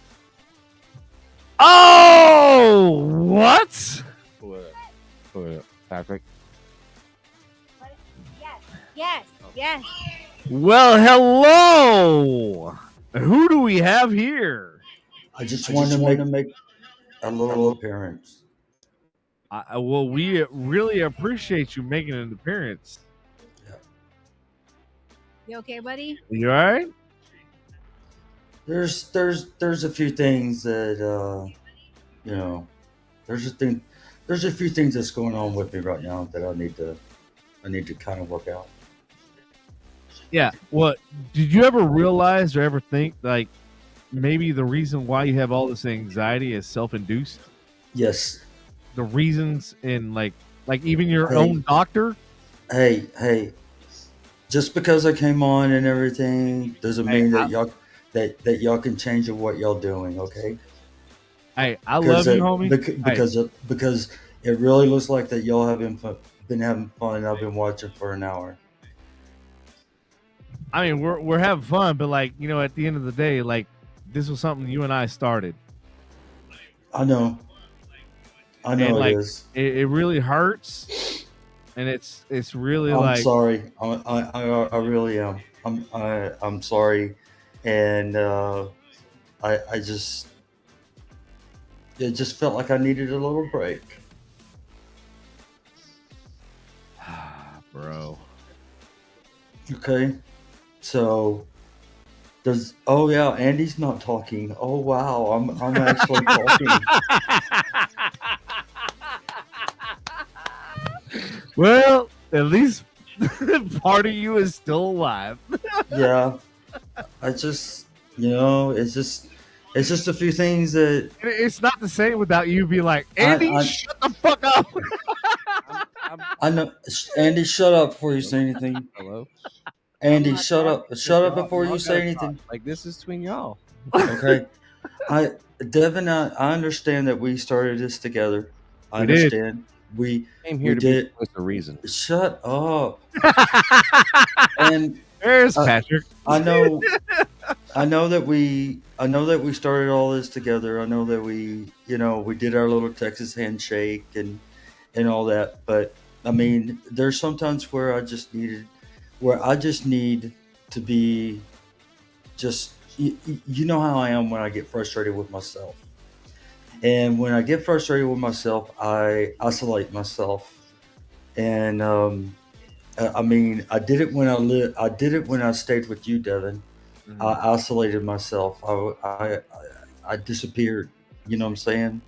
Oh, what? What, Patrick? Yes. Well, hello. Who do we have here? I just wanted to make a little appearance. Well, we really appreciate you making an appearance. You okay, buddy? You all right? There's a few things that there's a few things that's going on with me right now that I need to kind of work out. Yeah. Well, did you ever realize or ever think like maybe the reason why you have all this anxiety is self-induced? Yes. The reasons in like even your own doctor? Hey. Just because I came on and everything doesn't mean that y'all can change what y'all doing, okay? Hey, I love you, homie. Because it really looks like that y'all have been having fun and I've been watching for an hour. I mean, we're having fun, but like, you know, at the end of the day, like this was something you and I started. I know and it like, is. It really hurts, and it's really I'm sorry. I really am. I'm sorry, and I just it just felt like I needed a little break. Bro. Okay. So Andy's not talking. Oh wow, I'm actually talking. Well, at least part of you is still alive. Yeah. I just it's just a few things that it's not the same without you being like, Andy, shut the fuck up. I know. Andy, shut up before you say anything. Hello? Andy, shut up before you say anything. Like this is between y'all. Okay. Devin, I understand that we started this together. I understand. We came here to be with a reason. Shut up. And there's Patrick. I know that we started all this together. I know that we did our little Texas handshake and all that. But I mean, there's sometimes where I just need to be just you know how I am when I get frustrated with myself. And when I get frustrated with myself, I isolate myself. And I mean, I did it when I stayed with you, Devin. I isolated myself. I disappeared. You know what I'm saying?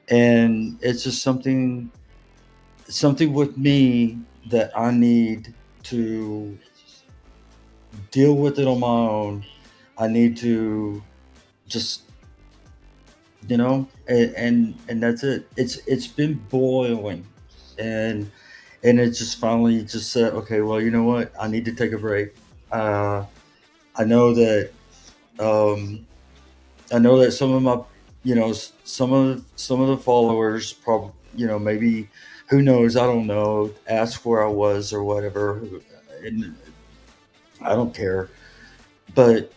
And it's just something with me that I need to deal with it on my own. I need to just, and that's it. It's been boiling, and it just finally just said, okay, well, you know what? I need to take a break. I know that some of my, some of the followers probably, maybe, who knows? I don't know. Ask where I was or whatever, and I don't care. But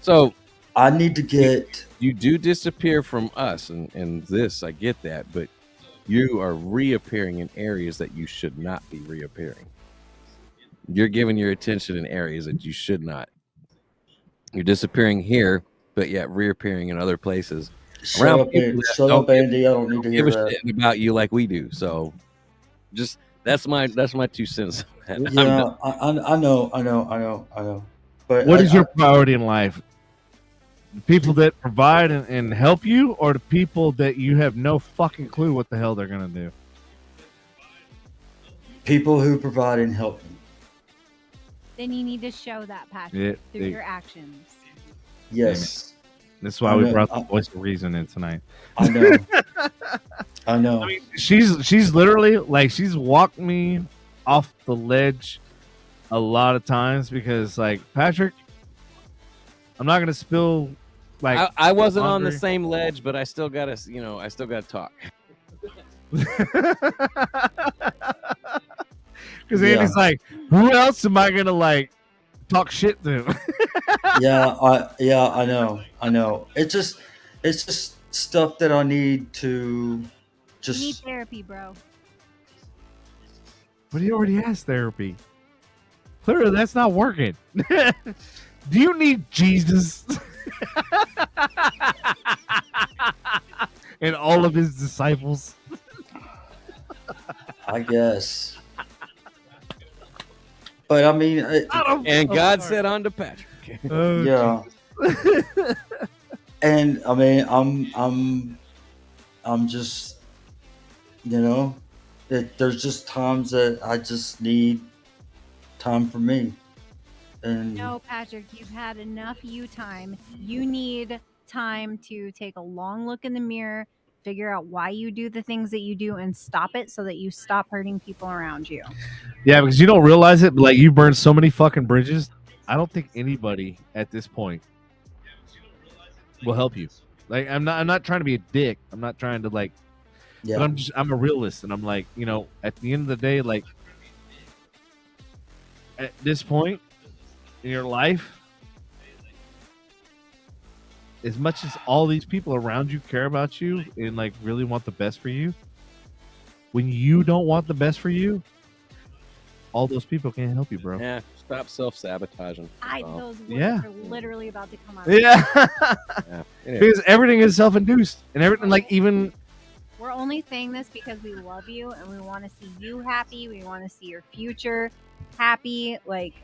so I need to get. You do disappear from us, and this, I get that, but you are reappearing in areas that you should not be reappearing. You're giving your attention in areas that you should not. You're disappearing here, but yet reappearing in other places. Shut up, Andy. I don't need to hear that. Shit about you like we do. So, just that's my 2 cents. Yeah, I know. But what is your priority in life? The people that provide and help you, or the people that you have no fucking clue what the hell they're gonna do? People who provide and help me. Then you need to show that, Patrick, through your actions. Yes. That's why we brought the voice of reason in tonight. I know. I know. I mean, she's literally like, she's walked me off the ledge a lot of times because, like, Patrick, I'm not gonna spill. Like, I wasn't on the same ledge, but I still gotta talk. Because Andy's like, who else am I gonna like talk shit to? I know. It's just stuff that I need to just. You need therapy, bro. But he already has therapy. Clearly, that's not working. Do you need Jesus and all of his disciples? I guess. But I mean, and God said unto Patrick. Yeah. And I mean, I'm just, there's just times that I just need time for me. And no, Patrick, you've had enough you time. You need time to take a long look in the mirror, figure out why you do the things that you do, and stop it so that you stop hurting people around you. Yeah, because you don't realize it, but like, you burned so many fucking bridges. I don't think anybody at this point will help you. Like, I'm not trying to be a dick. I'm not trying to like, but I'm a realist, and I'm like, at the end of the day, like, at this point in your life, as much as all these people around you care about you and like really want the best for you, when you don't want the best for you, all those people can't help you, bro. Yeah, stop self-sabotaging. Those words are literally about to come out. Yeah. Anyway. Because everything is self-induced, and everything, like, even. We're only saying this because we love you and we want to see you happy. We want to see your future happy, like,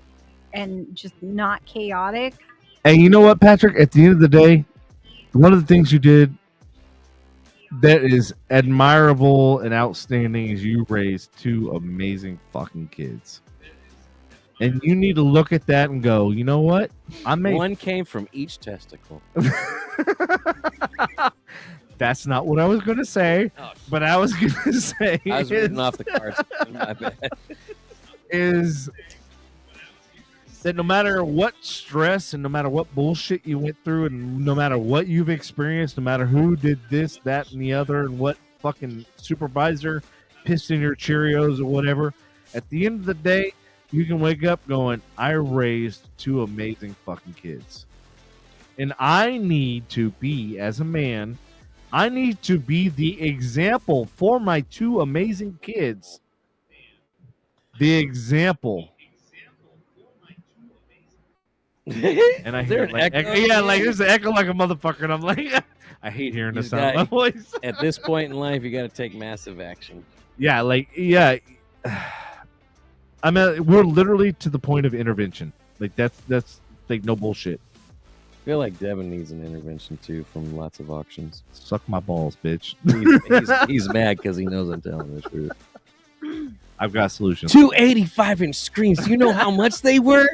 and just not chaotic. And you know what, Patrick? At the end of the day, one of the things you did that is admirable and outstanding is you raised 2 amazing fucking kids. And you need to look at that and go, you know what? One came from each testicle. That's not what I was going to say, but I was going to say I was reading off the cards. My bad. Is that no matter what stress and no matter what bullshit you went through and no matter what you've experienced, no matter who did this, that, and the other, and what fucking supervisor pissed in your Cheerios or whatever, at the end of the day, you can wake up going, I raised 2 amazing fucking kids. And I need to be, as a man, I need to be the example for my 2 amazing kids. The example. And I hear like echo, like there's an echo like a motherfucker, and I'm like, I hate hearing the sound of my voice. At this point in life, you got to take massive action. Yeah, like, yeah. I mean, we're literally to the point of intervention. Like that's like no bullshit. I feel like Devin needs an intervention too from lots of auctions. Suck my balls, bitch. He's mad because he knows I'm telling the truth. I've got solutions. 285-inch screens. Do you know how much they were?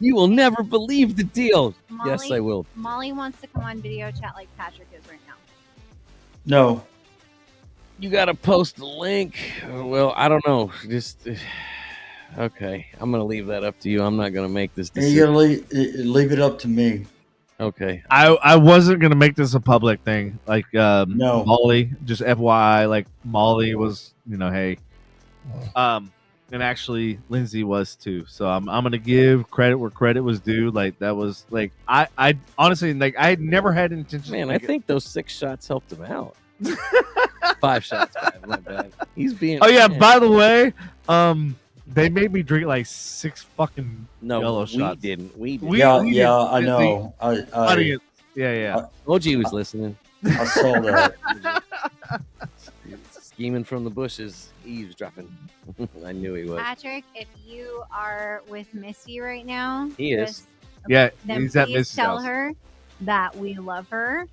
You will never believe the deal. Yes, I will. Molly wants to come on video chat like Patrick is right now. No. You got to post the link. Well, I don't know. Just okay. I'm gonna leave that up to you. I'm not gonna make this decision. You gotta leave it up to me. Okay. I wasn't gonna make this a public thing. Like No. Molly, just FYI, like Molly was, hey. And actually Lindsay was too. So I'm gonna give credit where credit was due. Like that was like I honestly like I had never had intention. Man, I think those 6 shots helped him out. 5 shots, not bad. He's being. Oh yeah, by the way, they made me drink like 6 fucking yellow we shots. didn't. We did. Yeah, I know. Audience. Yeah. OG was listening. I saw that. Scheming from the bushes, eavesdropping. I knew he was. Patrick, if you are with Misty right now, He is. Yeah, then he's at please Misty's tell house. her that we love her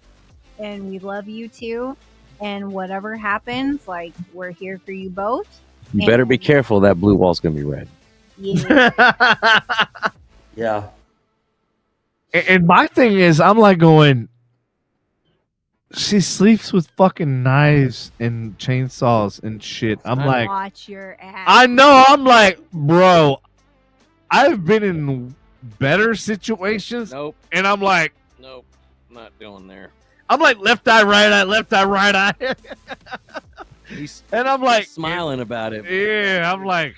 and we love you too. And whatever happens, like we're here for you both. You better be careful. That blue wall's gonna be red. Yeah. Yeah. And my thing is, I'm like going. She sleeps with fucking knives and chainsaws and shit. I'm like, watch your ass. I know. I'm like, bro, I've been in better situations. Nope. And I'm like, Nope. Not going there. I'm like left eye, right eye. He's And I'm like smiling about it. Yeah, I'm like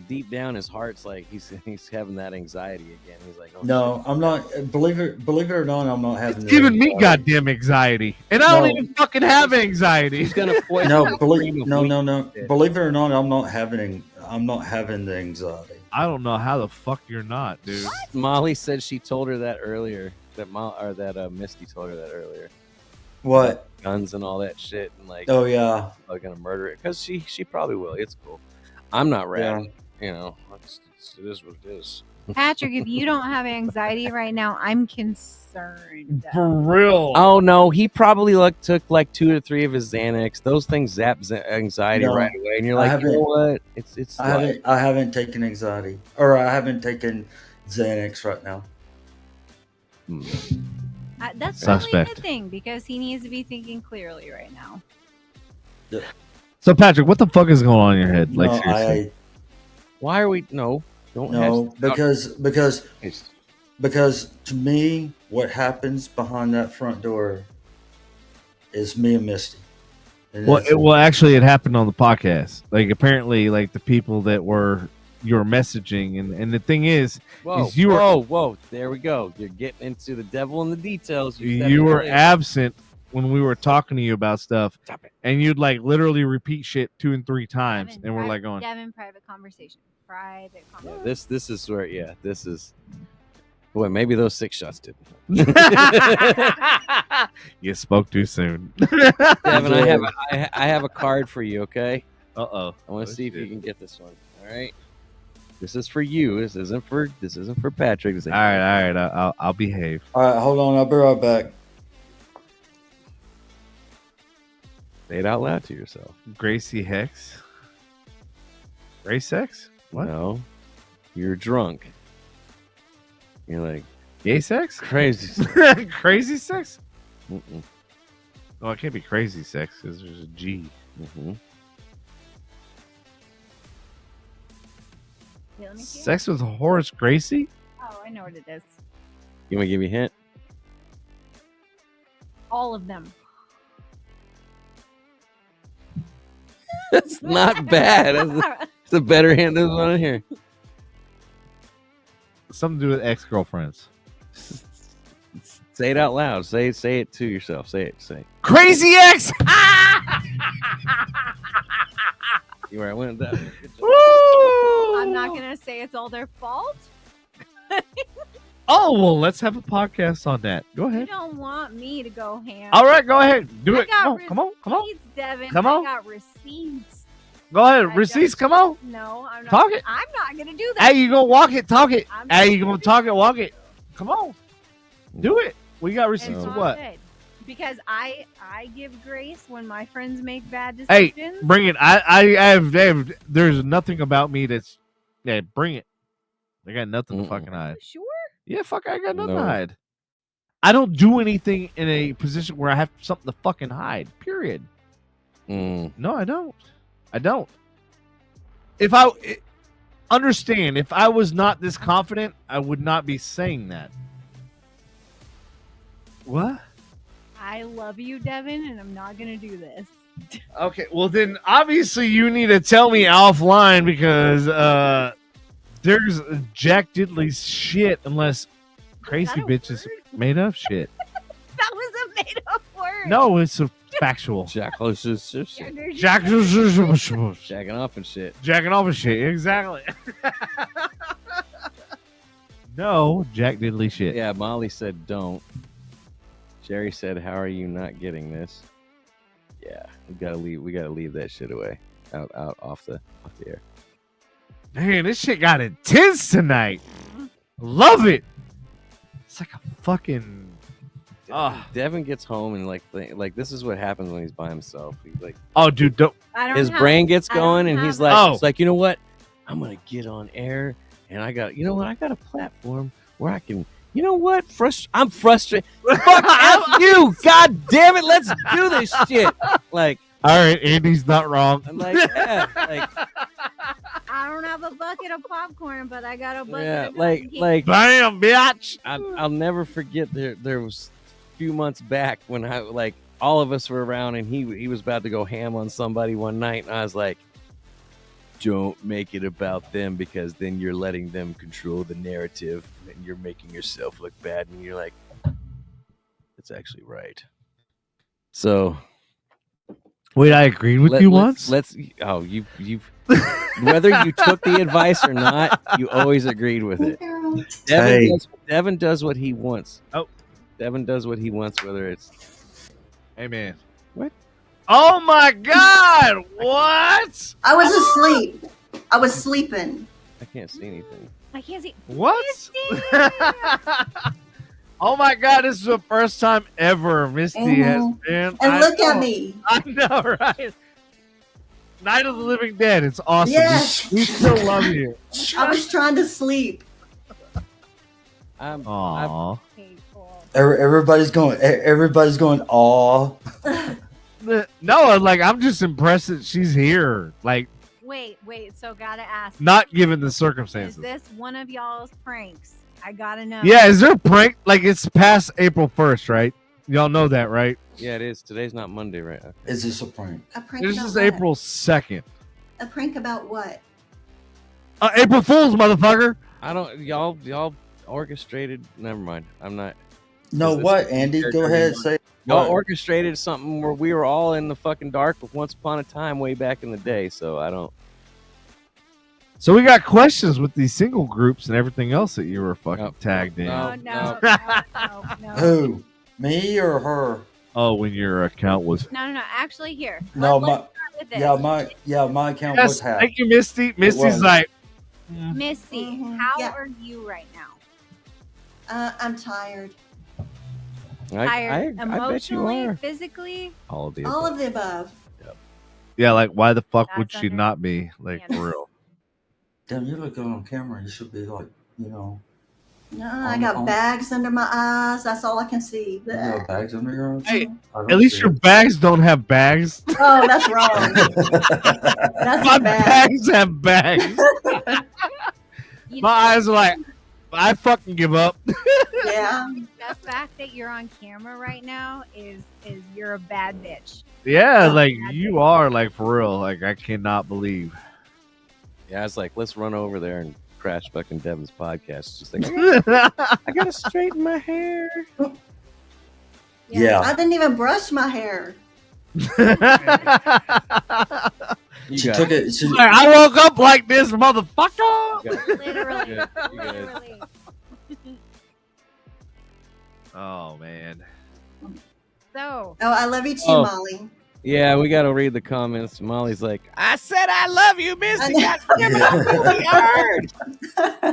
deep down, his heart's like he's having that anxiety again. He's like, oh, No, shit. I'm not. Believe it or not, I'm not having. it's giving me anxiety. goddamn anxiety, and I don't No. even fucking have anxiety. He's gonna poison No, the believe cream of no, wheat. no, no. Believe it or not, I'm not having the anxiety. I don't know how the fuck you're not, dude. Molly said she told her that earlier. That Misty told her that earlier. What? Guns and all that shit, and like, Oh yeah. I'm gonna murder it because she probably will. It's cool. I'm not ratting. You know, it is what it is. Patrick, if you don't have anxiety right now, I'm concerned. For real. Oh no, he probably took 2 or 3 of his Xanax. Those things zap anxiety No, right away, and you're I like, you know haven't. what? It's I haven't taken anxiety, or I haven't taken Xanax right now. That's probably a Suspect. good thing because he needs to be thinking clearly right now. So Patrick, what the fuck is going on in your head? Like No, seriously. Why are we don't No, because It's- because to me, what happens behind that front door is me and Misty. And Well, that's it. actually, it happened on the podcast. Like apparently, like the people that you were messaging, and the thing is Whoa, you were whoa, there we go. You're getting into the devil in the details. you were absent when we were talking to you about stuff, Stop it. and you'd like literally repeat shit 2 and 3 times, and we're like going, Devin, private conversation. Yeah, this is where this is. Boy, maybe those 6 shots didn't. you spoke too soon. Devin, I have a card for you. Okay, Uh-oh. I want to see if you can get this one. All right, this is for you. This isn't for Patrick. This All right. I'll behave. All right, hold on. I'll be right back. Say it out loud to yourself. Gracie Hex. Grace Sex? What? No, you're drunk. You're like Gay sex? crazy. Crazy sex? Mm-mm. Oh, it can't be crazy sex because there's a G. Mm-hmm. Here, let me see it. Sex with Horace Gracie? Oh, I know what it is. You want to give me a hint? All of them. That's not bad. It's a better hint than one here. Something to do with ex-girlfriends. Say it out loud. Say it to yourself. Say it. Crazy ex! You were. I went that way. Good job. Woo! I'm not gonna say it's all their fault. Oh, well, let's have a podcast on that. Go You ahead. don't want me to go ham. All right, go ahead. Do I it. got Come on. receipts, Devin. Come on. I got receipts. Go ahead, I receipts. just- Come on. No, I'm not. Talk it. I'm not gonna do that. Hey, you gonna walk it? Talk it. I'm not Hey, you gonna gonna do talk that. it? Walk it. Come on, do it. We got It's receipts all of what? good. Because I give grace when my friends make bad Hey, decisions. bring it. I have. There's nothing about me that's. Yeah, bring it. I got nothing to fucking hide. Sure. Yeah, fuck. I got nothing No. to hide. I don't do anything in a position where I have something to fucking hide. Period. No, I don't. I don't. If I understand, if I was not this confident, I would not be saying that. What? I love you, Devin, and I'm not gonna do this. Okay, well then obviously you need to tell me offline because there's Jack Diddley's shit unless crazy that a bitches word? made up shit. That was a made up word. No, it's a factual. Jacking Jack off and shit. jacking off and shit. Exactly. No, Jack Diddley shit. Yeah, Molly said don't. Jerry said, "How are you not getting this?" Yeah, we gotta leave that shit away, out off the air. Man, this shit got intense tonight. Love it. It's like a fucking. Devin gets home and like this is what happens when he's by himself. He's like, Oh, dude, don't. I don't his have- brain gets I don't going, and have he's a- like, Oh. it's like, you know what? I'm gonna get on air, and I got a platform where I can. You know what? I'm frustrated. Fuck F you! God damn it! Let's do this shit. Like, All right, Andy's not wrong. I'm like, yeah, like, I don't have a bucket of popcorn, but I got a bucket yeah, of like. Bam, bitch. I'll never forget there was a few months back when I like all of us were around and he was about to go ham on somebody one night, and I was like, don't make it about them because then you're letting them control the narrative and you're making yourself look bad, and you're like, that's actually right. So Wait, I agreed with you once. You've whether you took the advice or not, you always agreed with it. Devin does what he wants. Oh. Devin does what he wants, whether it's. Hey, man. What? Oh, my God. What? I was asleep. I was sleeping. I can't see anything. I can't see. What? Misty! Oh, my God. This is the first time ever Misty has Mhm. been. And I look know. at me. I know, right? Night of the Living Dead. It's awesome. Yes. We still love you. I was trying to sleep. Aww. Hateful. Everybody's going, aw. No, like, I'm just impressed that she's here. Like, Wait. So gotta ask. not given the Is circumstances. this one of y'all's pranks? I gotta know. Yeah, is there a prank? Like, it's past April 1st, right? Y'all know that, right? Yeah, it is. Today's not Monday, right? Is this a prank? A prank This about is what? April 2nd. A prank about what? April Fool's, motherfucker. I don't. Y'all orchestrated. Never mind. I'm not. No, Is this what, Andy? Go ahead, say. Y'all What? orchestrated something where we were all in the fucking dark with Once Upon a Time way back in the day. So I don't. So we got questions with these single groups and everything else that you were fucking tagged in. No. Who? Me or her? Oh, when your account was. No. Actually, here. No, Let's start with this. my account Yes, was hacked. thank you, Misty. Misty's was. like, Misty, Mhm. how Yeah. are you right now? I'm tired. Tired, I bet you emotionally, are. physically. All of the All above. of the above. yeah, like, why the fuck would That's she not be? Like, understandable. for real. Damn, you're looking on camera. You should be like, No, I On- got on- bags under my eyes. That's all I can see. you have bags under your arms. Hey, I don't At least see your it. bags don't have bags. Oh, that's wrong. That's My bad. bags have bags. You My eyes are like, I fucking give up. Yeah. The fact that you're on camera right now is you're a bad bitch. Yeah, Oh, like, you are, like, for real. Like, I cannot believe. Yeah, I was like, let's run over there and crash fucking Devin's podcast. Just like, yeah, I gotta straighten my hair. Yeah. I didn't even brush my hair. You She got took it. She, I woke up like this, motherfucker. You got it. Literally. Good, you good. Literally. Oh man. So, Oh, I love you too, Oh. Molly. Yeah, we got to read the comments. Molly's like, I said I love you, Misty. That's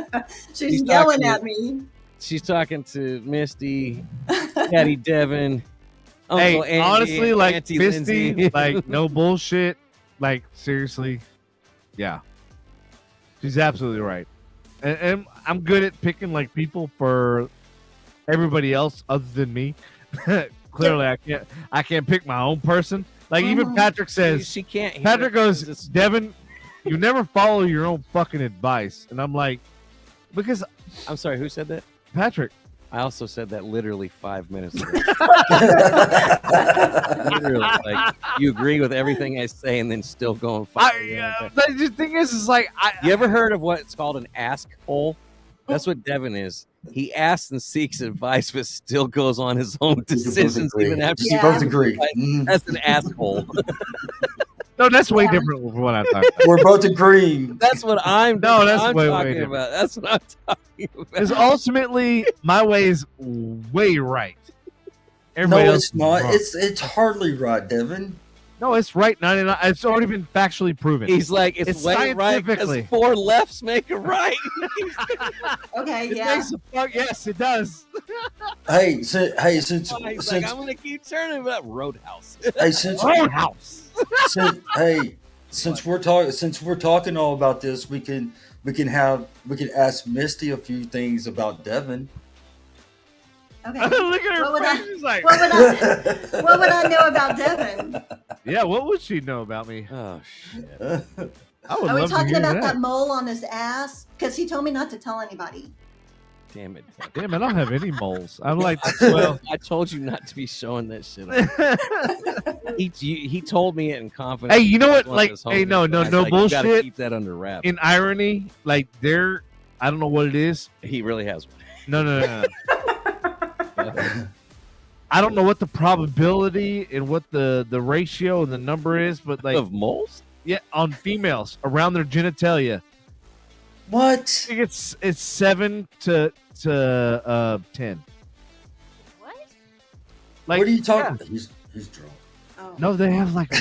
heard. She's yelling at me. She's talking to Misty, Daddy Devin, Uncle Hey, Andy, honestly, and like Auntie Misty, Lindsay. like no bullshit. Like seriously, yeah, she's absolutely right. And I'm good at picking like people for everybody else other than me. Clearly, I can't pick my own person. Like even Patrick says, she can't. Hear Patrick it goes, 'cause it's- Devin, you never follow your own fucking advice, and I'm like, because I'm sorry, who said that? Patrick. I also said that literally 5 minutes ago. Literally, like you agree with everything I say, and then still going. The thing is like, You ever heard of what's called an ask hole? That's what Devin is. He asks and seeks advice, but still goes on his own decisions even after You both agree. That's an asshole. No, that's way different from what I'm talking about. We're both agreeing. That's what I'm. No, that's I'm way talking different. about. That's what I'm talking about. Because ultimately, my way is way right. Everybody No, else it's not. is wrong. It's hardly right, Devin. No, it's right. 99. It's already been factually proven. He's like, it's way right because 4 lefts make a right. Okay, It yeah. makes a fuck. Yes, it does. Hey, since He's like, I'm gonna keep turning about Roadhouse. hey, since Roadhouse. since we're talking all about this, we can ask Misty a few things about Devin. Okay. Look at her What would face. I- She's like, What would I know about Devin? yeah, what would she know about me? Oh shit! I would Are we love to talking hear about that. that mole on his ass? Because he told me not to tell anybody. Damn it! Damn, I don't have any moles. I'm like, Well, I told you not to be showing that shit. He told me it in confidence. Hey, you know what? One of Like, his hey, homies, no but I was like, you gotta bullshit. keep that under wraps. In irony, like I don't know what it is. He really has one. No. I don't know what the probability and what the ratio and the number is, but like Of moles? yeah, on females around their genitalia, What? I think it's 7 to 10. What? Like, What are you talking? yeah. He's drunk. Oh. No, they have like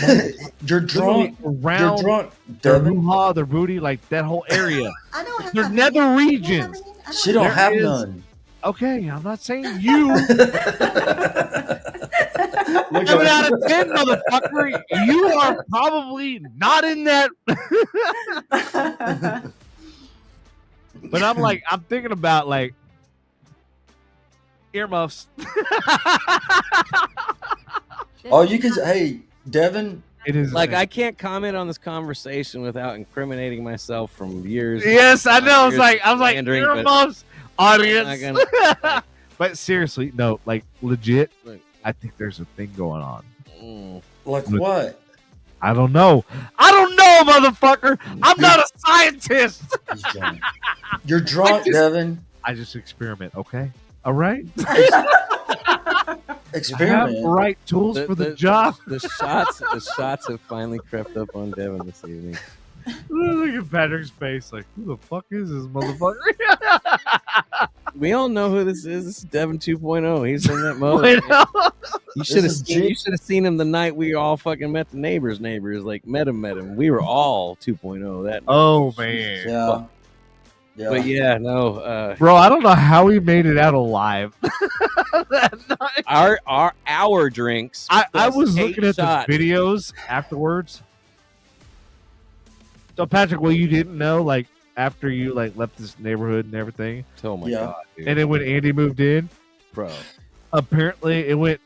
You're drunk. literally around You're drunk, their Devin. hoo-ha, their booty, like that whole area. I don't have Their any. nether You have regions. any? She don't There have is- none. Okay, I'm not saying you. Look 7 at- out of 10, motherfucker. You are probably not in that. But I'm thinking about like earmuffs. Oh, you can. Hey, Devin. It is Like, I can't comment on this conversation without incriminating myself from years. Yes, I know. I was years like of slandering, but earmuffs, audience. I'm not But seriously, no, like legit. Look. I think there's a thing going on. Like Look. what? I don't know, motherfucker. I'm not a scientist. He's drunk. You're drunk, Devin. I just experiment. Okay, all right. Experiment. I have the right tools for the job. The shots have finally crept up on Devin this evening. Look at Patrick's face. Like, who the fuck is this motherfucker? We all know who this is. This is Devin 2.0. He's in that mode. Wait, no. You should have is seen. G- You should have seen him the night we all fucking met the neighbors. Like met him. We were all 2.0 that night. Oh man, Yeah. Yeah. But yeah, no. bro, I don't know how he made it out alive. That night. Our drinks. I plus was 8 looking at shots. the videos afterwards. So Patrick, what you didn't know, like after you like left this neighborhood and everything, Oh my Yeah. god, dude. and then when Andy moved in, Bro, apparently it went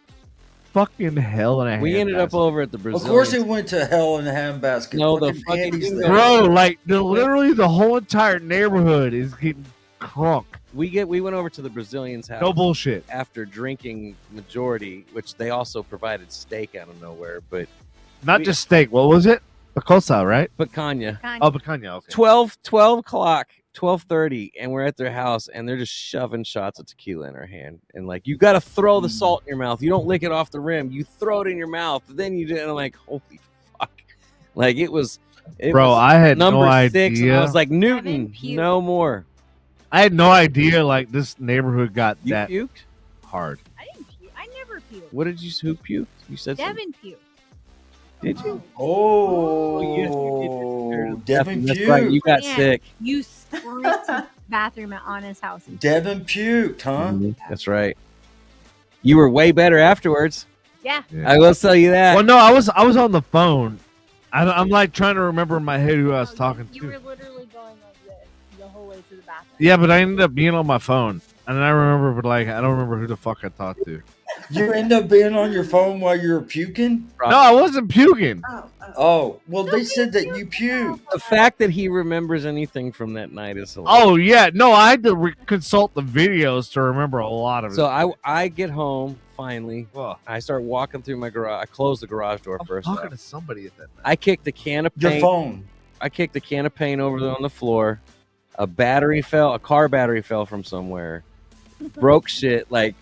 fucking hell in a we ended up handbasket. over at the Of Brazilian. course, it went to hell in a handbasket. No, the fucking Andy's thing there. Bro, like literally the whole entire neighborhood is getting crunk. We went over to the Brazilian's house. No bullshit. After drinking majority, which they also provided steak out of nowhere, but Not just steak. What was it? Picosa, right? picanha. Oh, picanha. Okay. 12 o'clock, 12:30, and we're at their house, and they're just shoving shots of tequila in our hand, and like, you got to throw the salt in your mouth. You don't lick it off the rim. You throw it in your mouth. Then you do it. And I'm like, holy fuck! Like it was Bro, I had number no 6. And I idea. was like, Newton, Devin puked. no more. I had no idea like this neighborhood got You that puked? hard. I didn't puke. I never puke. What did you? Who puked? You said something. Devin puked. Did you? Oh, Devin That's Pugh. right. You got Man, sick. You sprinted to the bathroom at Anna's house. Devin Pugh, huh? Mhm, that's right. You were way better afterwards. Yeah. I will tell you that. Well, no, I was on the phone. I'm like trying to remember in my head who I was talking You to. were literally going like this the whole way to the bathroom. Yeah, but I ended up being on my phone, and then I remember, but like I don't remember who the fuck I talked to. You end up being on your phone while you were puking? No, I wasn't puking. Oh, well, they said that you puked. The fact that he remembers anything from that night is hilarious. Oh yeah, no, I had to consult the videos to remember a lot of it. So I get home finally. I start walking through my garage. I close the garage door first. Talking to somebody at that night. I kicked a can of paint. Your phone. I kicked a can of paint over on the floor. A car battery fell from somewhere. Broke shit. Like,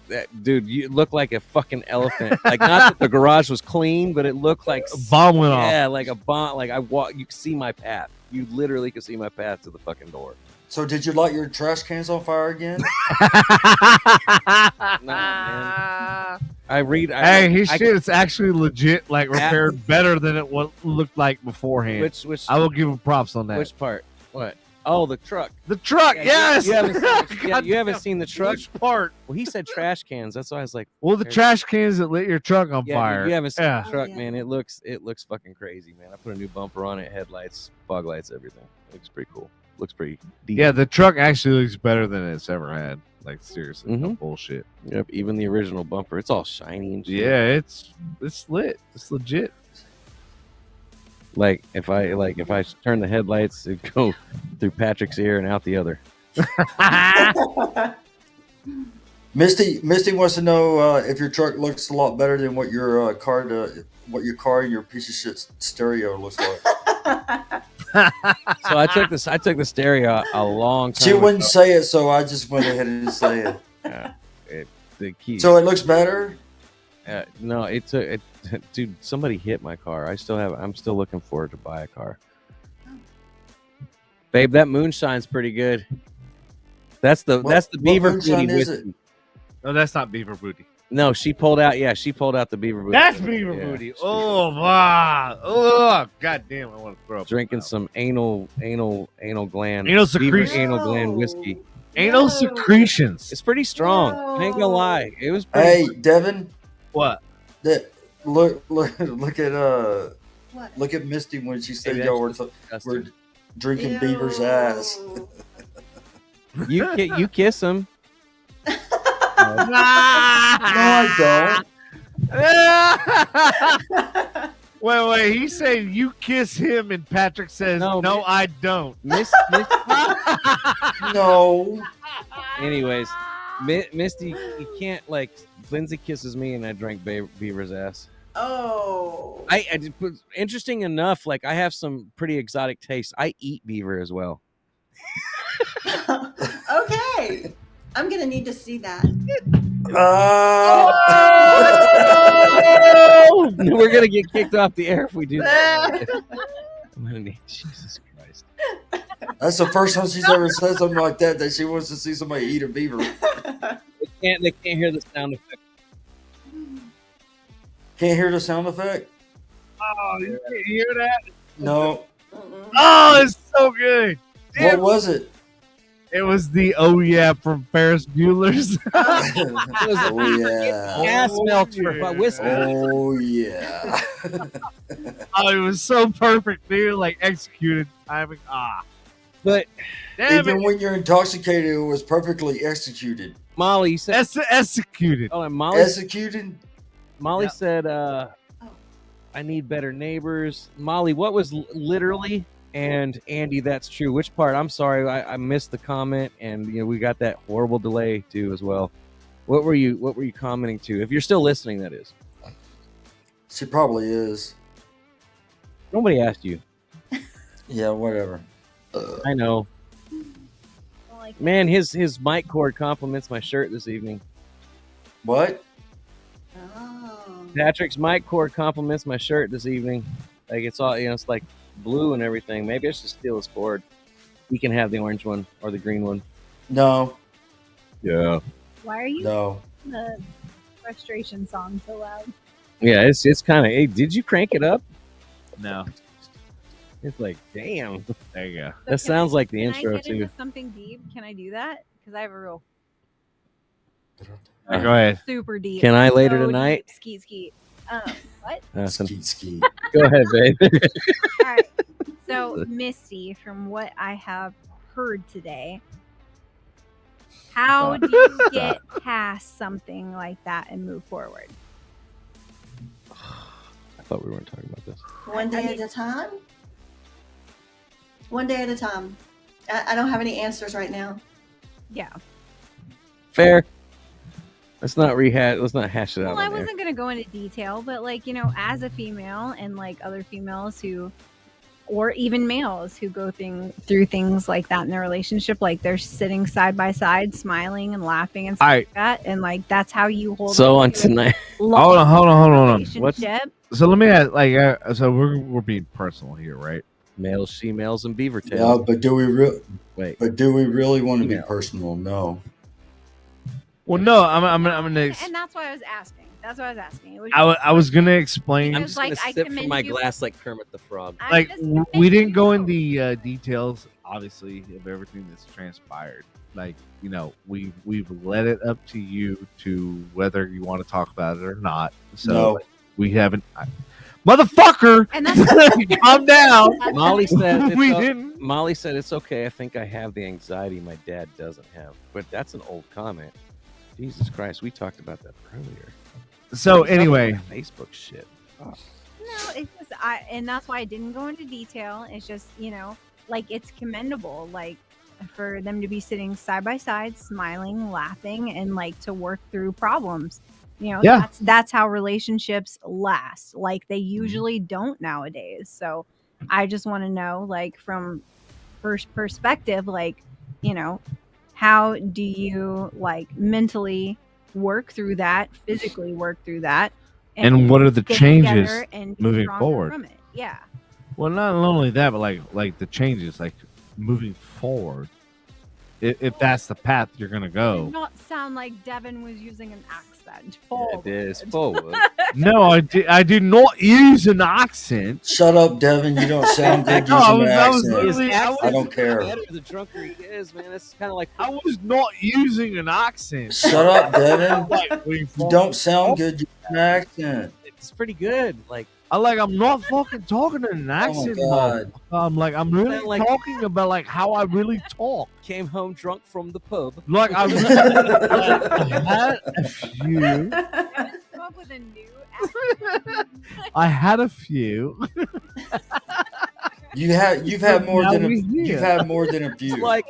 dude, you look like a fucking elephant. Like, not that the garage was clean, but it looked like A bomb went off. Yeah, like a bomb. Like you could see my path. You literally could see my path to the fucking door. So did you light your trash cans on fire again? Man. His shit is actually legit, like repaired better than it looked like beforehand. Which I will give him props on that. Which part? What? Oh, the truck. The truck, yes. You haven't seen the truck. Which part? Well, he said trash cans. That's why I was like, well, the trash cans that lit your truck on fire. You haven't seen Yeah. the truck, man. It looks fucking crazy, man. I put a new bumper on it, headlights, fog lights, everything. It looks pretty cool. Looks pretty deep. Yeah, the truck actually looks better than it's ever had. Like seriously, no bullshit. Yep, even the original bumper, it's all shiny and shit. Yeah, it's lit. It's legit. Like if I turn the headlights, it go through Patrick's ear and out the other. Misty wants to know if your truck looks a lot better than what your car and your piece of shit stereo looks like. So I took the stereo out a long time. She wouldn't say it, so I just went ahead and say it. The key. So it looks better. No, it took it. Dude, somebody hit my car. I'm still looking forward to buy a car. Babe, that moonshine's pretty good. That's the Beaver Booty whiskey. No, that's not Beaver Booty. No, she pulled out the Beaver Booty. That's Beaver Booty. Oh, wow. Oh, god damn, I want to throw up. Drinking some anal gland. Anal secretion. Beaver anal gland whiskey. Anal secretions. It's pretty strong. I ain't gonna lie. It was pretty. Hey, Devin. What? Look at Misty when she said y'all were drinking Ew. Beaver's ass. You kiss him. No, I don't. Wait. He said you kiss him, and Patrick says, no I don't. No. Anyways, Misty, you can't like. Lindsay kisses me, and I drank Beaver's ass. Oh. Interesting enough, like I have some pretty exotic tastes. I eat beaver as well. Okay. I'm gonna need to see that. We're gonna get kicked off the air if we do that. I'm gonna need Jesus Christ. That's the first time she's ever said something like that she wants to see somebody eat a beaver. They can't hear the sound effect. Can't hear the sound effect? Oh, you can't hear that? No. Oh, it's so good. What was it? It was the oh yeah from Ferris Bueller's. It was Oh yeah. gas melter, but whiskey. Oh yeah. Oh, it was so perfect, dude. Like executed timing. But damn even it. when you're intoxicated, it was perfectly executed. Molly said executed. Oh, and Molly Executed? Molly said I need better neighbors. Molly, what was literally? And Andy, that's true. Which part? I'm sorry, I missed the comment, and we got that horrible delay too as well. What were you commenting to? If you're still listening, that is. She probably is. Nobody asked you. Yeah, whatever. I know. Man, his mic cord compliments my shirt this evening. What? Oh. Patrick's mic cord compliments my shirt this evening. Like it's all it's like blue and everything. Maybe I should steal his cord. He can have the orange one or the green one. No. Yeah. Why are you No. the frustration song so loud? Yeah, it's kind of. Hey, did you crank it up? No. It's like, damn. There you go. That sounds like the Can intro I get too. into something deep? Can I do that? Because I have a real Go ahead. super deep. Can I later so tonight? Deep, skeet skeet. What? Ski. Go ahead, babe. All right. So, Misty, from what I have heard today, how do you get past something like that and move forward? I thought we weren't talking about this. One day at a time. One day at a time. I don't have any answers right now. Yeah. Fair. Let's not hash it out. Well, I on there. wasn't going to go into detail, but like, you know, as a female and like other females who, or even males who go through things like that in their relationship, like they're sitting side by side, smiling and laughing and stuff like that. And like, that's how you hold So on on to a tonight. Hold on. relationship. So let me ask, like, so we're being personal here, right? Males, she-males, and beaver Yeah, tails. but do we Wait. really want to be Female. personal? No. Well, no, I'm gonna. And that's why I was asking. It was I was gonna explain. I'm Because, just gonna like, I sip from commend my you- glass like Kermit the Frog. I'm Like just we making didn't go you in know. the details, obviously, of everything that's transpired. Like, you know, we've let it up to you to whether you want to talk about it or not. So No. we haven't. Motherfucker, And that's calm down. Molly said We it's didn't. Molly said it's okay. I think I have the anxiety my dad doesn't have. But that's an old comment. Jesus Christ, we talked about that earlier. So anyway, Facebook shit. Oh. No, it's just and that's why I didn't go into detail. It's just, you know, like it's commendable, like for them to be sitting side by side, smiling, laughing, and like to work through problems. You know, Yeah. that's how relationships last. Like they usually don't nowadays. So I just want to know, like, from first perspective, like, you know, how do you like mentally work through that, physically work through that? And what are the stay changes together and be moving stronger forward? from it. Yeah. Well, not only that, but like the changes, like moving forward. If that's the path you're gonna Did go. not sound like Devin was using an accent. Yeah, it is forward. No, I did not use an accent. Shut up, Devin. You don't sound good No, using an I was accent. literally- I don't care. Better the drunker he is, man. It's kind of like I was not using an accent. Shut up, Devin. Like, we You don't sound good using an accent. it's pretty good. Like I'm not fucking talking in an accent. God. Mom. I'm really Sound like- talking about like how I really talk. came home drunk from the pub. Like I really had a few. Devin spoke with a new accent. I had a few. You've had more Now than we're here. you've had more than a It's few. like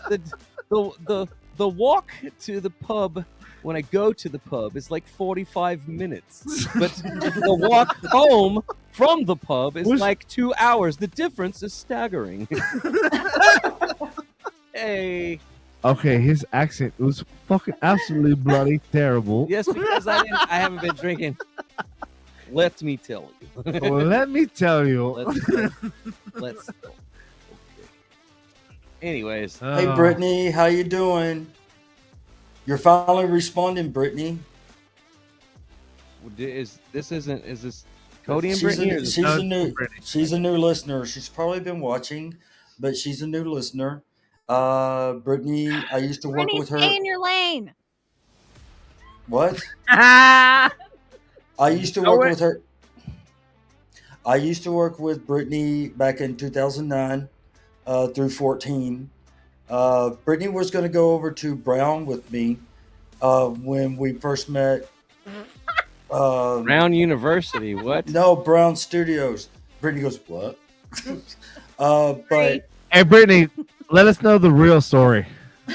the walk to the pub when I go to the pub is like 45 minutes, but the walk home from the pub is Was- like 2 hours. The difference is staggering. Hey, Okay, his accent was fucking absolutely bloody terrible. yes, because I haven't been drinking. Let me tell you. Well, let me tell you. Let's go. Okay. Anyways, Hey, Brittany, how you doing? You're finally responding, Brittany. is this Cody and Brittany? Or is this- She's a new listener. She's probably been watching, but she's a new listener. Brittany, I used to work Brittany, with her. stay in your lane. What? Ah! I used to work with her. I used to work with Brittany back in 2009 through 14. Brittany was going to go over to Brown with me when we first met. Brown University. What? No, Brown Studios. Brittany goes, what? But Hey, Brittany, let us know the real story.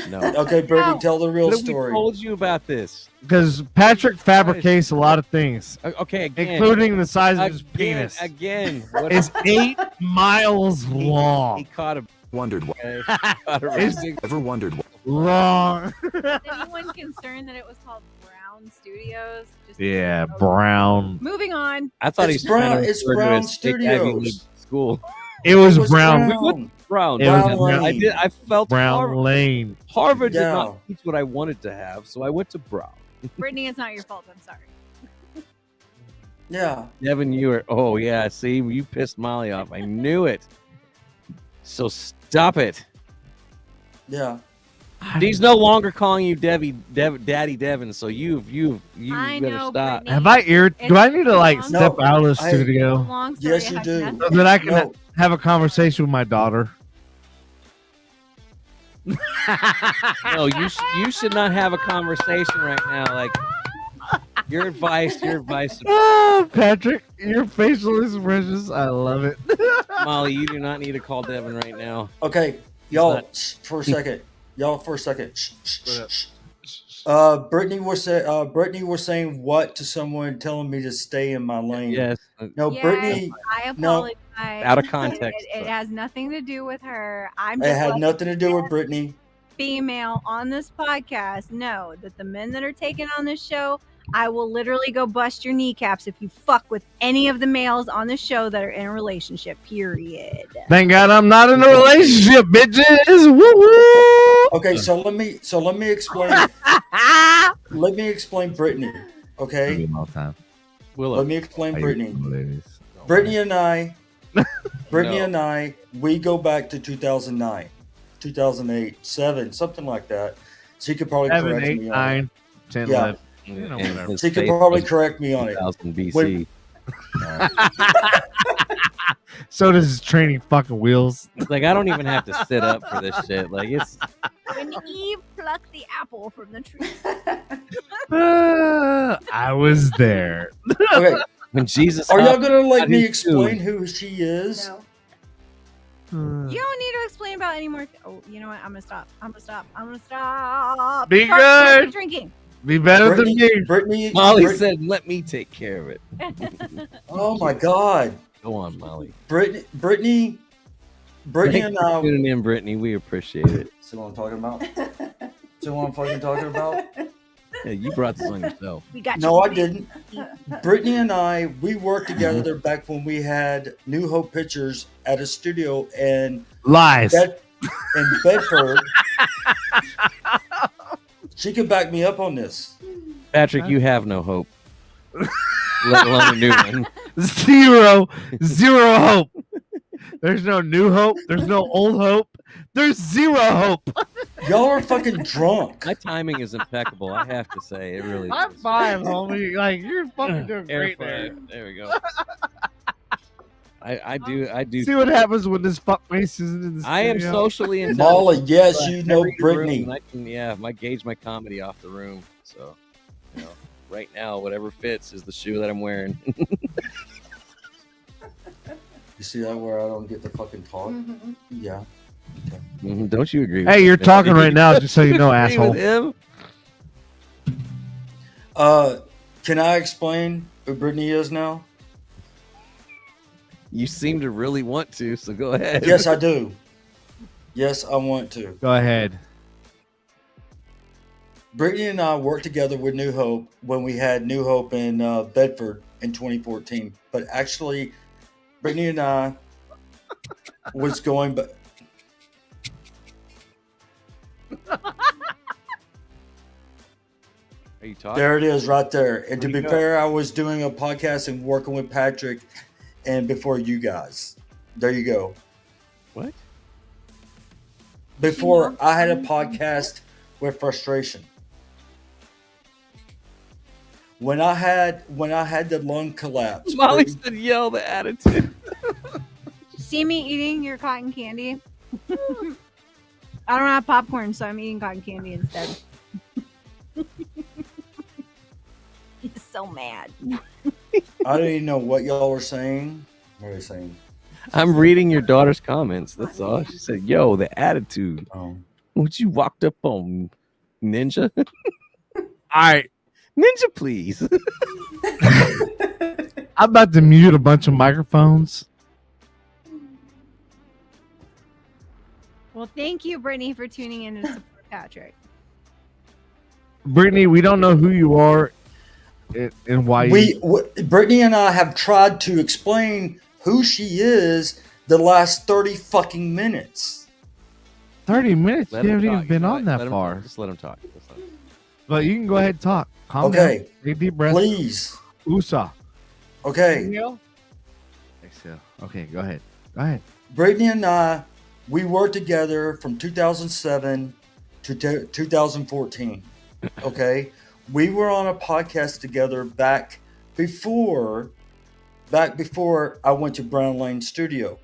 No. okay, Brittany, No. tell the real What have we story. told you about this? Because Patrick fabricates a lot of things, Okay, again. including the size of his penis. Again. What It's 8 miles he long. caught a Wondered what? caught a It's- big- Ever wondered what? Long. Is anyone concerned that it was called Brown Studios? Just Yeah, Brown. Moving on. I thought It's he's trying Brown- to it's refer to Brown his fake Ivy Studios. League school. It was It was Brown. Brown. It was Brown. Lane. I felt Brown Harvard, Lane. Harvard did Yeah. not teach what I wanted to have, so I went to Brown. Brittany, it's not your fault. I'm sorry. Yeah. Devin, you were. Oh yeah, see, you pissed Molly off. I knew it. So stop it. Yeah. He's no longer calling you Daddy Devin. So you I better know, stop. Brittany. Have I do I need to like It's step No, out of the It's a studio long story. Yes, It you has do. nothing so to that I do- can No. have a conversation with my daughter? No, you should not have a conversation right now. Like your advice. Oh, Patrick, your facial expressions, I love it. Molly, you do not need to call Devin right now. Okay, y'all, not- for a second. Y'all, for a second. What up? Brittany was saying what to someone telling me to stay in my lane. Yes. No, Yes, Brittany. I No, apologize. Out of context. It has nothing to do with her. I'm it just had letting nothing to do with Brittany. female on this podcast know that the men that are taken on this show, I will literally go bust your kneecaps if you fuck with any of the males on the show that are in a relationship. Period. Thank God I'm not in a relationship, bitches. Woo woo. Okay, so let me explain. Let me explain Brittany. Okay, All time. Willow. let me explain Brittany. Ladies. Brittany and I, No. we go back to 2009, 2008, 7, something like that. She could probably 7, correct 8, me on 9, 10, Yeah. 11. You know, And whatever. it. his She could faith probably was correct me on it. 2000 BC. When- So does his training fucking wheels. Like I don't even have to sit up for this shit. Like it's When Eve plucked the apple from the tree. I was there. Okay, when Jesus. are y'all gonna let I me do explain too. who she is? No. You don't need to explain about any more. Oh, you know what? I'm gonna stop. I'm gonna stop. Be Start good. drinking. Be better than me. Brittany, Molly Brit- said, "Let me take care of it." oh my God, Go on, Molly. Brittany Thank and you for I. tuning in, Brittany. We appreciate it. See what I'm talking about? See what I'm fucking talking about? Yeah, you brought this on yourself. We got No, you. I didn't. Brittany and I, we worked together back when we had New Hope Pictures at a studio in Lies. Bedford. She could back me up on this. Patrick, you have no hope. Let alone a new one. Zero hope. There's no new hope. There's no old hope. There's zero hope. Y'all are fucking drunk. My timing is impeccable. I have to say, it really I'm is. fine, homie. Like you're fucking doing Air great there. five. There we go. I do. See what happens when this fuckface isn't in the I am studio? socially intelligent. Molly, yes, but you know every Brittany. room, I can, I gauge my comedy off the room. So, right now, whatever fits is the shoe that I'm wearing. You see that where I don't get to fucking talk? Mhm. Yeah. Don't you agree? Hey, with you're him? talking right now, just so you know, Agree with asshole. him? Can I explain who Brittany is now? You seem to really want to, so go ahead. Yes, I do. Yes, I want to. Go ahead. Brittany and I worked together with New Hope when we had New Hope in Bedford in 2014. But actually, Brittany and I was going, but Are you talking? there it is right there. And to Where'd be you go? fair, I was doing a podcast and working with Patrick and before you guys. There you go. What? Before I had a podcast with Frustration. When I had the lung collapse. Molly Brittany- said, "Yo, the attitude." See me eating your cotton candy? I don't have popcorn, so I'm eating cotton candy instead. He's so mad. I don't even know what y'all were saying. What are they saying? I'm reading your daughter's comments. That's all. She said, "Yo, the attitude." Would you walked up on Ninja? All right. Ninja, please. I'm about to mute a bunch of microphones. Well, thank you, Brittany, for tuning in to support Patrick. Brittany, we don't know who you are and why you. Brittany and I have tried to explain who she is the last 30 fucking minutes. 30 minutes. Let You him haven't even talk. been You know on what? that Let him far. talk. Just let him talk. Just let him- But you can go ahead and talk. Calm Okay. down. Take a deep breath. Please. USA. Okay, Exhale. Okay, go ahead. Go ahead. Brittany and I, we worked together from 2007 to 2014. Okay, we were on a podcast together back before I went to Brown Lane Studio.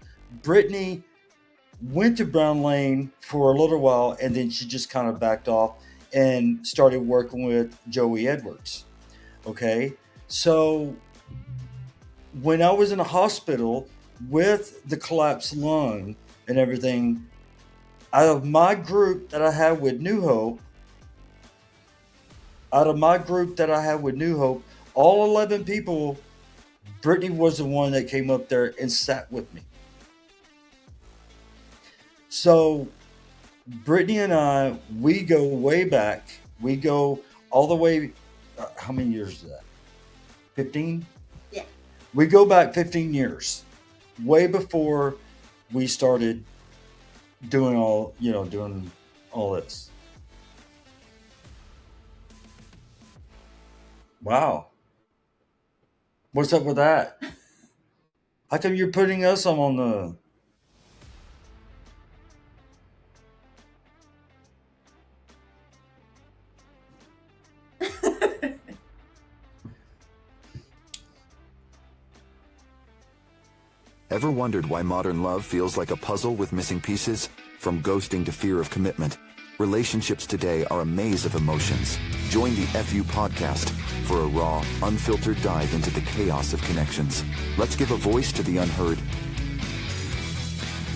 Brittany went to Brown Lane for a little while, and then she just kind of backed off and started working with Joey Edwards. Okay, so when I was in the hospital with the collapsed lung and everything, out of my group that I had with New Hope, all 11 people, Brittany was the one that came up there and sat with me. So Brittany and I, we go way back. We go all the way. How many years is that? 15? Yeah. We go back 15 years, way before we started doing all this. Wow. What's up with that? How come you're putting us on the... Ever wondered why modern love feels like a puzzle with missing pieces? From ghosting to fear of commitment, relationships today are a maze of emotions. Join the FU podcast for a raw, unfiltered dive into the chaos of connections. Let's give a voice to the unheard.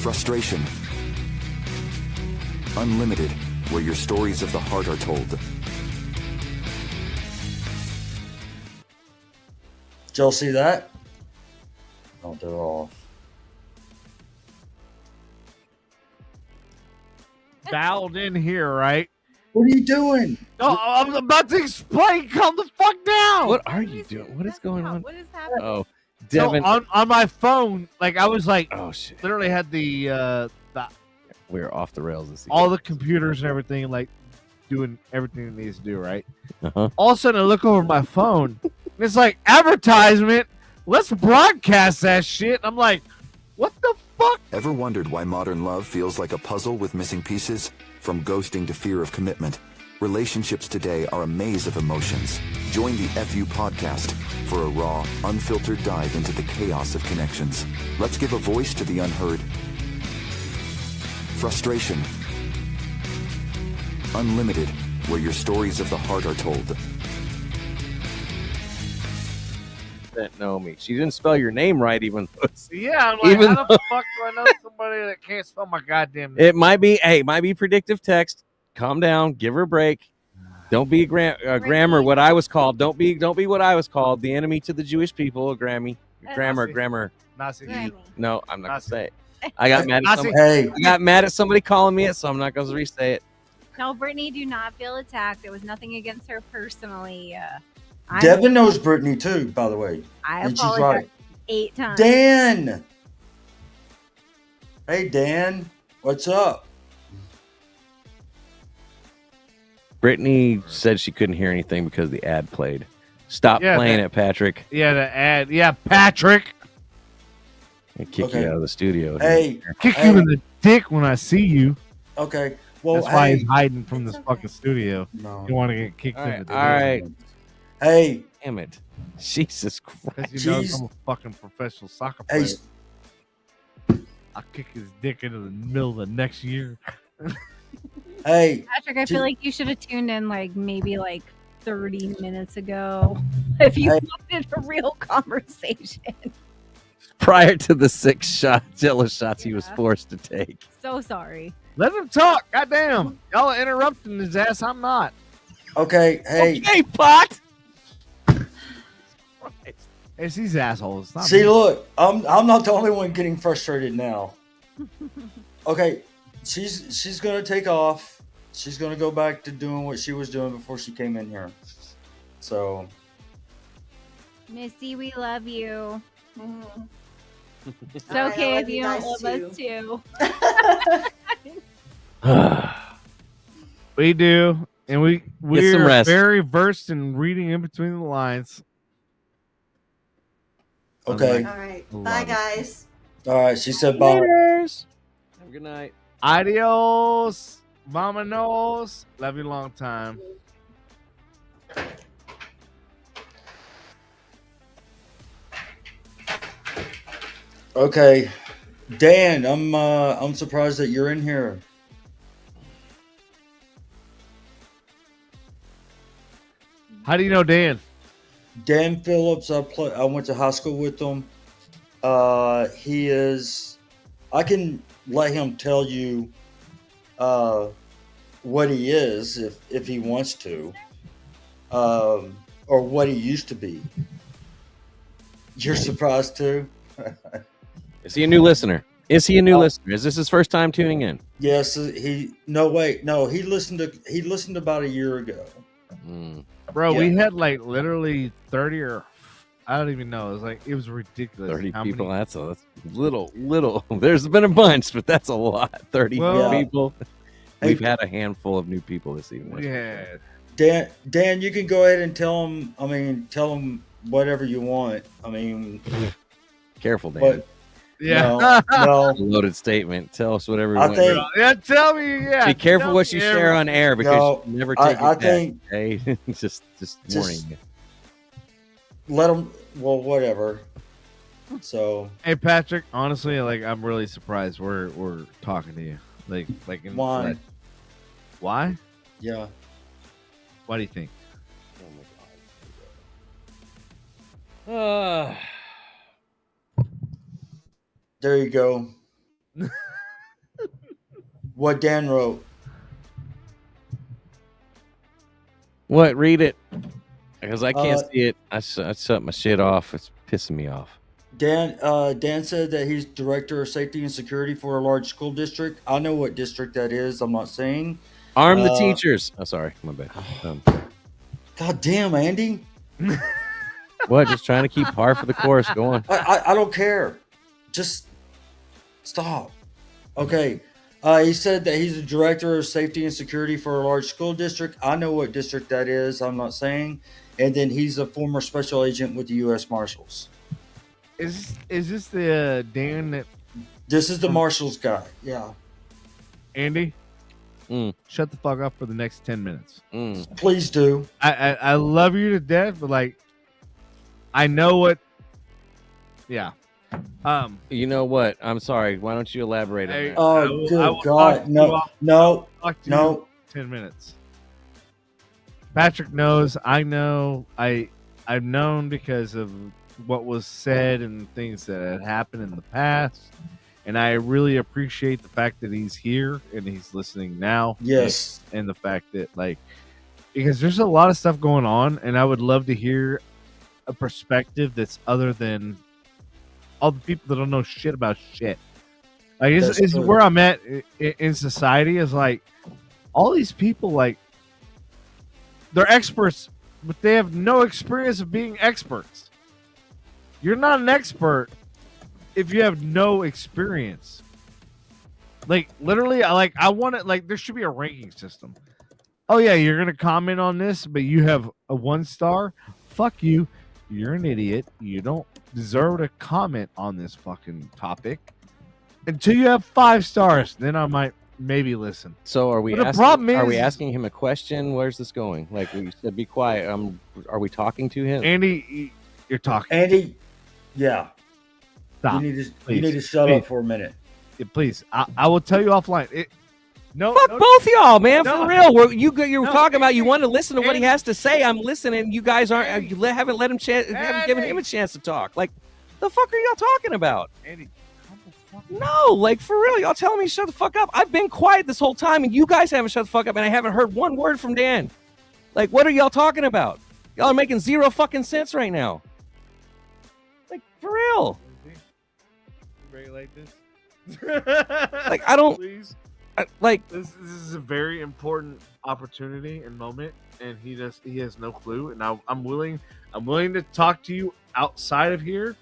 Frustration. Unlimited, where your stories of the heart are told. Did y'all see that? Oh, they're off. Dialed in here, right? What are you doing? No, I'm about to explain. Calm the fuck down. What are you doing? What is going on? What is happening? Oh, So Devin. on my phone, like I was like, Oh shit. literally had the We're off the rails this all the computers and everything, like doing everything it needs to do, right? Uh-huh. All of a sudden, I look over my phone, and it's like advertisement. Let's broadcast that shit. I'm like, what the fuck? Ever wondered why modern love feels like a puzzle with missing pieces? From ghosting to fear of commitment, relationships today are a maze of emotions. Join the FU podcast for a raw, unfiltered dive into the chaos of connections. Let's give a voice to the unheard. Frustration. Unlimited, where your stories of the heart are told. That know me. She didn't spell your name right, even though Yeah, I'm like, Even how the fuck do I know somebody that can't spell my goddamn name? it might be. Hey, it might be predictive text. Calm down. Give her a break. Don't be grammar. What I was called. Don't be what I was called. The enemy to the Jewish people. Grammar. Nazi. Grammy. No, I'm not gonna Nazi. say it. I got mad at Nazi. somebody. Hey, I got mad at somebody calling me it, so I'm not gonna re-say it. No, Brittany, do not feel attacked. There was nothing against her personally. I Devin knows Brittany too, by the way. I and she's apologize right. 8 times. Dan! Hey, Dan. What's up? Brittany said she couldn't hear anything because the ad played. Stop Yeah, playing it, Patrick. Yeah, the ad. Yeah, Patrick. I kick Okay. you out of the studio. Hey, Kick Hey. you in the dick when I see you. okay. Well, That's why hey. he's hiding from It's this okay. fucking studio. No. You want to get kicked All in right, the all right. Hey, Damn it. Jesus Christ. Because you know Jeez. I'm a fucking professional soccer hey, player. I'll kick his dick into the middle of the next year. hey. Patrick, I Ju- feel like you should have tuned in maybe 30 minutes ago if you Hey. wanted a real conversation. Prior to the 6 jealous shots he was Yeah. forced to take. So sorry. Let him talk. Goddamn. Y'all are interrupting his ass. I'm not. Okay, hey. Okay, pot. It's these assholes. It's not See, me. look, I'm not the only one getting frustrated now. Okay, she's gonna take off. She's gonna go back to doing what she was doing before she came in here. So Missy, we love you. Mhm. It's I okay love if you you don't guys love us too. We do. And some we're rest. very versed in reading in between the lines. Okay. All right. Love Bye, it. guys. All right. She said bye. Laters. Have a good night. Adios. Vamonos. Love you long time. Okay. Dan, I'm surprised that you're in here. How do you know Dan? Dan Phillips, I went to high school with him. He is. I can let him tell you what he is if he wants to, or what he used to be. You're surprised too? Is he a new listener? Is he a new listener? Is this his first time tuning in? Yes. No. He listened about a year ago. Bro, Yeah. we had like literally 30 or I don't even know. It was ridiculous. 30 How people. many- That's little. There's been a bunch, but that's a lot. 30 Well, people. Hey, We've had a handful of new people this evening. we had Dan, you can go ahead and tell him whatever you want. I mean, Careful, Dan. but yeah. no. Loaded statement. Tell us whatever you I want. think Yeah, tell me. Yeah, Be careful tell what you me share on air because No, you never I- take I it back. think- Okay? just warning you. let him. Well, whatever. So Hey Patrick, honestly, like I'm really surprised we're talking to you. Like in why? flesh. Why? Yeah. Why do you think? There you go. What Dan wrote. What? Read it. Because I can't Uh, see it. I shut my shit off. It's pissing me off. Dan said that he's director of safety and security for a large school district. I know what district that is. I'm not saying. Arm the teachers. Oh, sorry. My bad. God damn, Andy. What? Just trying to keep par for the course. Go on. I don't care. Just stop. Okay. He said that he's the director of safety and security for a large school district. I know what district that is. I'm not saying. And then he's a former special agent with the U.S. Marshals. Is this the Dan that This is the Marshals guy. Yeah. Andy? Mm. Shut the fuck up for the next 10 minutes. Please do. I love you to death, but like I know what. Yeah. You know what? I'm sorry. Why don't you elaborate on that? Oh, I will good talk God. to you No, off- no, Talk to you no. in 10 minutes. Patrick knows. I know. I've known because of what was said and things that had happened in the past, and I really appreciate the fact that he's here and he's listening now. Yes. And the fact that because there's a lot of stuff going on, and I would love to hear a perspective that's other than all the people that don't know shit about shit. Like, That's is true. where I'm at in society is like all these people, like, they're experts, but they have no experience of being experts. You're not an expert if you have no experience. Like, literally, I want it, like, there should be a ranking system. Oh, yeah, you're going to comment on this, but you have a 1 star? Fuck you. You're an idiot. You don't deserve to comment on this fucking topic until you have 5 stars. Then I might maybe listen. So are we? But the asking, problem are we is- asking him a question? Where's this going? Like we said, be quiet. Are we talking to him? Andy, you're talking. Andy, yeah. Stop. You Please. need to shut Please. up for a minute. Yeah, please. I will tell you offline. Fuck both y'all, man. No. For real. You're No, talking about you Andy, want to listen to what he Andy. has to say. I'm listening. You guys aren't. Andy. You haven't let him haven't given him a chance to talk. Like, the fuck are y'all talking about? Andy, calm the fuck No, like for real. Y'all telling me to shut the fuck up. I've been quiet this whole time, and you guys haven't shut the fuck up, and I haven't heard one word from Dan. Like, what are y'all talking about? Y'all are making zero fucking sense right now. Like, for real. Very like this. Like, I don't. Please. Like, This is a very important opportunity and moment, and he has no clue. And I'm willing to talk to you outside of here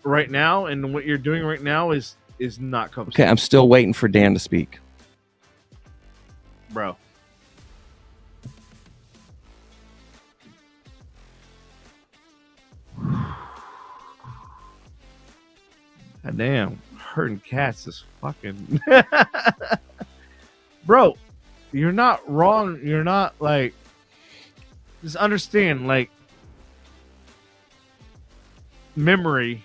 right now. And what you're doing right now is not copacetic, okay, I'm still waiting for Dan to speak. bro. God damn, hurting cats is fucking. Bro, you're not wrong. You're not like. Just understand, like, memory.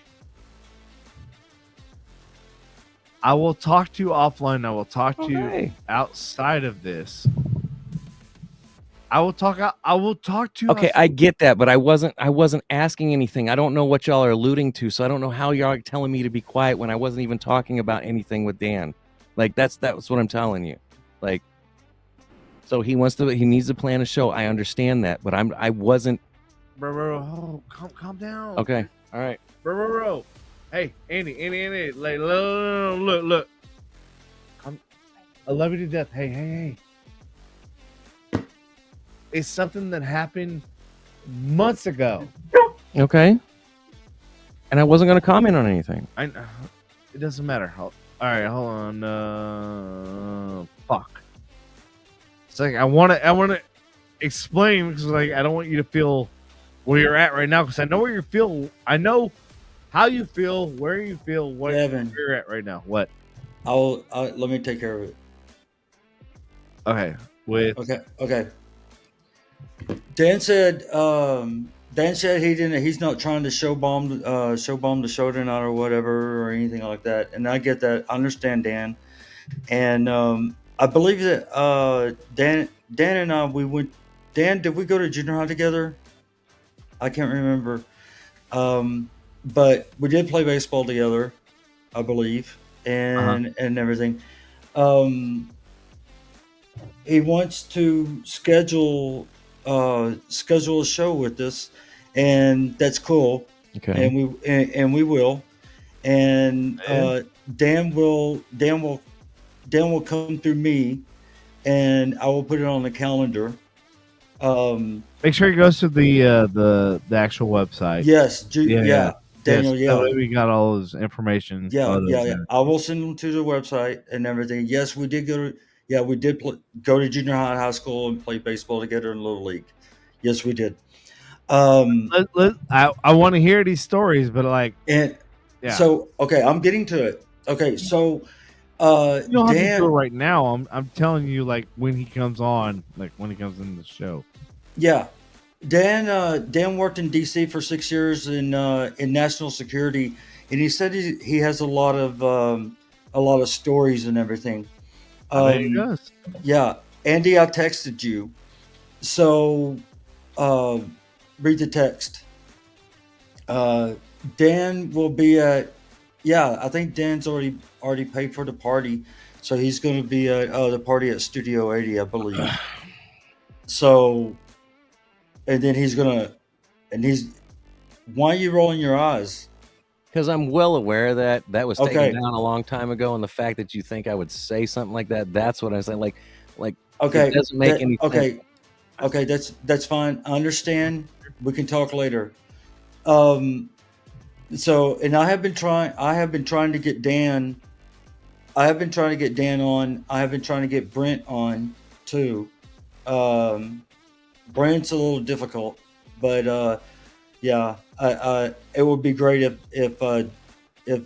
I will talk to you offline. I will talk to you outside of this. I will talk to you. Okay, I get that, but I wasn't asking anything. I don't know what y'all are alluding to, so I don't know how y'all are telling me to be quiet when I wasn't even talking about anything with Dan. Like that's what I'm telling you. Like, so he needs to plan a show. I understand that, but I wasn't. Bro, calm down. Okay, all right, bro. Hey, Andy, like, look. I love you to death. Hey. It's something that happened months ago. Okay. And I wasn't going to comment on anything. It doesn't matter. All right, hold on. Fuck. It's like I want to explain because like I don't want you to feel where you're at right now because I know where you feel. I know how you feel, where you feel, where you're at right now. What? I'll let me take care of it. Okay. Okay. Dan said he's not trying to show bomb the show tonight or whatever or anything like that. And I get that. I understand Dan. And I believe that Dan and I did we go to junior high together? I can't remember. But we did play baseball together, I believe, and everything. He wants to schedule a show with us, and that's cool. Okay. And we will. And Dan will come through me, and I will put it on the calendar. Make sure he goes to the actual website. Yes. Yeah. Daniel, yes, that way we got all his information. Yeah. I will send them to the website and everything. Yes, we did go to go to junior high, high school, and play baseball together in Little League. Yes, we did. I want to hear these stories, but like, So okay, I'm getting to it. Okay, so you don't have to do it right now. I'm telling you, like when he comes on, like when he comes in the show. Yeah. Dan worked in DC for 6 years in national security, and he said he has a lot of stories and everything. He does. Yeah, Andy, I texted you, so read the text. Dan will be at. Yeah, I think Dan's already paid for the party, so he's going to be at the party at Studio 80, I believe. So. And then why are you rolling your eyes? Because I'm well aware that was taken down a long time ago, and the fact that you think I would say something like that—that's what I said. Like, okay, it doesn't make any sense. Okay, that's fine. I understand. We can talk later. So, and I have been trying to get Dan. I have been trying to get Dan on. I have been trying to get Brent on too. Brent's a little difficult, but yeah, it would be great if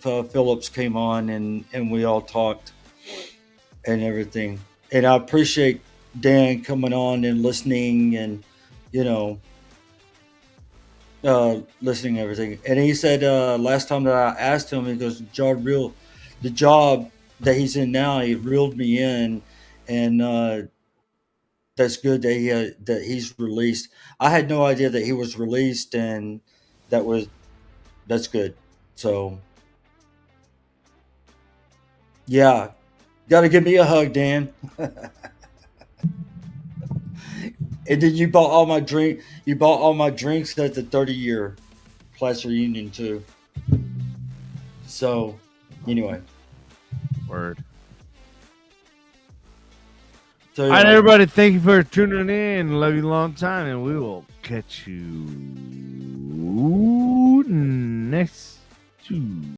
Phillips came on and we all talked and everything. And I appreciate Dan coming on and listening and listening to everything. And he said last time that I asked him, he goes, the job that he's in now, he reeled me in, and that's good that he's released. I had no idea that he was released, and that's good. So, yeah, got to give me a hug, Dan. And then you bought all my drinks at the 30-year class reunion too. So, anyway, word. So, all right, everybody, thank you for tuning in. Love you a long time, and we will catch you next Tuesday.